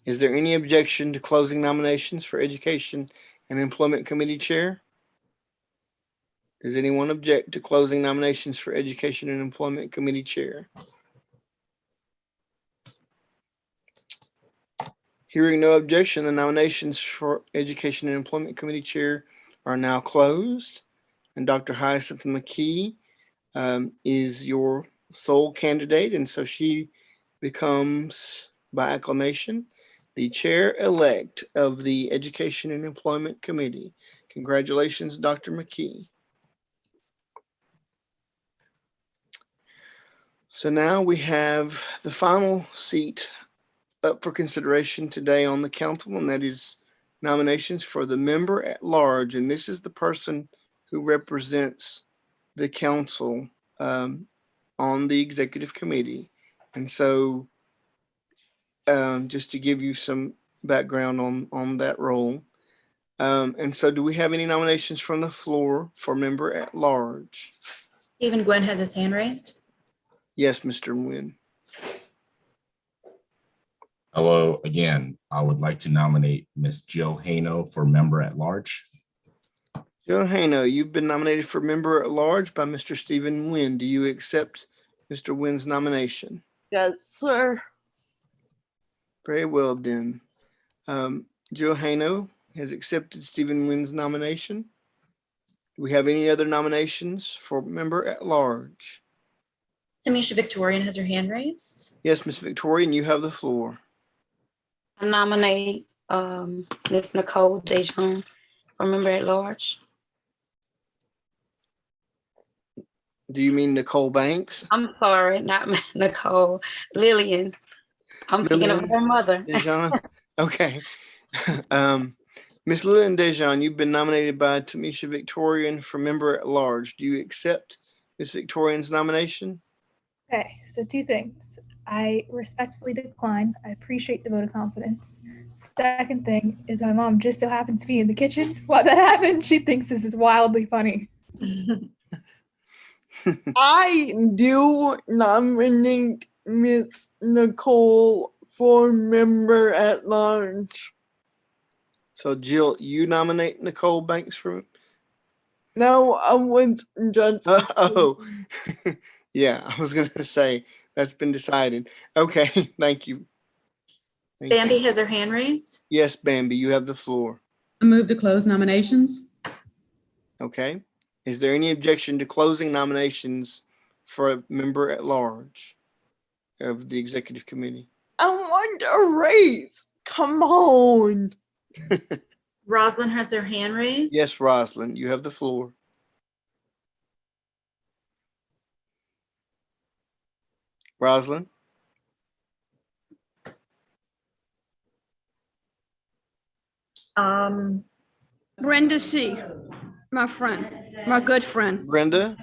Is there any objection to closing nominations for Education and Employment Committee Chair? Does anyone object to closing nominations for Education and Employment Committee Chair? Hearing no objection, the nominations for Education and Employment Committee Chair are now closed. And Dr. Hyacinth McKee is your sole candidate. And so she becomes, by acclamation, the Chair-elect of the Education and Employment Committee. Congratulations, Dr. McKee. So now we have the final seat up for consideration today on the council, and that is nominations for the member at large. And this is the person who represents the council on the executive committee. And so just to give you some background on that role. And so do we have any nominations from the floor for member at large? Stephen Gwynn has his hand raised. Yes, Mr. Nguyen. Hello again. I would like to nominate Ms. Jill Hano for member at large. Jill Hano, you've been nominated for member at large by Mr. Stephen Nguyen. Do you accept Mr. Nguyen's nomination? Yes, sir. Very well then. Jill Hano has accepted Stephen Nguyen's nomination. Do we have any other nominations for member at large? Tamisha Victorian has her hand raised. Yes, Ms. Victorian, you have the floor. I nominate Ms. Nicole Dejean for member at large. Do you mean Nicole Banks? I'm sorry, not Nicole, Lillian. I'm thinking of her mother. Dejean? Okay. Ms. Lillian Dejean, you've been nominated by Tamisha Victorian for member at large. Do you accept Ms. Victorian's nomination? Okay, so two things. I respectfully decline. I appreciate the vote of confidence. Second thing is my mom just so happens to be in the kitchen while that happened. She thinks this is wildly funny. I do nominate Miss Nicole for member at large. So Jill, you nominate Nicole Banks for? No, I was just. Oh, yeah, I was going to say that's been decided. Okay, thank you. Bambi has her hand raised. Yes, Bambi, you have the floor. I move to close nominations. Okay. Is there any objection to closing nominations for a member at large of the executive committee? I want a raise. Come on. Rosalind has her hand raised. Yes, Rosalind, you have the floor. Rosalind? Brenda C., my friend, my good friend. Brenda?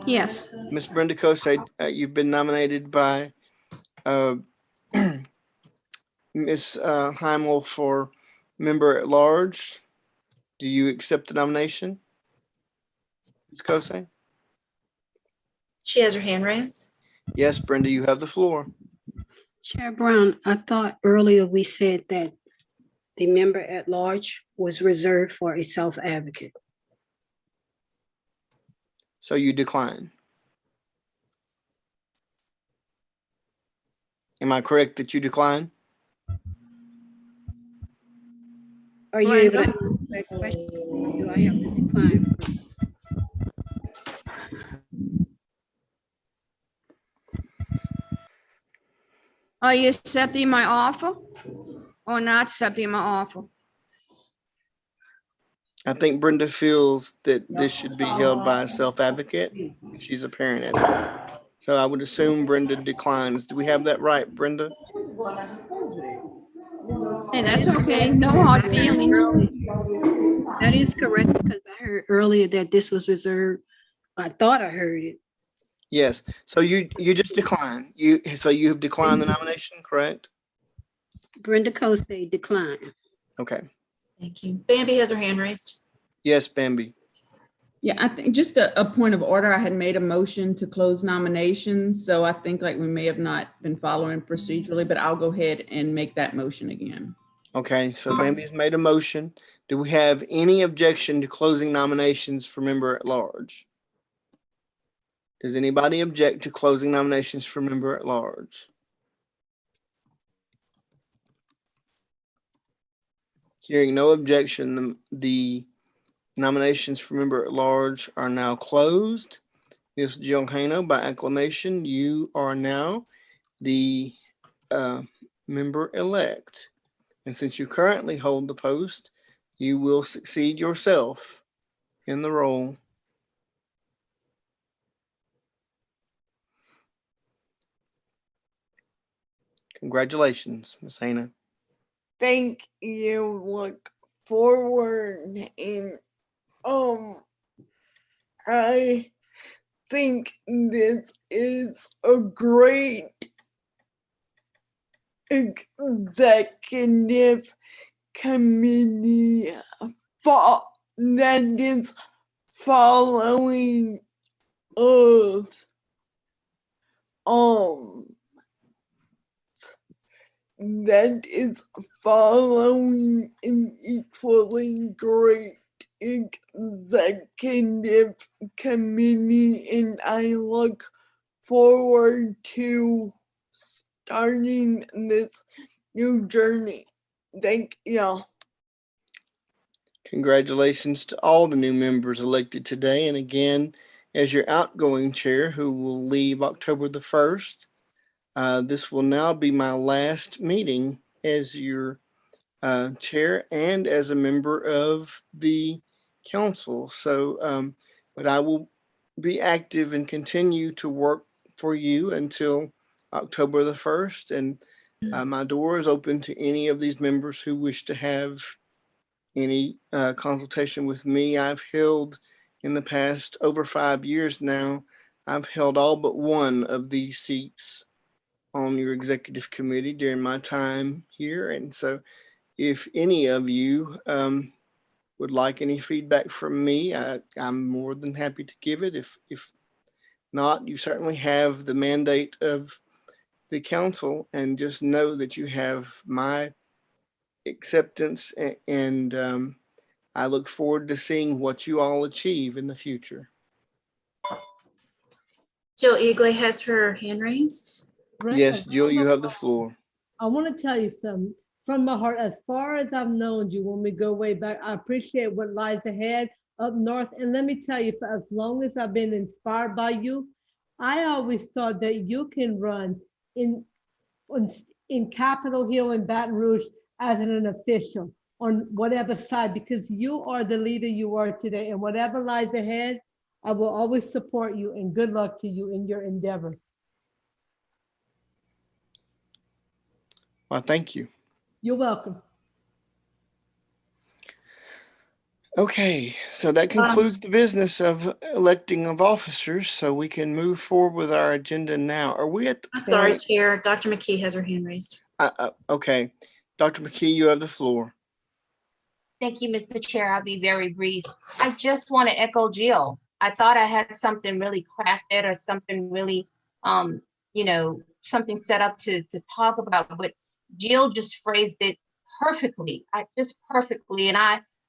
Yes. Miss Brenda Kosei, you've been nominated by Miss Heimel for member at large. Do you accept the nomination, Ms. Kosei? She has her hand raised. Yes, Brenda, you have the floor. Chair Brown, I thought earlier we said that the member at large was reserved for a self-advocate. So you decline. Am I correct that you decline? Are you able to Brenda? answer that question? Or do I have to decline first? Are you accepting my offer or not accepting my offer? I think Brenda feels that this should be held by a self-advocate. She's a parent at that. So I would assume Brenda declines. Do we have that right, Brenda? Hey, that's okay. No hard feelings. That is correct because I heard earlier that this was reserved. I thought I heard it. Yes. So you just decline. So you have declined the nomination, correct? Brenda Kosei decline. Okay. Thank you. Bambi has her hand raised. Yes, Bambi. Yeah, I think just a point of order, I had made a motion to close nominations. So I think like we may have not been following procedurally, but I'll go ahead and make that motion again. Okay, so Bambi's made a motion. Do we have any objection to closing nominations for member at large? Does anybody object to closing nominations for member at large? Hearing no objection, the nominations for member at large are now closed. Ms. Jill Hano, by acclamation, you are now the member-elect. And since you currently hold the post, you will succeed yourself in the role. Congratulations, Ms. Hano. Thank you. Look forward, and I think this is a great executive committee that is following us. That is following an equally great executive committee, and I look forward to starting this new journey. Thank you. Congratulations to all the new members elected today. And again, as your outgoing chair, who will leave October the 1st, this will now be my last meeting as your chair and as a member of the council. So, but I will be active and continue to work for you until October the 1st. And my door is open to any of these members who wish to have any consultation with me. I've held in the past over 5 years now, I've held all but one of these seats on your executive committee during my time here. And so if any of you would like any feedback from me, I'm more than happy to give it. If not, you certainly have the mandate of the council, and just know that you have my acceptance, and I look forward to seeing what you all achieve in the future. Jill Eagley has her hand raised. Yes, Jill, you have the floor. I want to tell you something from my heart. As far as I've known you, when we go way back, I appreciate what lies ahead up north. And let me tell you, for as long as I've been inspired by you, I always thought that you can run in Capitol Hill and Baton Rouge as an official on whatever side, because you are the leader you are today. And whatever lies ahead, I will always support you, and good luck to you in your endeavors. Well, thank you. You're welcome. Okay, so that concludes the business of electing of officers, so we can move forward with our agenda now. Are we at the I'm sorry, Chair. Dr. McKee has her hand raised. Okay, Dr. McKee, you have the floor. Thank you, Mr. Chair. I'll be very brief. I just want to echo Jill. I thought I had something really crafted or something really, something set up to talk about, but Jill just phrased it perfectly, And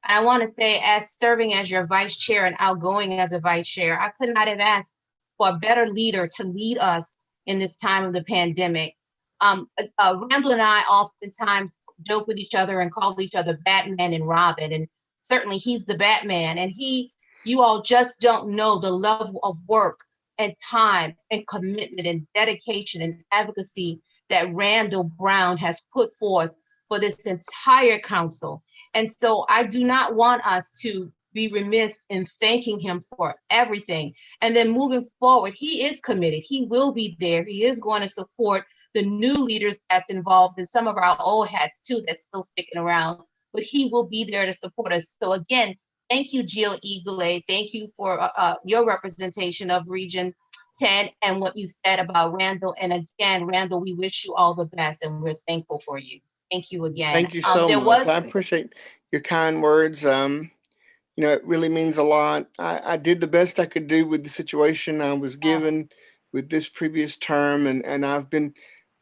I want to say, as serving as your vice chair and outgoing as a vice chair, I could not have asked for a better leader to lead us in this time of the pandemic. Randall and I oftentimes joke with each other and call each other Batman and Robin. And certainly he's the Batman. And you all just don't know the level of work and time and commitment and dedication and advocacy that Randall Brown has put forth for this entire council. And so I do not want us to be remiss in thanking him for everything. And then moving forward, he is committed. He will be there. He is going to support the new leaders that's involved and some of our old hats too that's still sticking around, but he will be there to support us. So again, thank you, Jill Eagle. Thank you for your representation of Region 10 and what you said about Randall. And again, Randall, we wish you all the best and we're thankful for you. Thank you again. Thank you so much. I appreciate your kind words. You know, it really means a lot. I did the best I could do with the situation I was given with this previous term, and I've been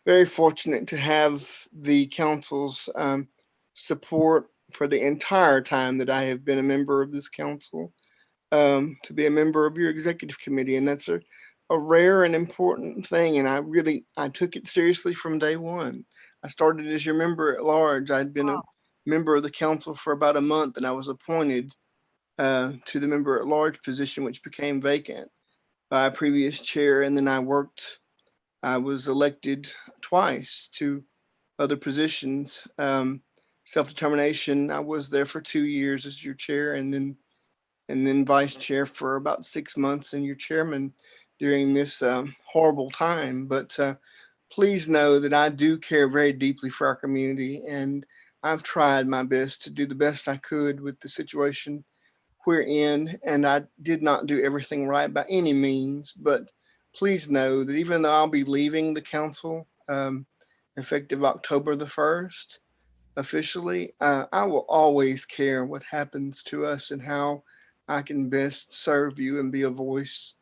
very fortunate to have the council's support for the entire time that I have been a member of this council, to be a member of your executive committee. And that's a rare and important thing. And I took it seriously from day one. I started as your member at large. I'd been a member of the council for about a month, and I was appointed to the member at large position, which became vacant by a previous chair. And then I was elected twice to other positions. Self-determination, I was there for 2 years as your chair, and then vice chair for about 6 months, and your chairman during this horrible time. But please know that I do care very deeply for our community, and I've tried my best to do the best I could with the situation we're in, and I did not do everything right by any means. But please know that even though I'll be leaving the council effective October the 1st, officially, I will always care what happens to us and how I can best serve you and be a voice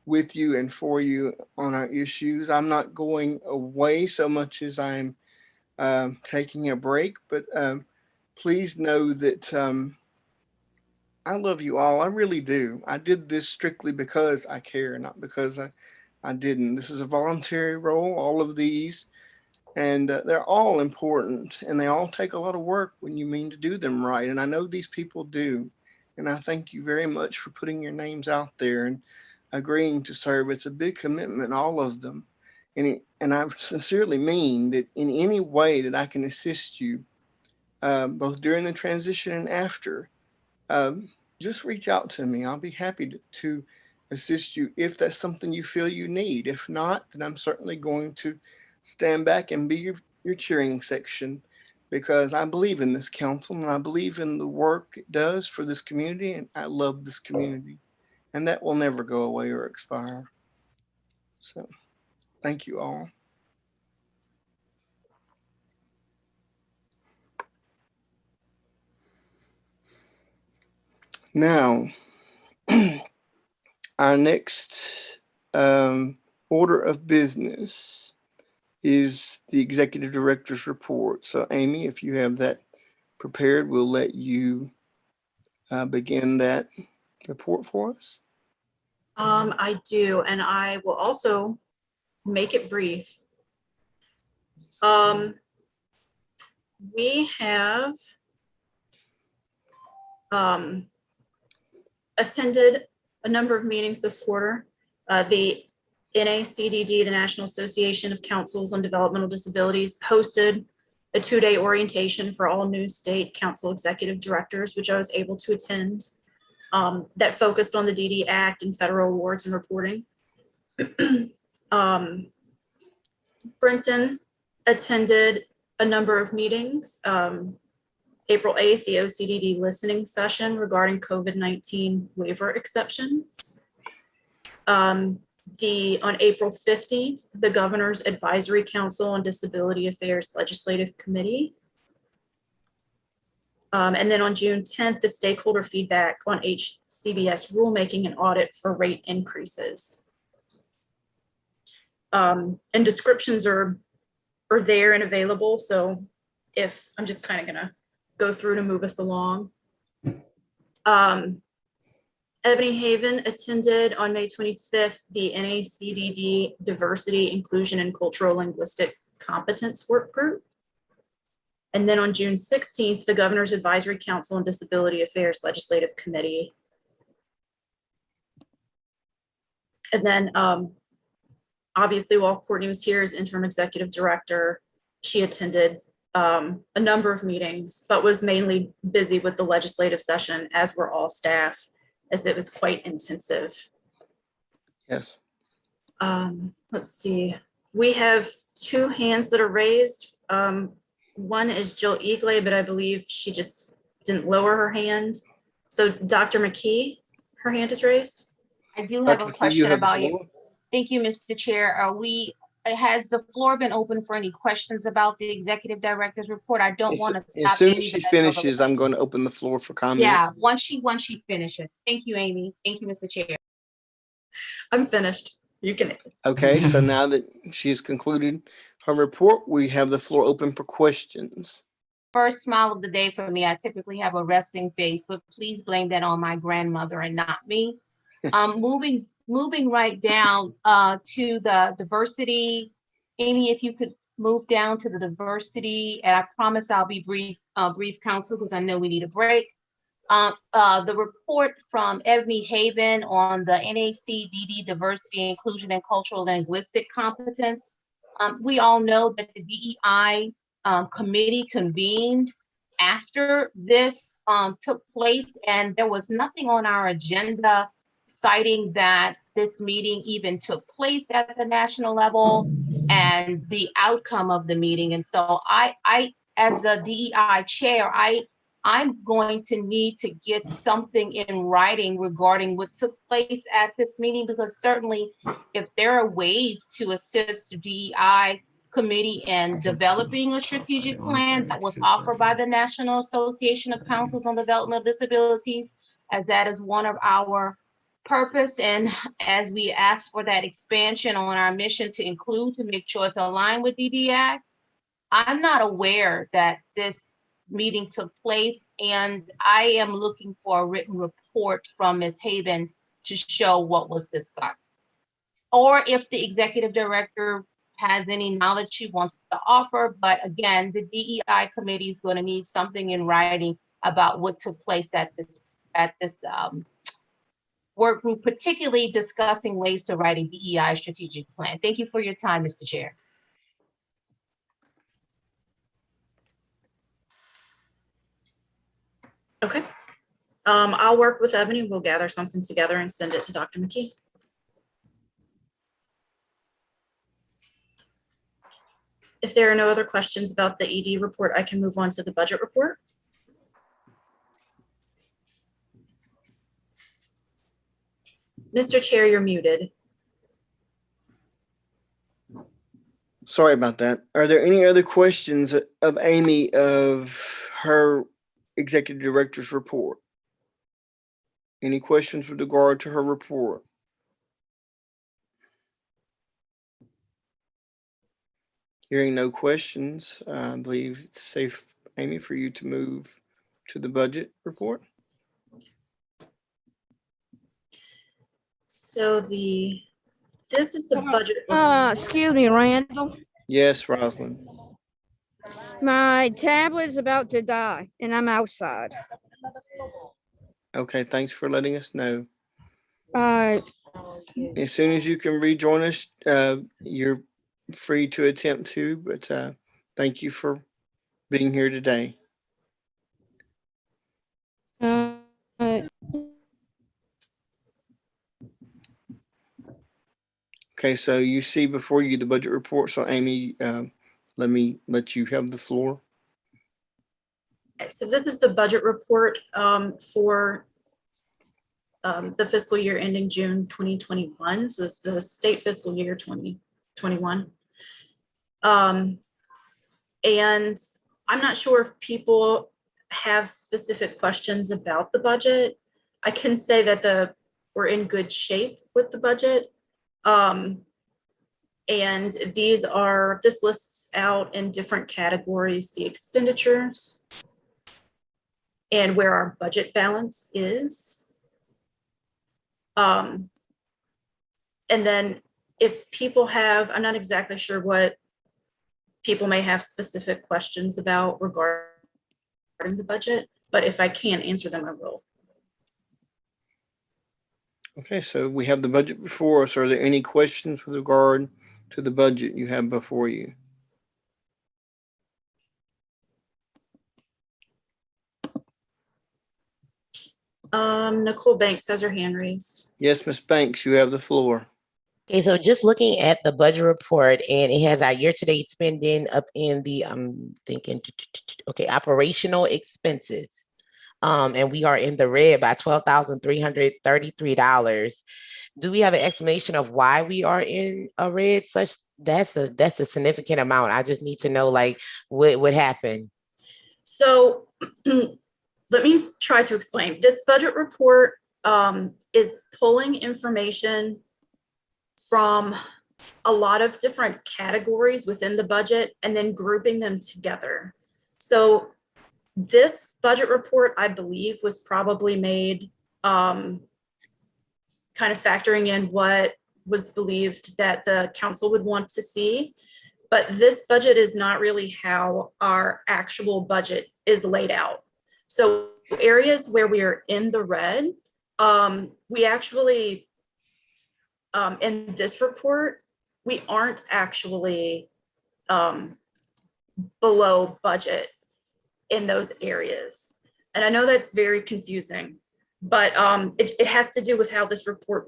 with you and for you on our issues. I'm not going away so much as I'm taking a break, but please know that I love you all. I really do. I did this strictly because I care, not because I didn't. This is a voluntary role, all of these, and they're all important, and they all take a lot of work when you mean to do them right. And I know these people do. And I thank you very much for putting your names out there and agreeing to serve. It's a big commitment, all of them. And I sincerely mean that in any way that I can assist you, both during the transition and after, just reach out to me. I'll be happy to assist you if that's something you feel you need. If not, then I'm certainly going to stand back and be your cheering section, because I believe in this council and I believe in the work it does for this community, and I love this community, and that will never go away or expire. So thank you all. Now, our next order of business is the executive director's report. So Amy, if you have that prepared, we'll let you begin that report for us. I do, and I will also make it brief. We have attended a number of meetings this quarter. The NACDD, the National Association of Councils on Developmental Disabilities, hosted a 2-day orientation for all new state council executive directors, which I was able to attend, that focused on the DD Act and federal awards and reporting. Brenton attended a number of meetings. April 8th, the OCDD listening session regarding COVID-19 waiver exceptions. On April 15th, the Governor's Advisory Council on Disability Affairs Legislative Committee. And then on June 10th, the stakeholder feedback on HCBS rulemaking and audit for rate increases. And descriptions are there and available. So if I'm just kind of gonna go through to move us along. Ebony Haven attended on May 25th, the NACDD Diversity, Inclusion, and Cultural Linguistic Competence Work Group. And then on June 16th, the Governor's Advisory Council on Disability Affairs Legislative Committee. And then obviously while Courtney was here as interim executive director, she attended a number of meetings, but was mainly busy with the legislative session, as were all staff, as it was quite intensive. Yes. Let's see. We have two hands that are raised. One is Jill Eagley, but I believe she just didn't lower her hand. So Dr. McKee, her hand is raised. I do have Dr. a McKee, question have the about you. floor. Thank you, Mr. Chair. Has the floor been open for any questions about the executive director's report? I don't want to As stop soon as Amy. she but I know the- finishes, I'm going to open the floor for comment. Yeah, once she finishes. Thank you, Amy. Thank you, Mr. Chair. I'm finished. You can. Okay, so now that she's concluded her report, we have the floor open for questions. First smile of the day for me. I typically have a resting face, but please blame that on my grandmother and not me. Moving right down to the diversity. Amy, if you could move down to the diversity, and I promise I'll be brief, council, because I know we need a break. The report from Ebony Haven on the NACDD diversity, inclusion, and cultural linguistic competence. We all know that the DEI committee convened after this took place, and there was nothing on our agenda citing that this meeting even took place at the national level and the outcome of the meeting. And so I as the DEI chair, I'm going to need to get something in writing regarding what took place at this meeting, because certainly if there are ways to assist the DEI committee in developing a strategic plan that was offered by the National Association of Councils on Developmental Disabilities, as that is one of our purpose, and as we ask for that expansion on our mission to include, to make sure it's aligned with DD Act. I'm not aware that this meeting took place, and I am looking for a written report from Ms. Haven to show what was discussed. Or if the executive director has any knowledge she wants to offer, but again, the DEI committee is going to need something in writing about what took place at this work group, particularly discussing ways to write a DEI strategic plan. Thank you for your time, Mr. Chair. Okay. I'll work with Ebony. We'll gather something together and send it to Dr. McKee. If there are no other questions about the ED report, I can move on to the budget report. Mr. Chair, you're muted. Sorry about that. Are there any other questions of Amy of her executive director's report? Any questions with regard to her report? Hearing no questions, I believe it's safe, Amy, for you to move to the budget report. So this is the budget. Excuse me, Randall. Yes, Rosalind. My tablet's about to die and I'm outside. Okay, thanks for letting us know. All right. As soon as you can rejoin us, you're free to attempt to, but thank you for being here today. Okay, so you see before you the budget report. So Amy, let me let you have the floor. Okay, so this is the budget report for the fiscal year ending June 2021. So it's the state fiscal year 2021. And I'm not sure if people have specific questions about the budget. I can say that we're in good shape with the budget. And this lists out in different categories the expenditures and where our budget balance is. And then if people have, I'm not exactly sure what people may have specific questions about regarding the budget, but if I can't answer them, I will. Okay, so we have the budget before us. Are there any questions with regard to the budget you have before you? Nicole Banks has her hand raised. Yes, Ms. Banks, you have the floor. Okay, so just looking at the budget report, and it has our year-to-date spending up in the, I'm thinking, okay, operational expenses. And we are in the red by $12,333. Do we have an explanation of why we are in a red? That's a significant amount. I just need to know, like, what happened. So let me try to explain. This budget report is pulling information from a lot of different categories within the budget and then grouping them together. So this budget report, I believe, was probably made kind of factoring in what was believed that the council would want to see. But this budget is not really how our actual budget is laid out. So areas where we are in the red, we actually, in this report, we aren't actually below budget in those areas. And I know that's very confusing, but it has to do with how this report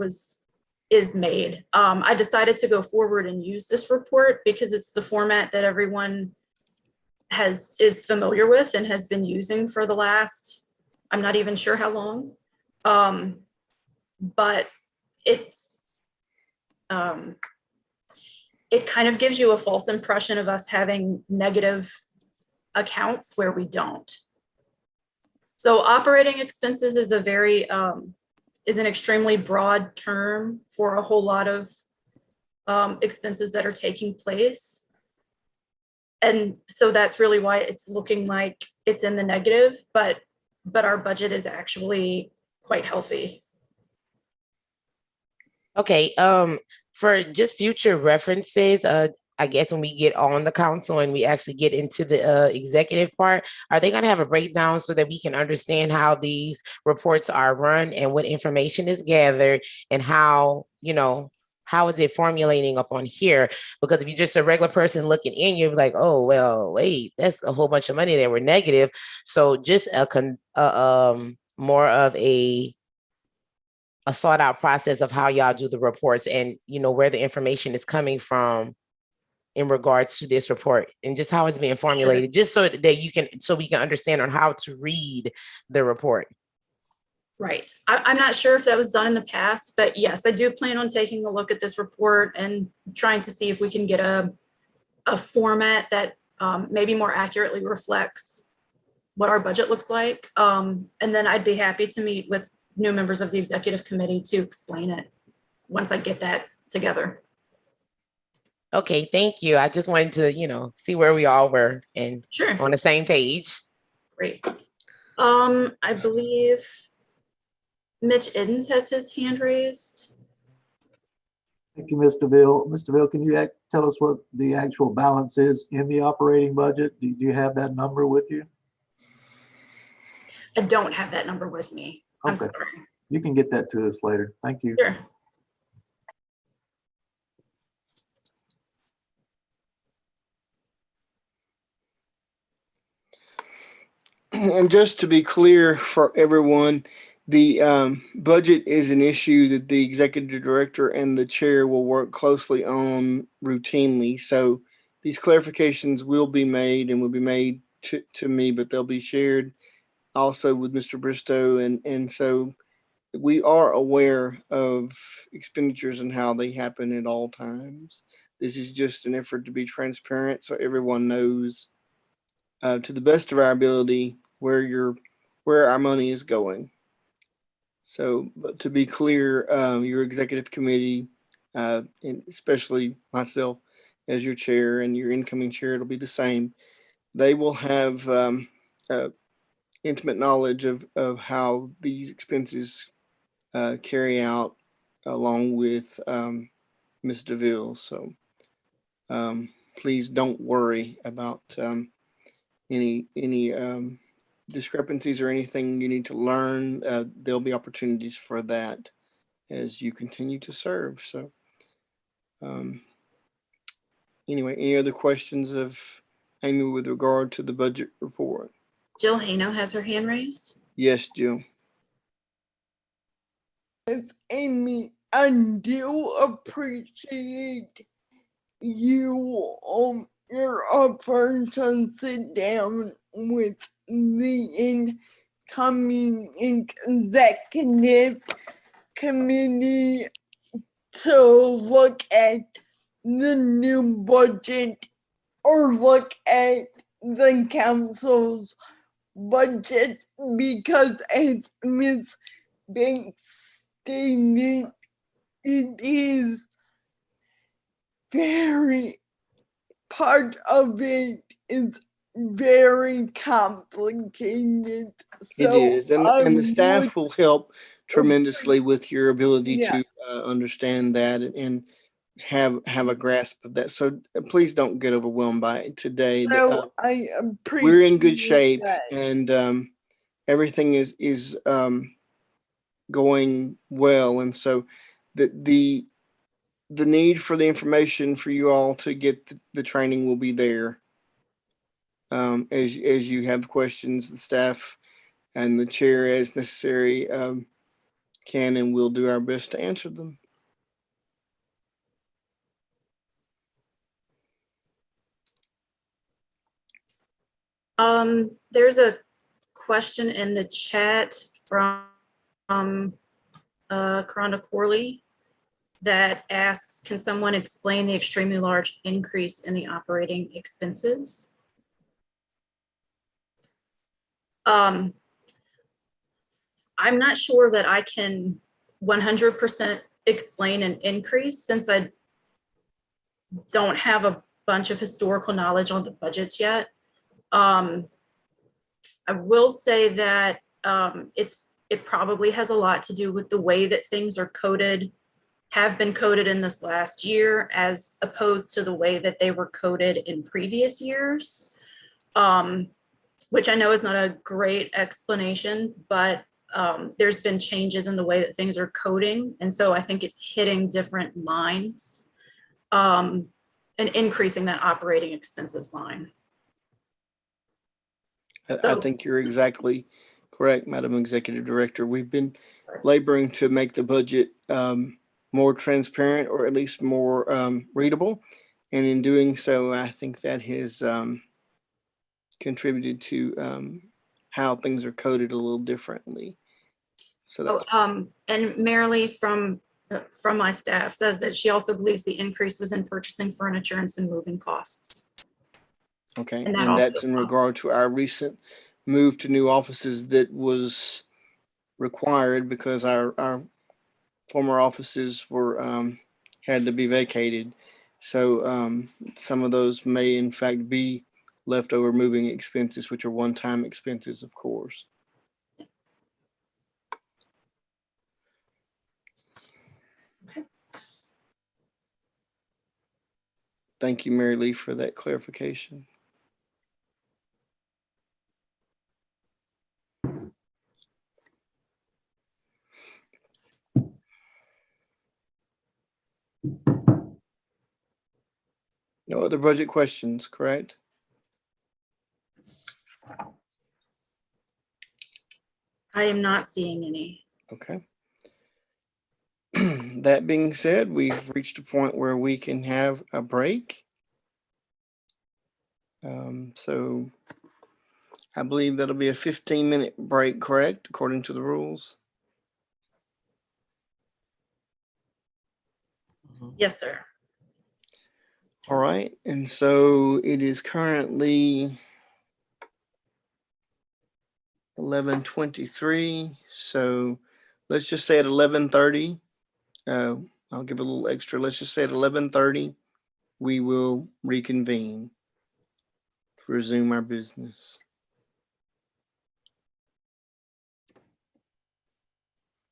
is made. I decided to go forward and use this report because it's the format that everyone is familiar with and has been using for the last, I'm not even sure how long. But it kind of gives you a false impression of us having negative accounts where we don't. So operating expenses is a very, is an extremely broad term for a whole lot of expenses that are taking place. And so that's really why it's looking like it's in the negative, but our budget is actually quite healthy. Okay, for just future references, I guess when we get on the council and we actually get into the executive part, are they gonna have a breakdown so that we can understand how these reports are run and what information is gathered and how, how is it formulating up on here? Because if you're just a regular person looking in, you're like, oh, well, wait, that's a whole bunch of money that were negative. So just more of a sought out process of how y'all do the reports and, where the information is coming from in regards to this report and just how it's being formulated, just so that so we can understand on how to read the report. Right. I'm not sure if that was done in the past, but yes, I do plan on taking a look at this report and trying to see if we can get a format that maybe more accurately reflects what our budget looks like. And then I'd be happy to meet with new members of the executive committee to explain it once I get that together. Okay, thank you. I just wanted to, see where we all were and sure on the same page. Great. I believe Mitch Iddens has his hand raised. Thank you, Mr. Ville. Mr. Ville, can you tell us what the actual balance is in the operating budget? Do you have that number with you? I don't have that number with me. Okay. I'm sorry. You can get that to us later. Thank you. Sure. And just to be clear for everyone, the budget is an issue that the executive director and the chair will work closely on routinely. So these clarifications will be made and will be made to me, but they'll be shared also with Mr. Bristow. And so we are aware of expenditures and how they happen at all times. This is just an effort to be transparent so everyone knows to the best of our ability where our money is going. So, but to be clear, your executive committee, and especially myself as your chair and your incoming chair, it'll be the same. They will have intimate knowledge of how these expenses carry out along with Ms. DeVille. So please don't worry about any discrepancies or anything you need to learn. There'll be opportunities for that as you continue to serve. So anyway, any other questions of Amy with regard to the budget report? Jill Hano has her hand raised. Yes, Jill. Yes, Amy, I do appreciate your offer to sit down with the incoming executive committee to look at the new budget or look at the council's budget, because as Ms. Banks stated, it is part of it is very complicated. It is, and the staff will help tremendously with your ability Yeah. to understand that and have a grasp of that. So please don't get overwhelmed by it today. So I appreciate We're in good shape, that. and everything is going well, and so the need for the information for you all to get the training will be there. As you have questions, the staff and the chair, as necessary, can and will do our best to answer them. There's a question in the chat from Karonda Corley that asks, can someone explain the extremely large increase in the operating expenses? I'm not sure that I can 100% explain an increase, since I don't have a bunch of historical knowledge on the budgets yet. I will say that it probably has a lot to do with the way that things are coded, have been coded in this last year, as opposed to the way that they were coded in previous years, which I know is not a great explanation, but there's been changes in the way that things are coding. And so I think it's hitting different lines and increasing that operating expenses line. I think you're exactly correct, Madam Executive Director. We've been laboring to make the budget more transparent, or at least more readable. And in doing so, I think that has contributed to how things are coded a little differently. So that's and Marilee from my staff says that she also believes the increase was in purchasing furniture and some moving costs. okay. And And that's in regard to our recent move to new offices that was required because our former offices were had to be vacated. So some of those may in fact be leftover moving expenses, which are one-time expenses, of course. Thank you, Mary Lee, for that clarification. No other budget questions, correct? I am not seeing any. Okay. That being said, we've reached a point where we can have a break. So I believe that'll be a 15-minute break, correct, according to the rules? Yes, sir. All right, and so it is currently 11:23. So let's just say at 11:30. I'll give a little extra. Let's just say at 11:30, we will reconvene to resume our business.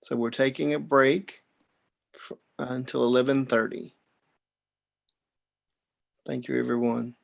So we're taking a break until 11:30. Thank you, everyone.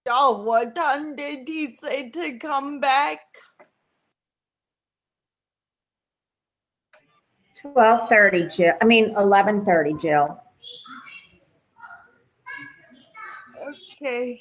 Oh, what time did he say to come back? 12:30, Jill. I mean, 11:30, Jill. Okay.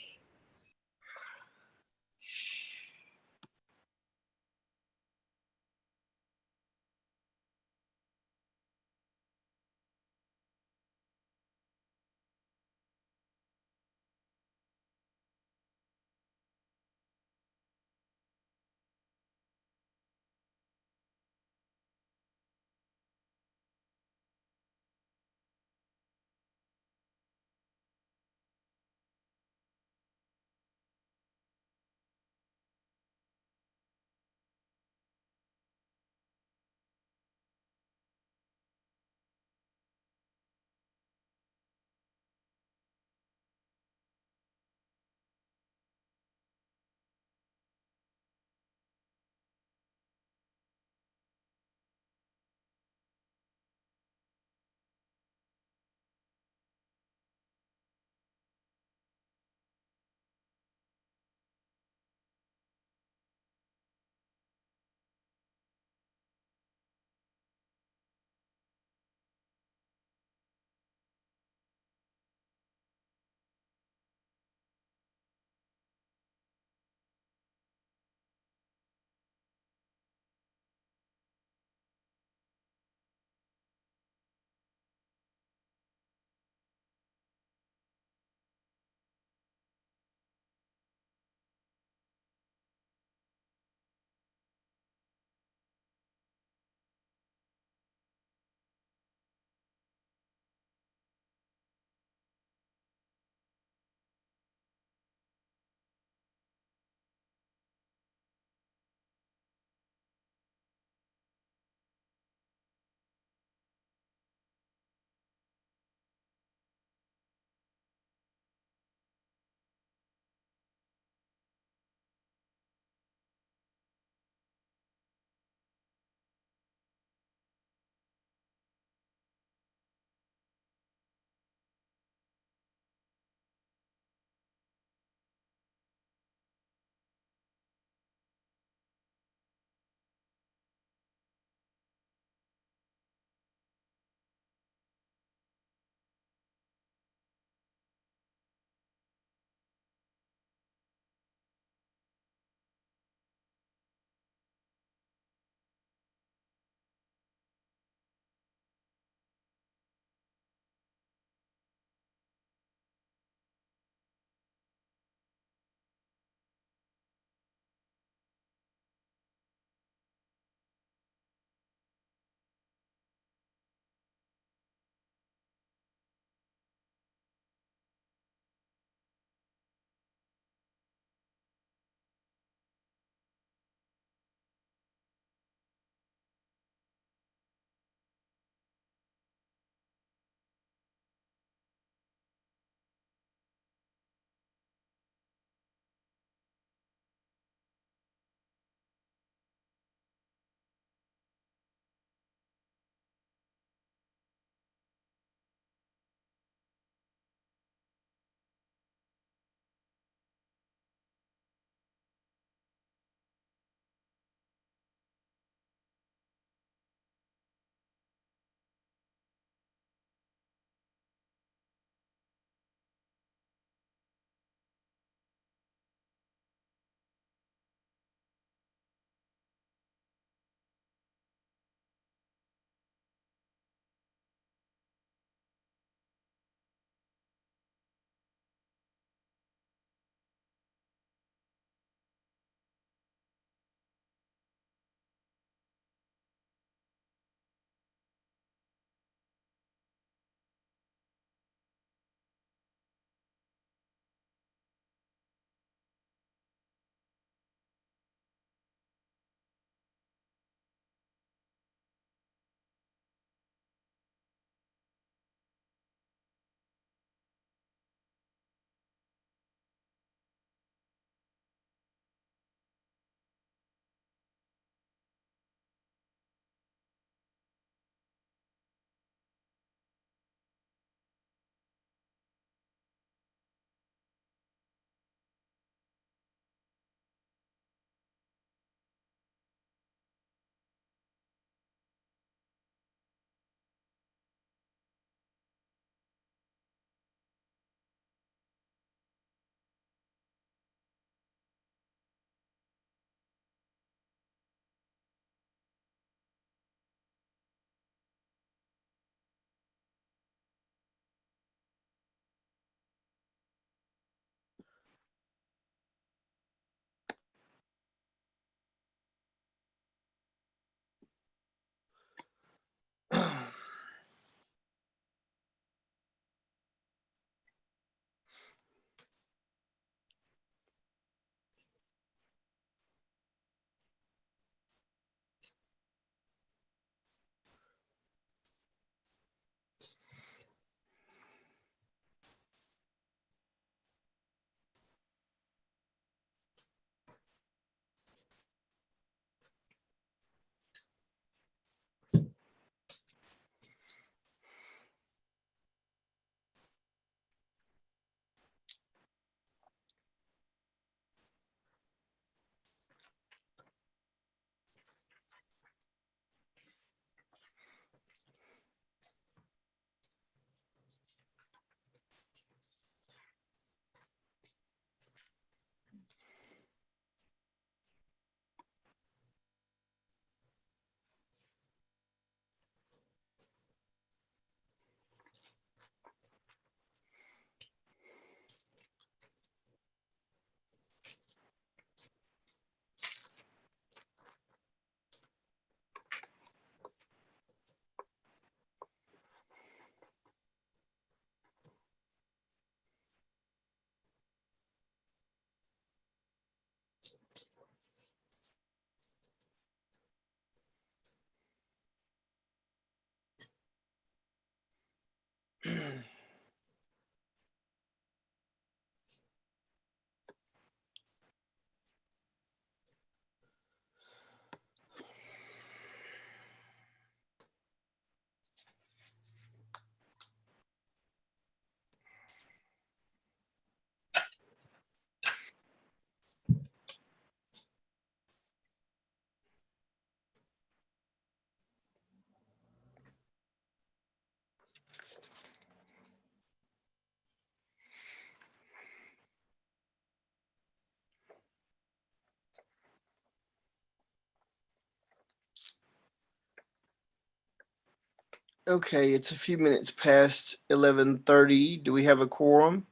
Okay, it's a few minutes past 11:30. Do we have a quorum?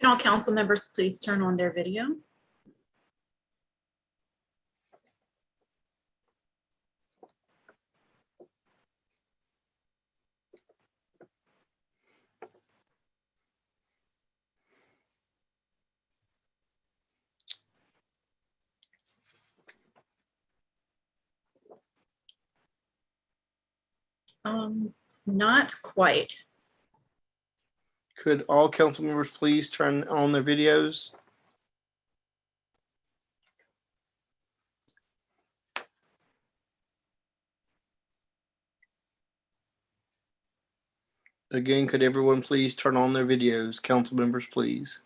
Can all council members please turn on their video? Not quite. Could all council members please turn on their videos? Again, could everyone please turn on their videos? Council members, please.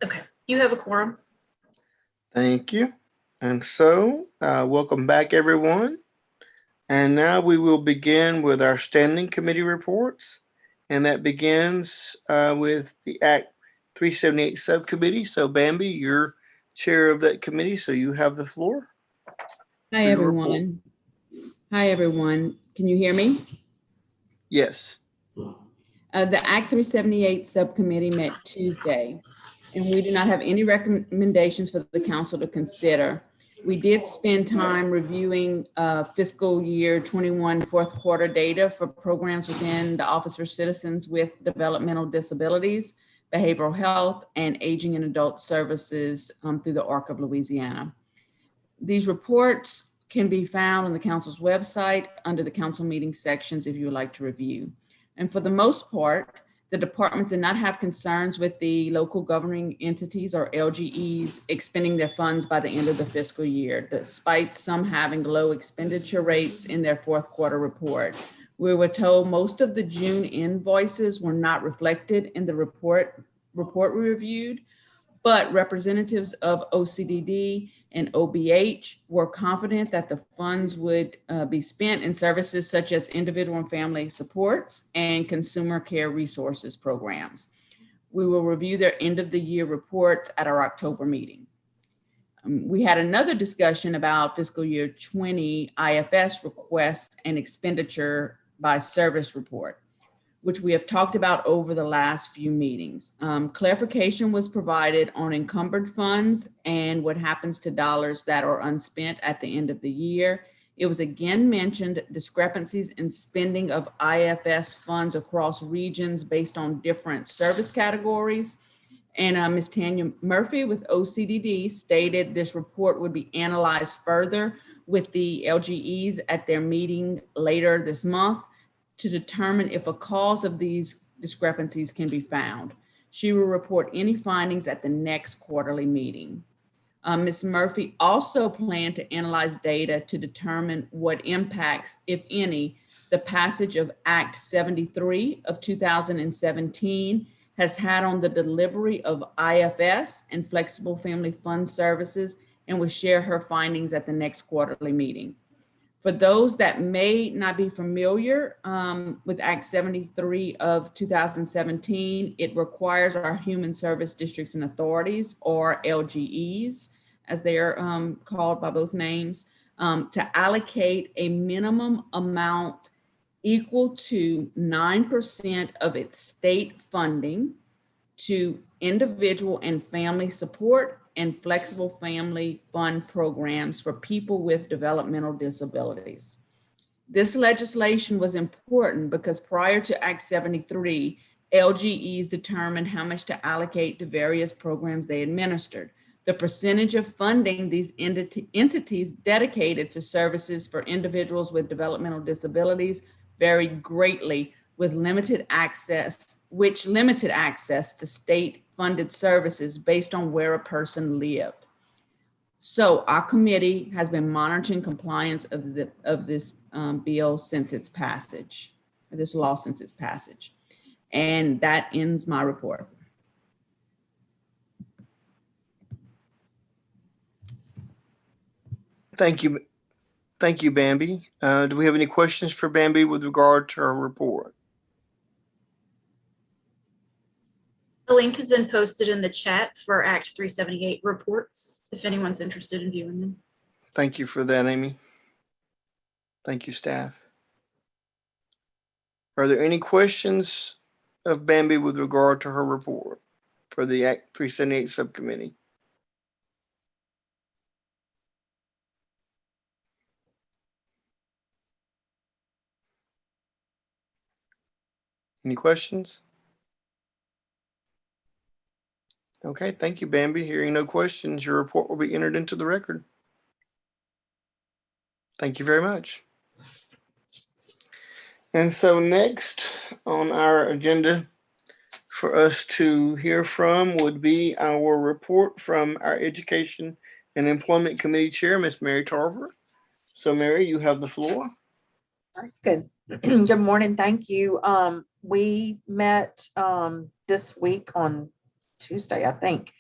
Okay, you have a quorum. Thank you. And so, welcome back, everyone. And now we will begin with our standing committee reports. And that begins with the Act 378 Subcommittee. So Bambi, you're chair of that committee, so you have the floor. Hi, everyone. Hi, everyone. Can you hear me? Yes. The Act 378 Subcommittee met Tuesday, and we do not have any recommendations for the council to consider. We did spend time reviewing fiscal year 21 fourth quarter data for programs within the Office for Citizens with Developmental Disabilities, Behavioral Health, and Aging and Adult Services through the ARC of Louisiana. These reports can be found on the council's website under the council meeting sections if you would like to review. And for the most part, the departments did not have concerns with the local governing entities or LGEs expending their funds by the end of the fiscal year, despite some having low expenditure rates in their fourth quarter report. We were told most of the June invoices were not reflected in the report we reviewed, but representatives of OCDD and OBH were confident that the funds would be spent in services such as individual and family supports and consumer care resources programs. We will review their end of the year reports at our October meeting. We had another discussion about fiscal year 20 IFS requests and expenditure by service report, which we have talked about over the last few meetings. Clarification was provided on encumbered funds and what happens to dollars that are unspent at the end of the year. It was again mentioned discrepancies in spending of IFS funds across regions based on different service categories. And Ms. Tanya Murphy with OCDD stated this report would be analyzed further with the LGEs at their meeting later this month to determine if a cause of these discrepancies can be found. She will report any findings at the next quarterly meeting. Ms. Murphy also planned to analyze data to determine what impacts, if any, the passage of Act 73 of 2017 has had on the delivery of IFS and Flexible Family Fund Services, and will share her findings at the next quarterly meeting. For those that may not be familiar with Act 73 of 2017, it requires our Human Service Districts and Authorities, or LGEs, as they are called by both names, to allocate a minimum amount equal to 9% of its state funding to individual and family support and flexible family fund programs for people with developmental disabilities. This legislation was important because prior to Act 73, LGEs determined how much to allocate to various programs they administered. The percentage of funding these entities dedicated to services for individuals with developmental disabilities varied greatly, with limited access to state-funded services based on where a person lived. So our committee has been monitoring compliance of this bill since its passage, or this law since its passage. And that ends my report. Thank you. Thank you, Bambi. Do we have any questions for Bambi with regard to her report? The link has been posted in the chat for Act 378 reports, if anyone's interested in viewing them. Thank you for that, Amy. Thank you, staff. Are there any questions of Bambi with regard to her report for the Act 378 subcommittee? Any questions? Okay, thank you, Bambi. Hearing no questions, your report will be entered into the record. Thank you very much. And so next on our agenda for us to hear from would be our report from our Education and Employment Committee Chair, Ms. Mary Tarver. So Mary, you have the floor. Good. Good morning. Thank you. We met this week on Tuesday, I think.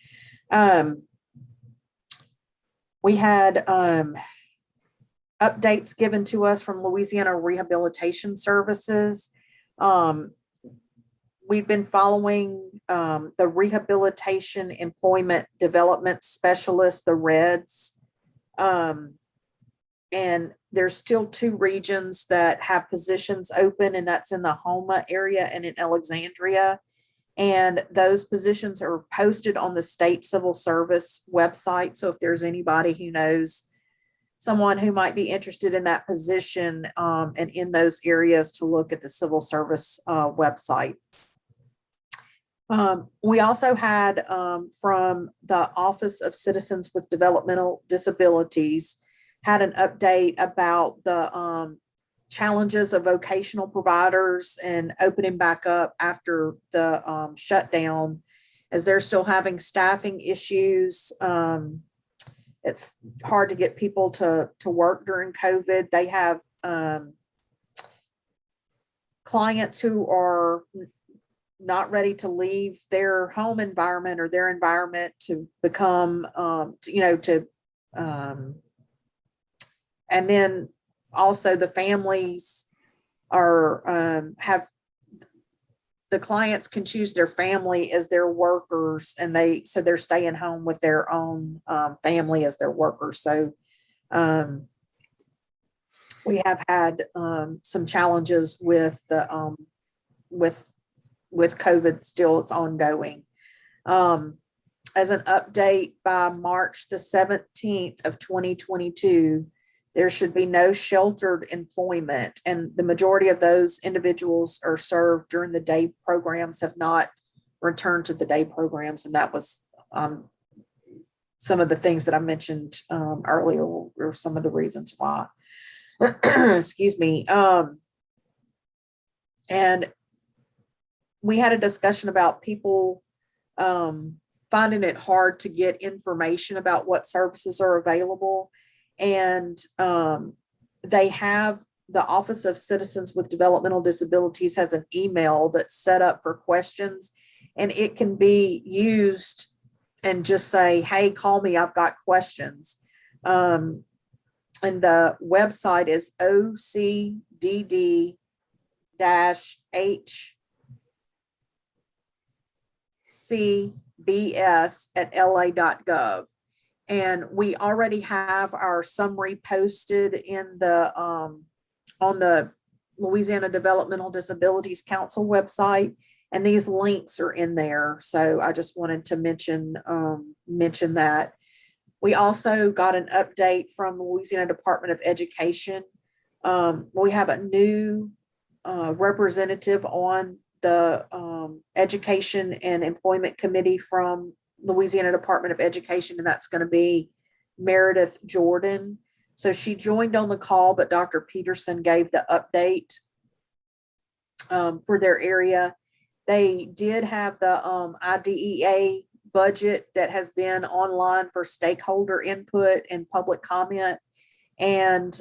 We had updates given to us from Louisiana Rehabilitation Services. We've been following the Rehabilitation Employment Development Specialist, the REDS. And there's still 2 regions that have positions open, and that's in the Homa area and in Alexandria. And those positions are posted on the state civil service website. So if there's anybody who knows someone who might be interested in that position and in those areas, to look at the civil service website. We also had from the Office of Citizens with Developmental Disabilities had an update about the challenges of vocational providers and opening back up after the shutdown, as they're still having staffing issues. It's hard to get people to work during COVID. They have clients who are not ready to leave their home environment or their environment to become, and then also the families are, the clients can choose their family as their workers, and so they're staying home with their own family as their workers. So we have had some challenges with the with COVID. Still, it's ongoing. As an update, by March the 17th of 2022, there should be no sheltered employment, and the majority of those individuals are served during the day programs, have not returned to the day programs. And that was some of the things that I mentioned earlier, or some of the reasons why. Excuse me. And we had a discussion about people finding it hard to get information about what services are available. And they have, the Office of Citizens with Developmental Disabilities has an email that's set up for questions, and it can be used and just say, hey, call me, I've got questions. And the website is ocd-hcbs@la.gov. And we already have our summary posted in the on the Louisiana Developmental Disabilities Council website, and these links are in there. So I just wanted to mention that. We also got an update from the Louisiana Department of Education. We have a new representative on the Education and Employment Committee from Louisiana Department of Education, and that's going to be Meredith Jordan. So she joined on the call, but Dr. Peterson gave the update for their area. They did have the IDEA budget that has been online for stakeholder input and public comment. And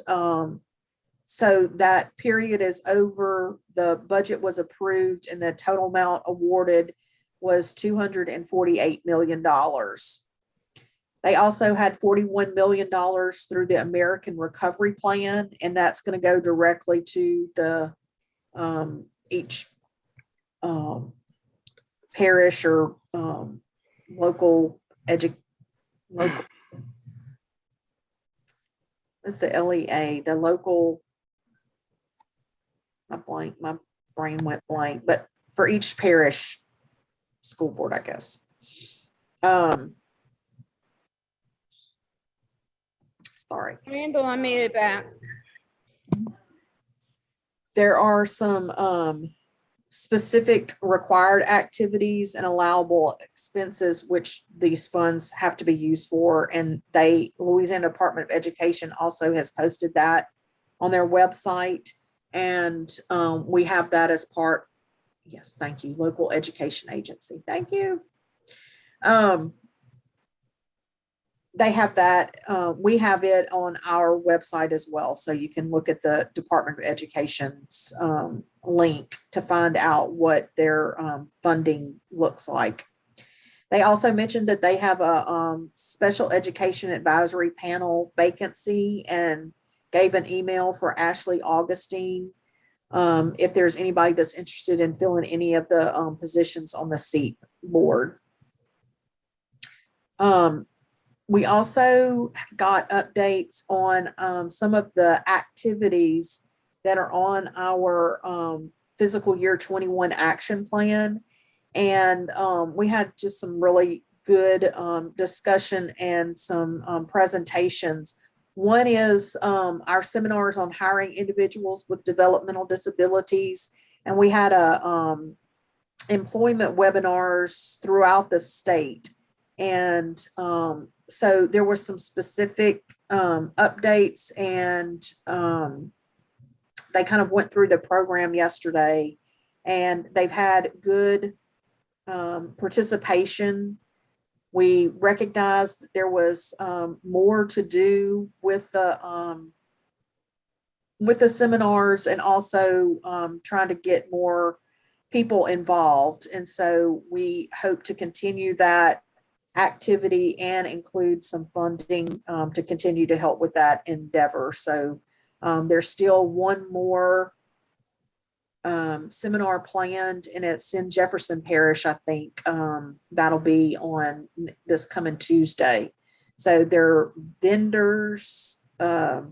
so that period is over. The budget was approved and the total amount awarded was $248 million. They also had $41 million through the American Recovery Plan, and that's going to go directly to the each parish or local it's the LEA, the local, my brain went blank, but for each parish school board, I guess. Sorry. Randall, I made it back. There are some specific required activities and allowable expenses which these funds have to be used for. And Louisiana Department of Education also has posted that on their website. And we have that as part, yes, thank you, local education agency. Thank you. They have that. We have it on our website as well. So you can look at the Department of Education's link to find out what their funding looks like. They also mentioned that they have a special education advisory panel vacancy and gave an email for Ashley Augustine if there's anybody that's interested in filling any of the positions on the SEAP board. We also got updates on some of the activities that are on our fiscal year 21 action plan. And we had just some really good discussion and some presentations. One is our seminars on hiring individuals with developmental disabilities. And we had employment webinars throughout the state. And so there were some specific updates, and they kind of went through the program yesterday, and they've had good participation. We recognized that there was more to do with the seminars, and also trying to get more people involved. And so we hope to continue that activity and include some funding to continue to help with that endeavor. So there's still one more seminar planned, and it's in Jefferson Parish, I think. That'll be on this coming Tuesday. So there are vendors, not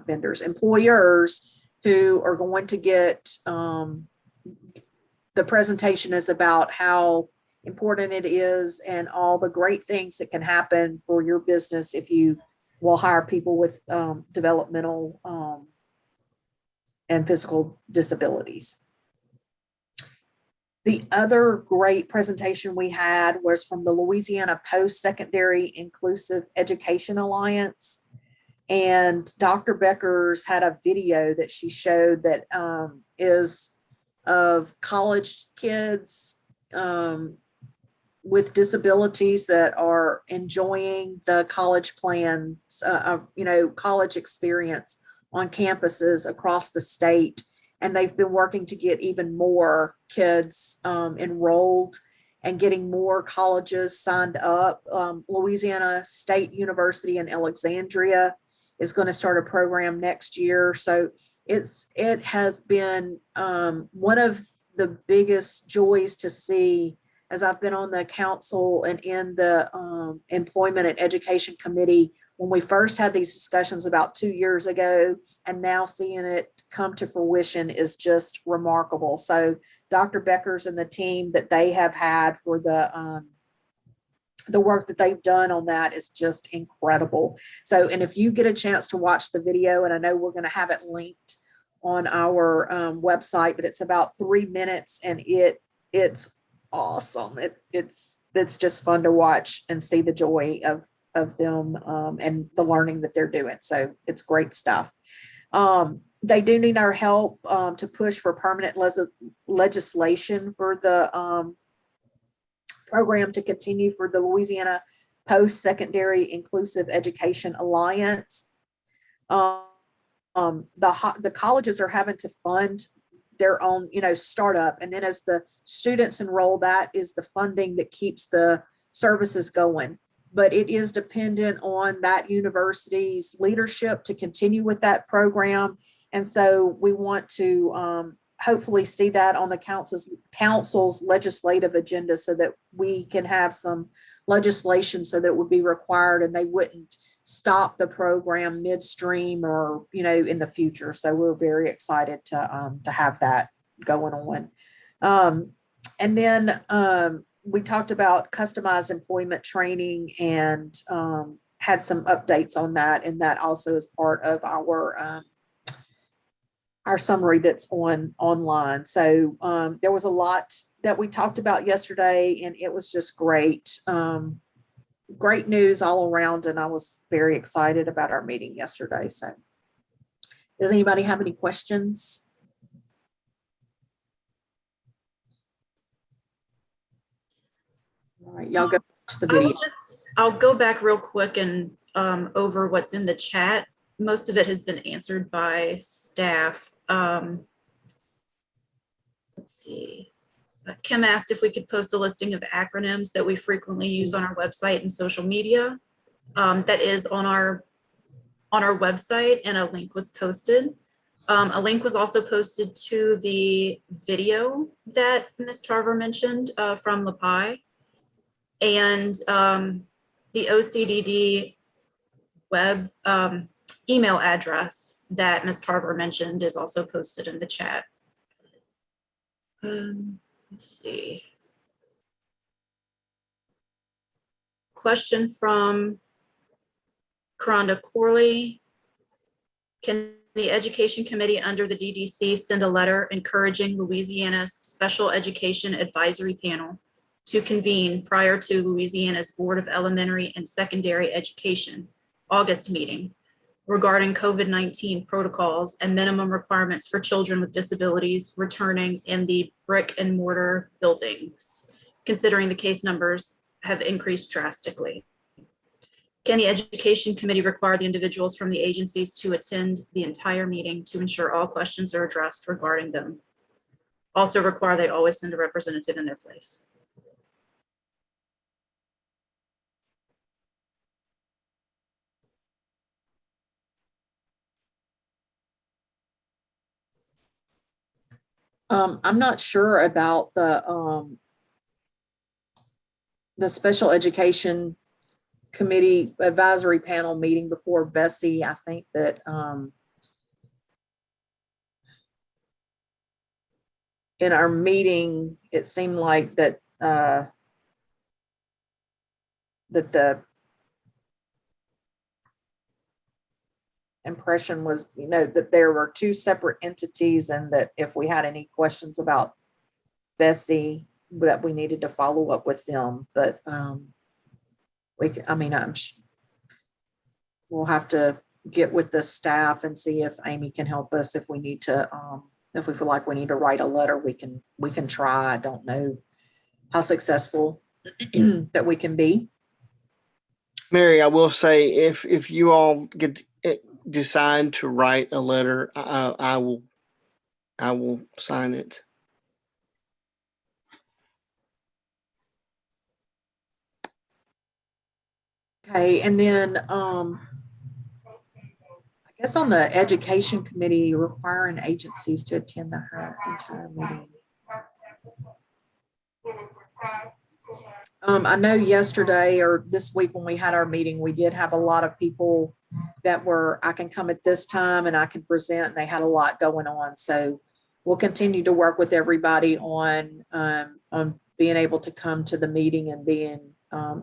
vendors, employers who are going to get, the presentation is about how important it is and all the great things that can happen for your business if you will hire people with developmental and physical disabilities. The other great presentation we had was from the Louisiana Post-Secondary Inclusive Education Alliance. And Dr. Beckers had a video that she showed that is of college kids with disabilities that are enjoying the college plans, college experience on campuses across the state. And they've been working to get even more kids enrolled and getting more colleges signed up. Louisiana State University in Alexandria is going to start a program next year. So it has been one of the biggest joys to see, as I've been on the council and in the Employment and Education Committee, when we first had these discussions about 2 years ago, and now seeing it come to fruition is just remarkable. So Dr. Beckers and the team that they have had for the work that they've done on that is just incredible. So, and if you get a chance to watch the video, and I know we're going to have it linked on our website, but it's about 3 minutes and it's awesome. It's just fun to watch and see the joy of them and the learning that they're doing. So it's great stuff. They do need our help to push for permanent legislation for the program to continue for the Louisiana Post-Secondary Inclusive Education Alliance. The colleges are having to fund their own, startup. And then as the students enroll, that is the funding that keeps the services going. But it is dependent on that university's leadership to continue with that program. And so we want to hopefully see that on the council's legislative agenda so that we can have some legislation so that it would be required and they wouldn't stop the program midstream or, in the future. So we're very excited to have that going on. And then we talked about customized employment training and had some updates on that. And that also is part of our summary that's online. So there was a lot that we talked about yesterday and it was just great. Great news all around. And I was very excited about our meeting yesterday. So does anybody have any questions? All right, y'all go watch the video. I'll go back real quick and over what's in the chat. Most of it has been answered by staff. Let's see. Kim asked if we could post a listing of acronyms that we frequently use on our website and social media. That is on our website, and a link was posted. A link was also posted to the video that Ms. Tarver mentioned from LaPie. And the OCDD web email address that Ms. Tarver mentioned is also posted in the chat. Let's see. Question from Karonda Corley. Can the Education Committee under the DDC send a letter encouraging Louisiana's Special Education Advisory Panel to convene prior to Louisiana's Board of Elementary and Secondary Education August meeting regarding COVID-19 protocols and minimum requirements for children with disabilities returning in the brick and mortar buildings, considering the case numbers have increased drastically? Can the Education Committee require the individuals from the agencies to attend the entire meeting to ensure all questions are addressed regarding them? Also require they always send a representative in their place. I'm not sure about the Special Education Committee Advisory Panel meeting before Bessie. I think that in our meeting, it seemed like that that the impression was, that there were two separate entities and that if we had any questions about Bessie, that we needed to follow up with them. But we'll have to get with the staff and see if Amy can help us. If we need to, if we feel like we need to write a letter, we can try. I don't know how successful that we can be. Mary, I will say if you all decide to write a letter, I will sign it. Okay, and then I guess on the Education Committee, requiring agencies to attend the entire meeting. I know yesterday or this week when we had our meeting, we did have a lot of people that were, I can come at this time and I can present, and they had a lot going on. So we'll continue to work with everybody on being able to come to the meeting and being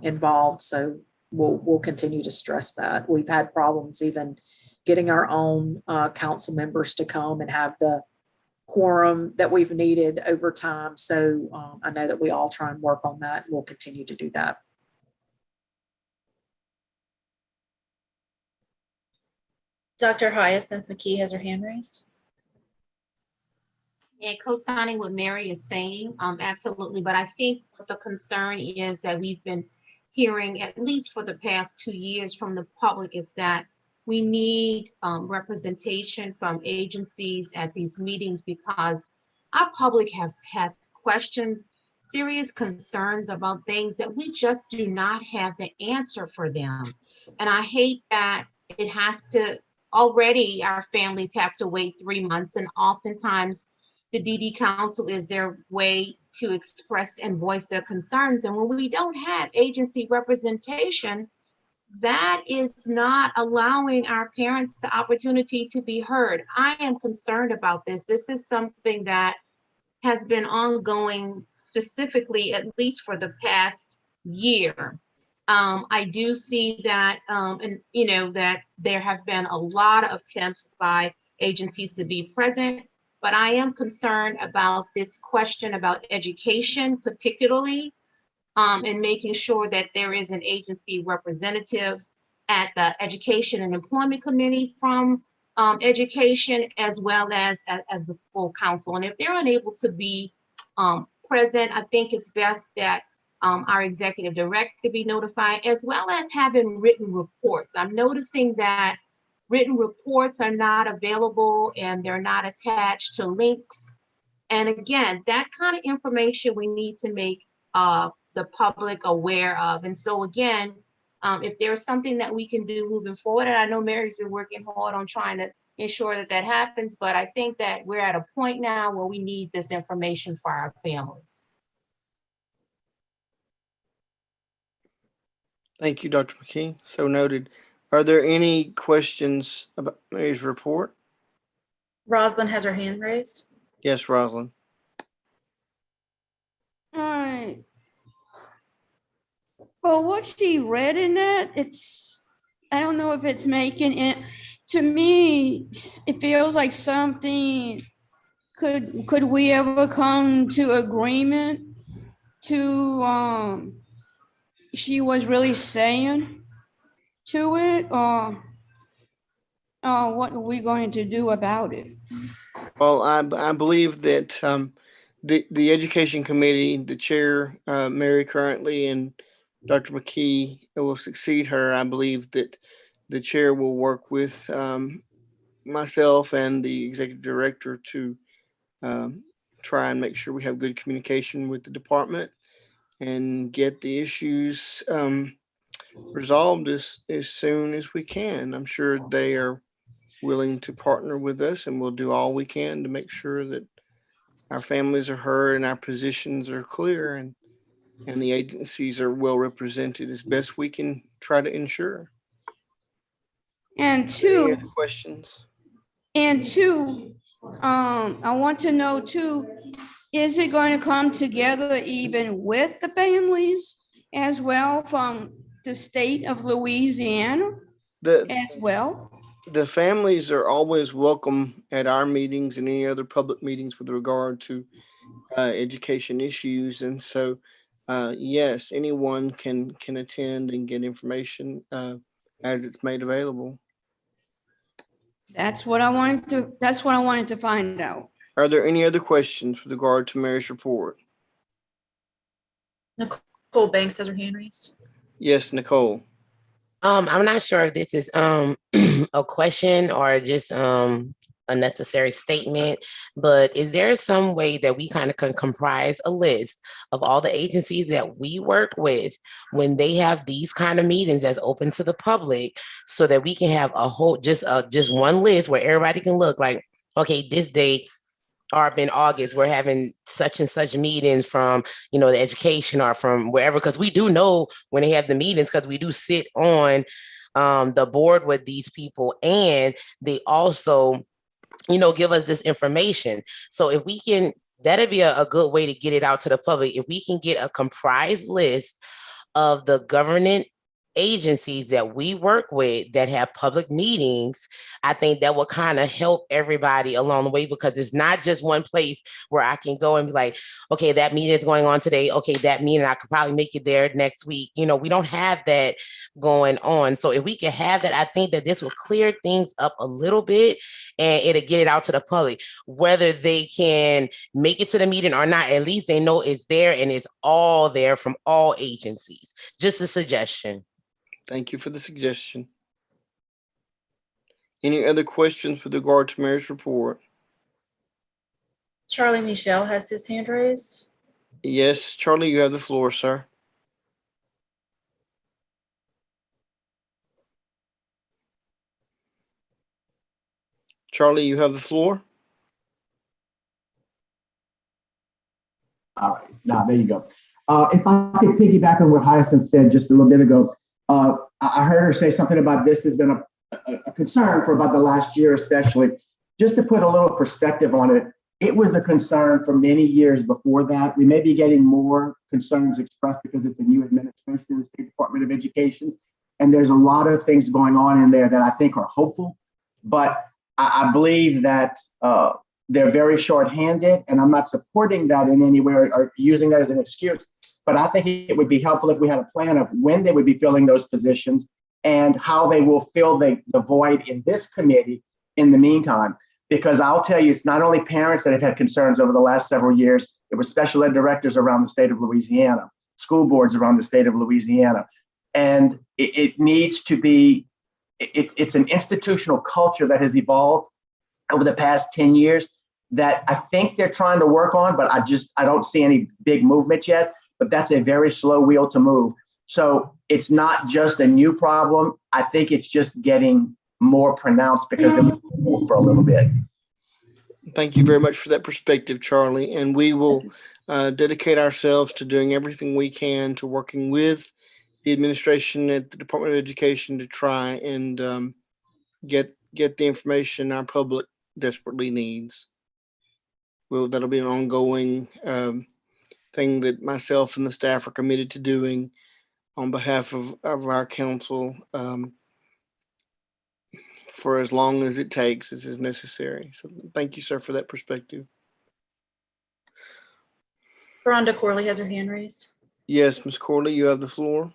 involved. So we'll continue to stress that. We've had problems even getting our own council members to come and have the quorum that we've needed over time. So I know that we all try and work on that. We'll continue to do that. Dr. Hyacinth McKee has her hand raised. And co-signing what Mary is saying, absolutely. But I think what the concern is that we've been hearing, at least for the past 2 years from the public, is that we need representation from agencies at these meetings, because our public has questions, serious concerns about things that we just do not have the answer for them. And I hate that it has to, already our families have to wait 3 months, and oftentimes the DD Council is their way to express and voice their concerns. And when we don't have agency representation, that is not allowing our parents the opportunity to be heard. I am concerned about this. This is something that has been ongoing, specifically, at least for the past year. I do see that, and that there have been a lot of attempts by agencies to be present, but I am concerned about this question about education, particularly, and making sure that there is an agency representative at the Education and Employment Committee from education, as well as the full council. And if they're unable to be present, I think it's best that our executive director be notified, as well as having written reports. I'm noticing that written reports are not available and they're not attached to links. And again, that kind of information we need to make the public aware of. And so again, if there's something that we can do moving forward, and I know Mary's been working hard on trying to ensure that that happens, but I think that we're at a point now where we need this information for our families. Thank you, Dr. McKee. So noted. Are there any questions about Mary's report? Rosalind has her hand raised. Yes, Rosalind. All right. Well, what she read in that, I don't know if it's making it, to me, it feels like something, could we ever come to agreement to, she was really saying to it, or what are we going to do about it? Well, I believe that the Education Committee, the chair, Mary currently, and Dr. McKee will succeed her. I believe that the chair will work with myself and the executive director to try and make sure we have good communication with the department and get the issues resolved as soon as we can. I'm sure they are willing to partner with us, and we'll do all we can to make sure that our families are heard and our positions are clear, and the agencies are well represented as best we can try to ensure. And Any other questions? I want to know too, is it going to come together even with the families as well from the state of Louisiana as well? The families are always welcome at our meetings and any other public meetings with regard to education issues. And so, yes, anyone can attend and get information as it's made available. That's what I wanted to find out. Are there any other questions with regard to Mary's report? Nicole Banks has her hand raised. Yes, Nicole. I'm not sure if this is a question or just a necessary statement, but is there some way that we kind of can comprise a list of all the agencies that we work with when they have these kind of meetings that's open to the public, so that we can have a whole, just one list where everybody can look like, okay, this day or in August, we're having such and such meetings from, the education or from wherever, because we do know when they have the meetings, because we do sit on the board with these people, and they also, give us this information. So if we can, that'd be a good way to get it out to the public. If we can get a comprised list of the governing agencies that we work with that have public meetings, I think that will kind of help everybody along the way, because it's not just one place where I can go and be like, okay, that meeting is going on today. Okay, that meeting, I could probably make it there next week. You know, we don't have that going on. So if we can have that, I think that this will clear things up a little bit and it'll get it out to the public. Whether they can make it to the meeting or not, at least they know it's there and it's all there from all agencies. Just a suggestion. Thank you for the suggestion. Any other questions with regard to Mayor's report? Charlie Michelle has his hand raised. Yes, Charlie, you have the floor, sir. Charlie, you have the floor. All right, now there you go. If I could piggyback on what Hyacinth said just a little bit ago, I heard her say something about this has been a concern for about the last year, especially. Just to put a little perspective on it, it was a concern for many years before that. We may be getting more concerns expressed because it's a new administration in the State Department of Education, and there's a lot of things going on in there that I think are hopeful, but I believe that they're very shorthanded, and I'm not supporting that in any way or using that as an excuse. But I think it would be helpful if we had a plan of when they would be filling those positions and how they will fill the void in this committee in the meantime. Because I'll tell you, it's not only parents that have had concerns over the last several years. It was special ed directors around the state of Louisiana, school boards around the state of Louisiana. And it needs to be, it's an institutional culture that has evolved over the past 10 years that I think they're trying to work on, but I don't see any big movement yet. But that's a very slow wheel to move. So it's not just a new problem. I think it's just getting more pronounced because it was for a little bit. Thank you very much for that perspective, Charlie. And we will dedicate ourselves to doing everything we can to working with the administration at the Department of Education to try and get the information our public desperately needs. Well, that'll be an ongoing thing that myself and the staff are committed to doing on behalf of our council for as long as it takes, as is necessary. So thank you, sir, for that perspective. Rhonda Corley has her hand raised. Yes, Ms. Corley, you have the floor.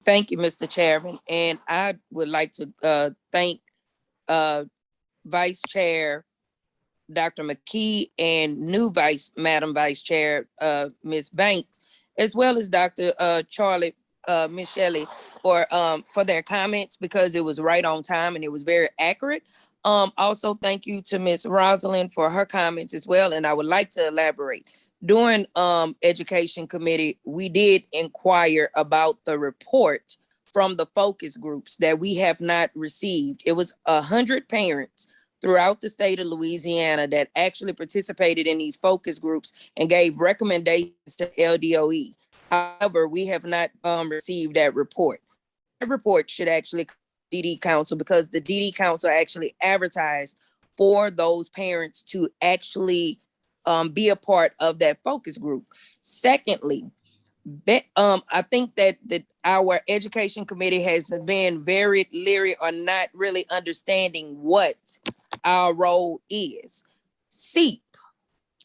Thank you, Mr. Chairman. And I would like to thank Vice Chair Dr. McKee and new Madam Vice Chair, Ms. Banks, as well as Dr. Charlie Michelle for their comments, because it was right on time and it was very accurate. Also, thank you to Ms. Rosalind for her comments as well. And I would like to elaborate. During Education Committee, we did inquire about the report from the focus groups that we have not received. It was 100 parents throughout the state of Louisiana that actually participated in these focus groups and gave recommendations to LDOE. However, we have not received that report. That report should actually come to DD Council, because the DD Council actually advertised for those parents to actually be a part of that focus group. Secondly, I think that our Education Committee has been very leery or not really understanding what our role is. SEEP,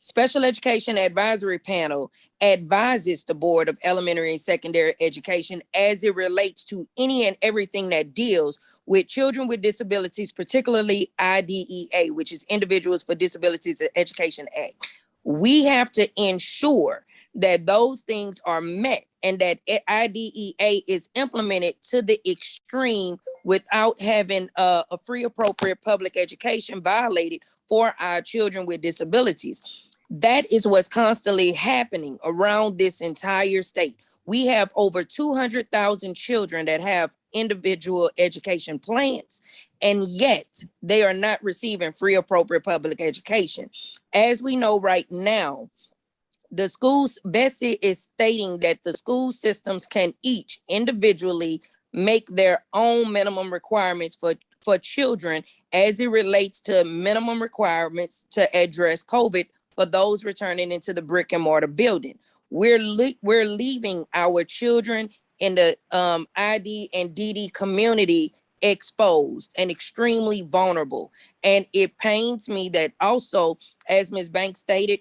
Special Education Advisory Panel, advises the Board of Elementary and Secondary Education as it relates to any and everything that deals with children with disabilities, particularly IDEA, which is Individuals for Disabilities Education Act. We have to ensure that those things are met and that IDEA is implemented to the extreme without having a free, appropriate public education violated for our children with disabilities. That is what's constantly happening around this entire state. We have over 200,000 children that have individual education plans, and yet they are not receiving free, appropriate public education. As we know right now, the schools, Bessie is stating that the school systems can each individually make their own minimum requirements for children as it relates to minimum requirements to address COVID for those returning into the brick and mortar building. We're leaving our children in the ID and DD community exposed and extremely vulnerable. And it pains me that also, as Ms. Banks stated,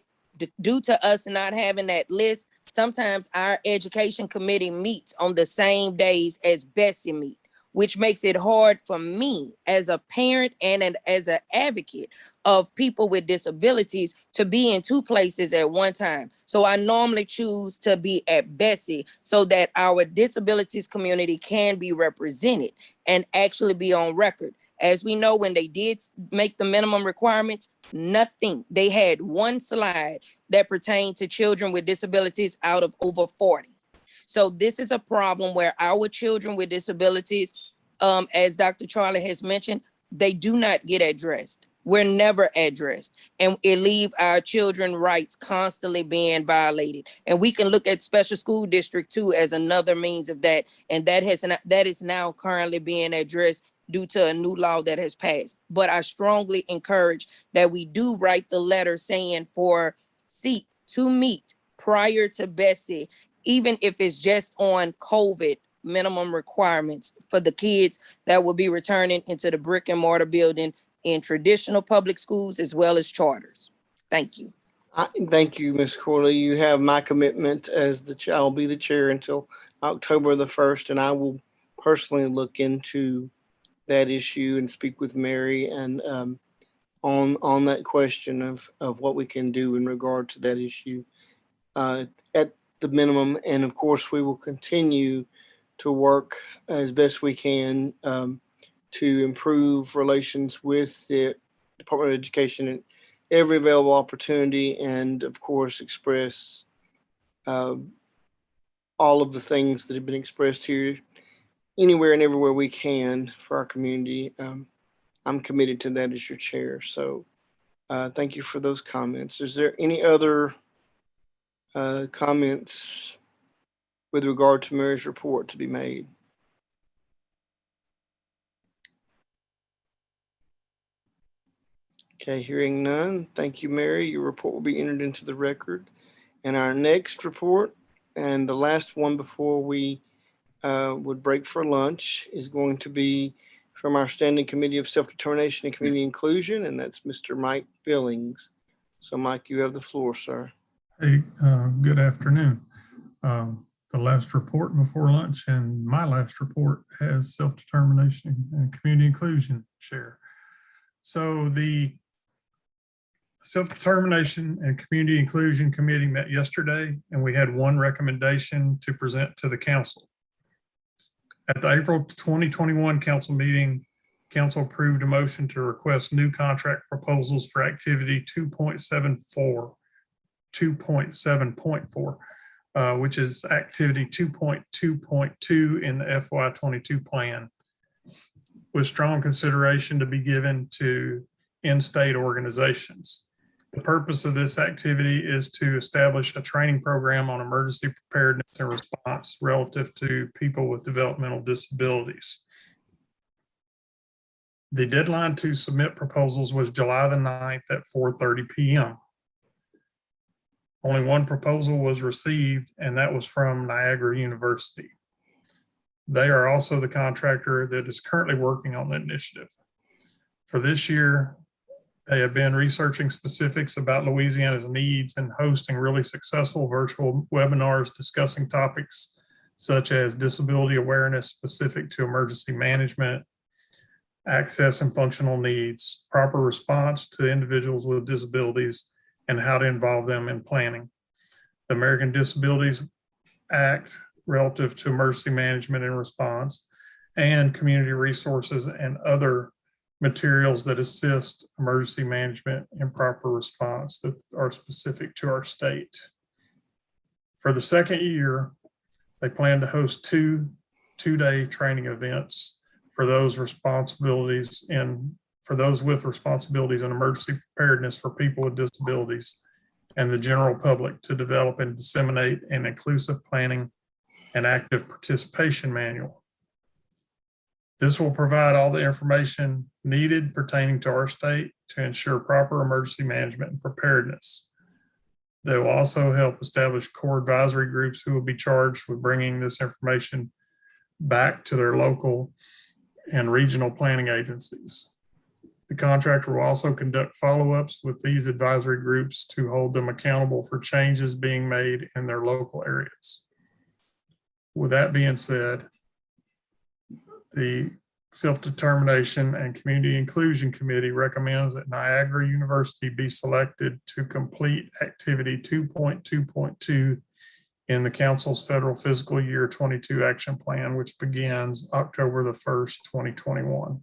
due to us not having that list, sometimes our education committee meets on the same days as Bessie meet, which makes it hard for me as a parent and as an advocate of people with disabilities to be in two places at one time. So I normally choose to be at Bessie so that our disabilities community can be represented and actually be on record. As we know, when they did make the minimum requirements, nothing. They had one slide that pertained to children with disabilities out of over 40. So this is a problem where our children with disabilities, as Dr. Charlie has mentioned, they do not get addressed. We're never addressed, and it leaves our children rights constantly being violated. And we can look at special school district 2 as another means of that. And that is now currently being addressed due to a new law that has passed. But I strongly encourage that we do write the letter saying for seat to meet prior to Bessie, even if it's just on COVID minimum requirements for the kids that will be returning into the brick and mortar building in traditional public schools as well as charters. Thank you. Thank you, Ms. Corley. You have my commitment as I'll be the chair until October the 1st, and I will personally look into that issue and speak with Mary and on that question of what we can do in regard to that issue at the minimum. And of course, we will continue to work as best we can to improve relations with the Department of Education and every available opportunity, and of course express all of the things that have been expressed here anywhere and everywhere we can for our community. I'm committed to that as your chair. So thank you for those comments. Is there any other comments with regard to Mary's report to be made? Okay, hearing none. Thank you, Mary. Your report will be entered into the record. And our next report, and the last one before we would break for lunch, is going to be from our Standing Committee of Self-Determination and Community Inclusion, and that's Mr. Mike Billings. So Mike, you have the floor, sir. Hey, good afternoon. The last report before lunch and my last report has self-determination and community inclusion chair. So the Self-Determination and Community Inclusion Committee met yesterday, and we had one recommendation to present to the council. At the April 2021 council meeting, council approved a motion to request new contract proposals for activity 2.7.4, which is activity 2.2.2 in the FY22 plan, with strong consideration to be given to in-state organizations. The purpose of this activity is to establish a training program on emergency preparedness and response relative to people with developmental disabilities. The deadline to submit proposals was July the 9th at 4:30 p.m. Only one proposal was received, and that was from Niagara University. They are also the contractor that is currently working on the initiative. For this year, they have been researching specifics about Louisiana's needs and hosting really successful virtual webinars discussing topics such as disability awareness specific to emergency management, access and functional needs, proper response to individuals with disabilities, and how to involve them in planning. The American Disabilities Act relative to emergency management and response, and community resources and other materials that assist emergency management and proper response that are specific to our state. For the second year, they plan to host two-day training events for those with responsibilities in emergency preparedness for people with disabilities and the general public to develop and disseminate an inclusive planning and active participation manual. This will provide all the information needed pertaining to our state to ensure proper emergency management and preparedness. They will also help establish core advisory groups who will be charged with bringing this information back to their local and regional planning agencies. The contractor will also conduct follow-ups with these advisory groups to hold them accountable for changes being made in their local areas. With that being said, the Self-Determination and Community Inclusion Committee recommends that Niagara University be selected to complete activity 2.2.2 in the council's federal fiscal year 22 action plan, which begins October the 1st, 2021.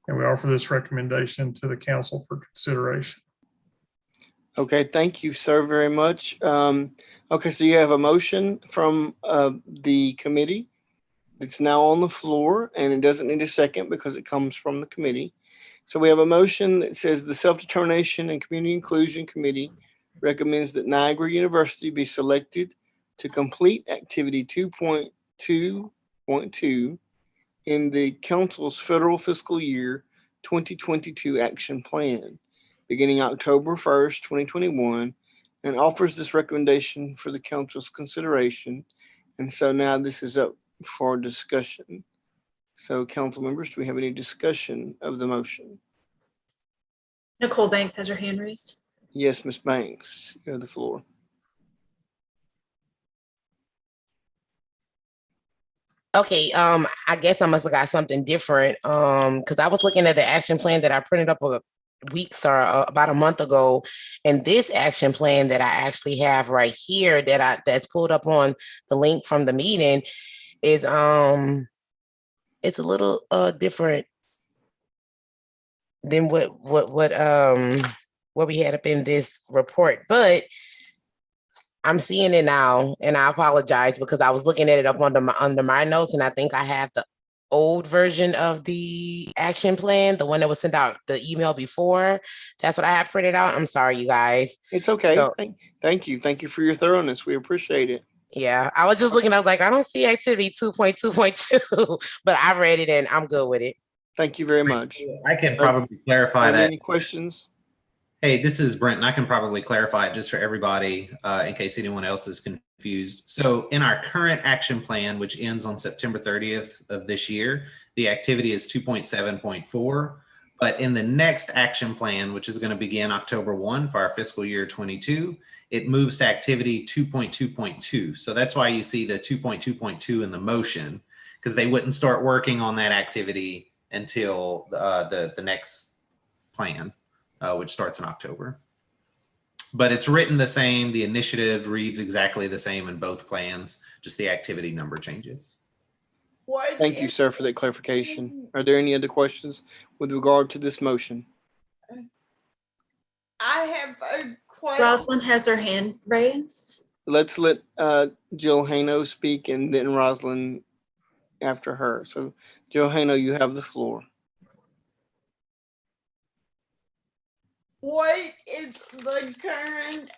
And we offer this recommendation to the council for consideration. Okay, thank you, sir, very much. Okay, so you have a motion from the committee. It's now on the floor, and it doesn't need a second because it comes from the committee. So we have a motion that says the Self-Determination and Community Inclusion Committee recommends that Niagara University be selected to complete activity 2.2.2 in the council's federal fiscal year 2022 action plan, beginning October 1st, 2021, and offers this recommendation for the council's consideration. And so now this is up for discussion. So council members, do we have any discussion of the motion? Nicole Banks has her hand raised. Yes, Ms. Banks, you have the floor. Okay, I guess I must have got something different. Because I was looking at the action plan that I printed up weeks or about a month ago, and this action plan that I actually have right here that's pulled up on the link from the meeting is it's a little different than what we had up in this report, but I'm seeing it now, and I apologize because I was looking at it up under my notes, and I think I have the old version of the action plan, the one that was sent out, the email before. That's what I have printed out. I'm sorry, you guys. It's okay. So, thank you. Thank you for your thoroughness. We appreciate it. yeah, I was just looking. I was like, I don't see activity 2.2.2, but I read it and I'm good with it. Thank you very much. I can probably clarify that. Any questions? Hey, this is Brent, and I can probably clarify it just for everybody in case anyone else is confused. So in our current action plan, which ends on September 30th of this year, the activity is 2.7.4. But in the next action plan, which is going to begin October 1 for our fiscal year 22, it moves to activity 2.2.2. So that's why you see the 2.2.2 in the motion, because they wouldn't start working on that activity until the next plan. Which starts in October. But it's written the same. The initiative reads exactly the same in both plans, just the activity number changes. Thank you, sir, for that clarification. Are there any other questions with regard to this motion? I have a question. Rosalind has her hand raised. Let's let Jill Hano speak and then Rosalind after her. So Jill Hano, you have the floor. What is the current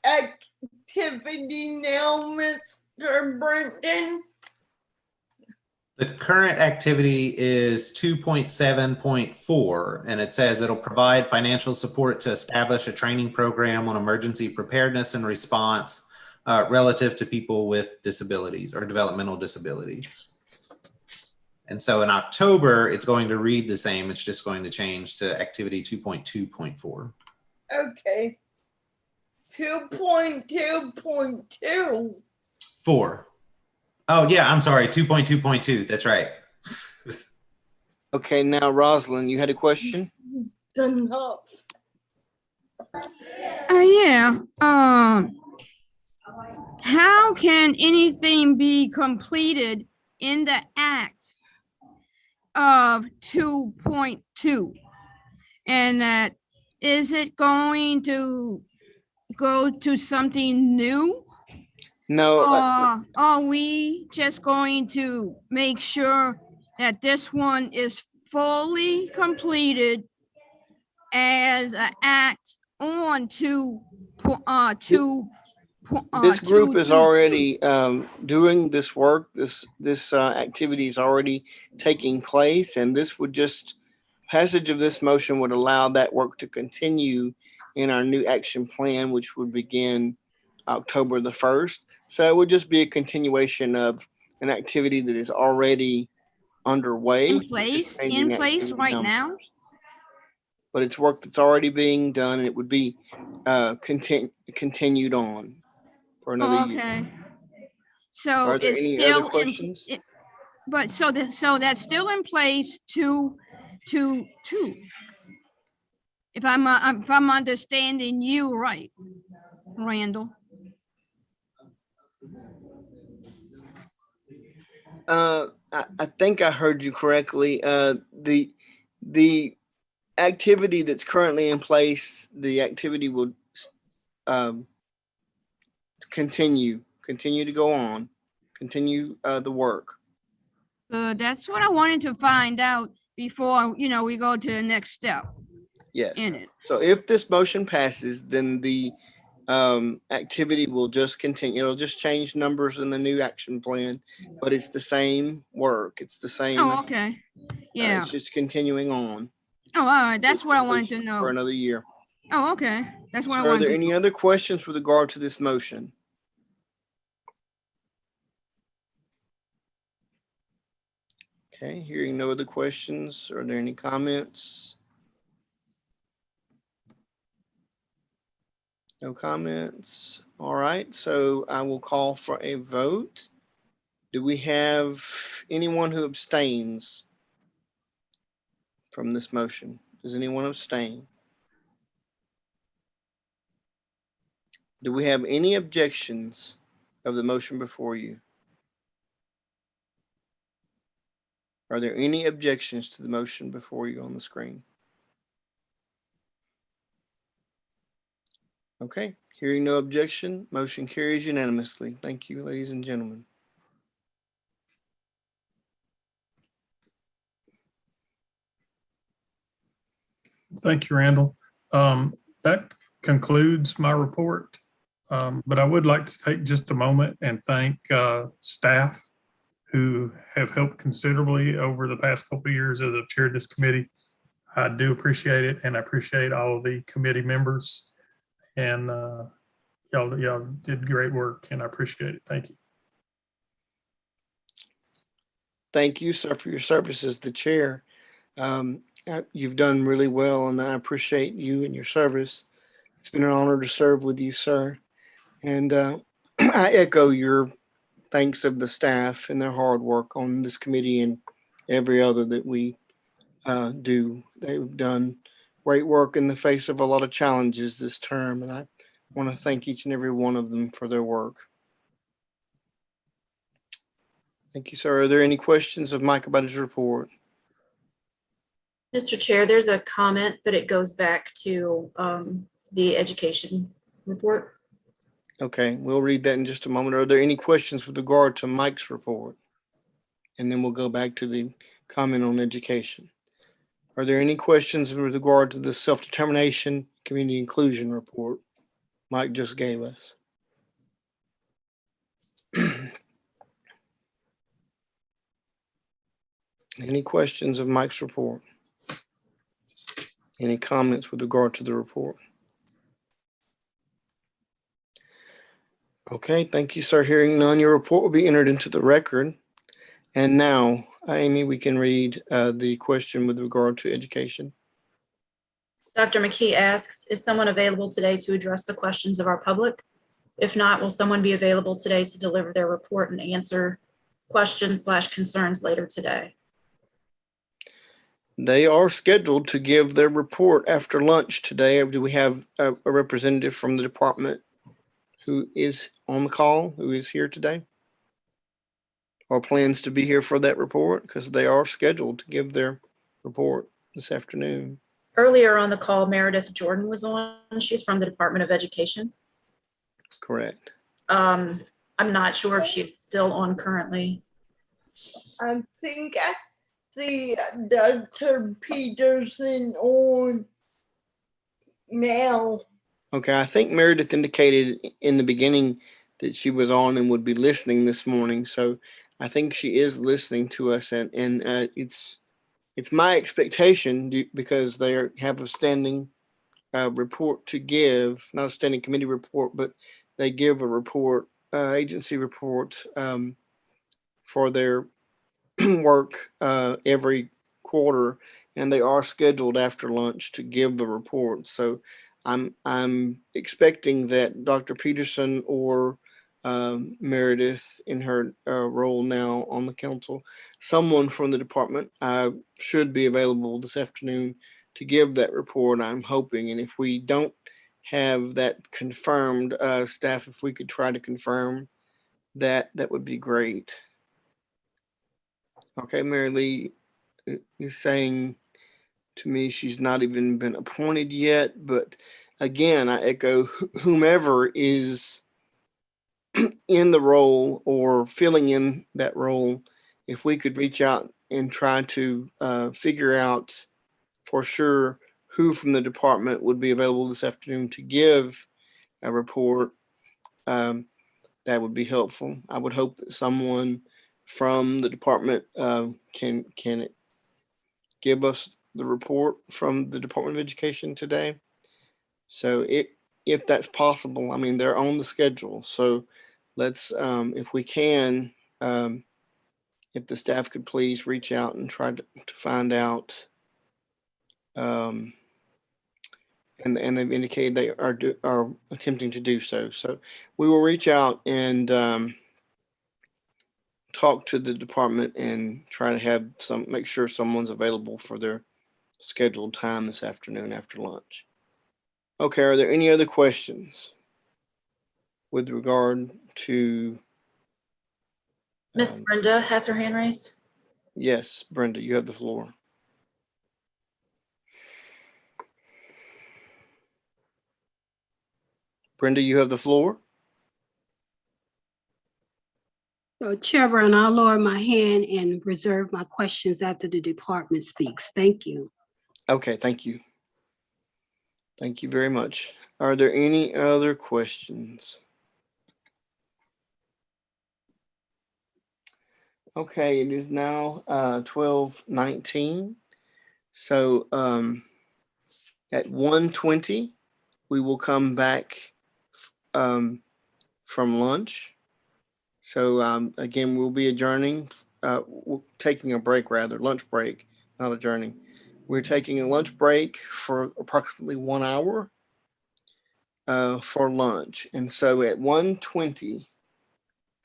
activity now, Mr. Brenton? The current activity is 2.7.4, and it says it'll provide financial support to establish a training program on emergency preparedness and response relative to people with disabilities or developmental disabilities. And so in October, it's going to read the same. It's just going to change to activity 2.2.4. Okay. 2.2.2. 4. Oh, yeah, I'm sorry. 2.2.2. That's right. Okay, now Rosalind, you had a question? Enough. Yeah. How can anything be completed in the act of 2.2? And that is it going to go to something new? No. Are we just going to make sure that this one is fully completed as an act on this group is already doing this work. This activity is already taking place, and this would just passage of this motion would allow that work to continue in our new action plan, which would begin October the 1st. So it would just be a continuation of an activity that is already underway. In place right now? But it's work that's already being done, and it would be continued on for another year. Okay. So Are there it's any still other questions? But so that's still in place to. If I'm understanding you right, Randall. I think I heard you correctly. The activity that's currently in place, the activity will continue to go on, continue the work. That's what I wanted to find out before, we go to the next step. Yes. In it. So if this motion passes, then the activity will just continue. It'll just change numbers in the new action plan, but it's the same work. It's the same. Oh, okay. Yeah. It's just continuing on. Oh, all right. That's what I wanted to know. For another year. Oh, okay. That's what I So wanted are there to any other questions with regard to this motion? Okay, hearing no other questions. Are there any comments? No comments. All right, so I will call for a vote. Do we have anyone who abstains from this motion? Does anyone abstain? Do we have any objections of the motion before you? Are there any objections to the motion before you on the screen? Okay, hearing no objection, motion carries unanimously. Thank you, ladies and gentlemen. Thank you, Randall. That concludes my report. But I would like to take just a moment and thank staff who have helped considerably over the past couple of years as I've chaired this committee. I do appreciate it, and I appreciate all of the committee members. And y'all did great work, and I appreciate it. Thank you. Thank you, sir, for your service as the chair. You've done really well, and I appreciate you and your service. It's been an honor to serve with you, sir. And I echo your thanks of the staff and their hard work on this committee and every other that we do. They've done great work in the face of a lot of challenges this term, and I want to thank each and every one of them for their work. Thank you, sir. Are there any questions of Mike about his report? Mr. Chair, there's a comment, but it goes back to the education report. Okay, we'll read that in just a moment. Are there any questions with regard to Mike's report? And then we'll go back to the comment on education. Are there any questions with regard to the self-determination community inclusion report Mike just gave us? Any questions of Mike's report? Any comments with regard to the report? Okay, thank you, sir. Hearing none, your report will be entered into the record. And now, Amy, we can read the question with regard to education. Dr. McKee asks, is someone available today to address the questions of our public? If not, will someone be available today to deliver their report and answer questions/concerns later today? They are scheduled to give their report after lunch today. Do we have a representative from the department who is on the call, who is here today? Or plans to be here for that report? Because they are scheduled to give their report this afternoon. Earlier on the call, Meredith Jordan was on. She's from the Department of Education. Correct. I'm not sure if she's still on currently. I think I see Dr. Peterson on now. Okay, I think Meredith indicated in the beginning that she was on and would be listening this morning. So I think she is listening to us, and it's my expectation, because they have a standing report to give, not a standing committee report, but they give a report, agency report for their work every quarter, and they are scheduled after lunch to give the report. So I'm expecting that Dr. Peterson or Meredith, in her role now on the council, someone from the department should be available this afternoon to give that report, I'm hoping. And if we don't have that confirmed, staff, if we could try to confirm that, that would be great. Okay, Mary Lee is saying to me she's not even been appointed yet, but again, I echo whomever is in the role or filling in that role, if we could reach out and try to figure out for sure who from the department would be available this afternoon to give a report, that would be helpful. I would hope that someone from the department can give us the report from the Department of Education today. So if that's possible, I mean, they're on the schedule. So let's, if we can, if the staff could please reach out and try to find out. And they've indicated they are attempting to do so. So we will reach out and talk to the department and try to have make sure someone's available for their scheduled time this afternoon after lunch. Okay, are there any other questions with regard to? Miss Brenda has her hand raised. Yes, Brenda, you have the floor. Brenda, you have the floor. So Chairman, I'll lower my hand and reserve my questions after the department speaks. Thank you. Okay, thank you. Thank you very much. Are there any other questions? Okay, it is now 12:19. So at 1:20, we will come back from lunch. So again, we'll be adjourning, we're taking a break rather, lunch break, not adjourning. We're taking a lunch break for approximately 1 hour for lunch. And so at 1:20,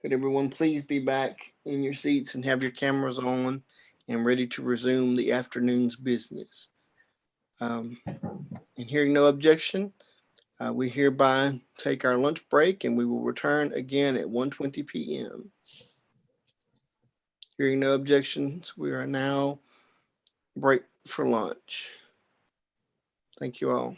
could everyone please be back in your seats and have your cameras on and ready to resume the afternoon's business? And hearing no objection, we hereby take our lunch break and we will return again at 1:20 p.m. Hearing no objections, we are now break for lunch. Thank you all.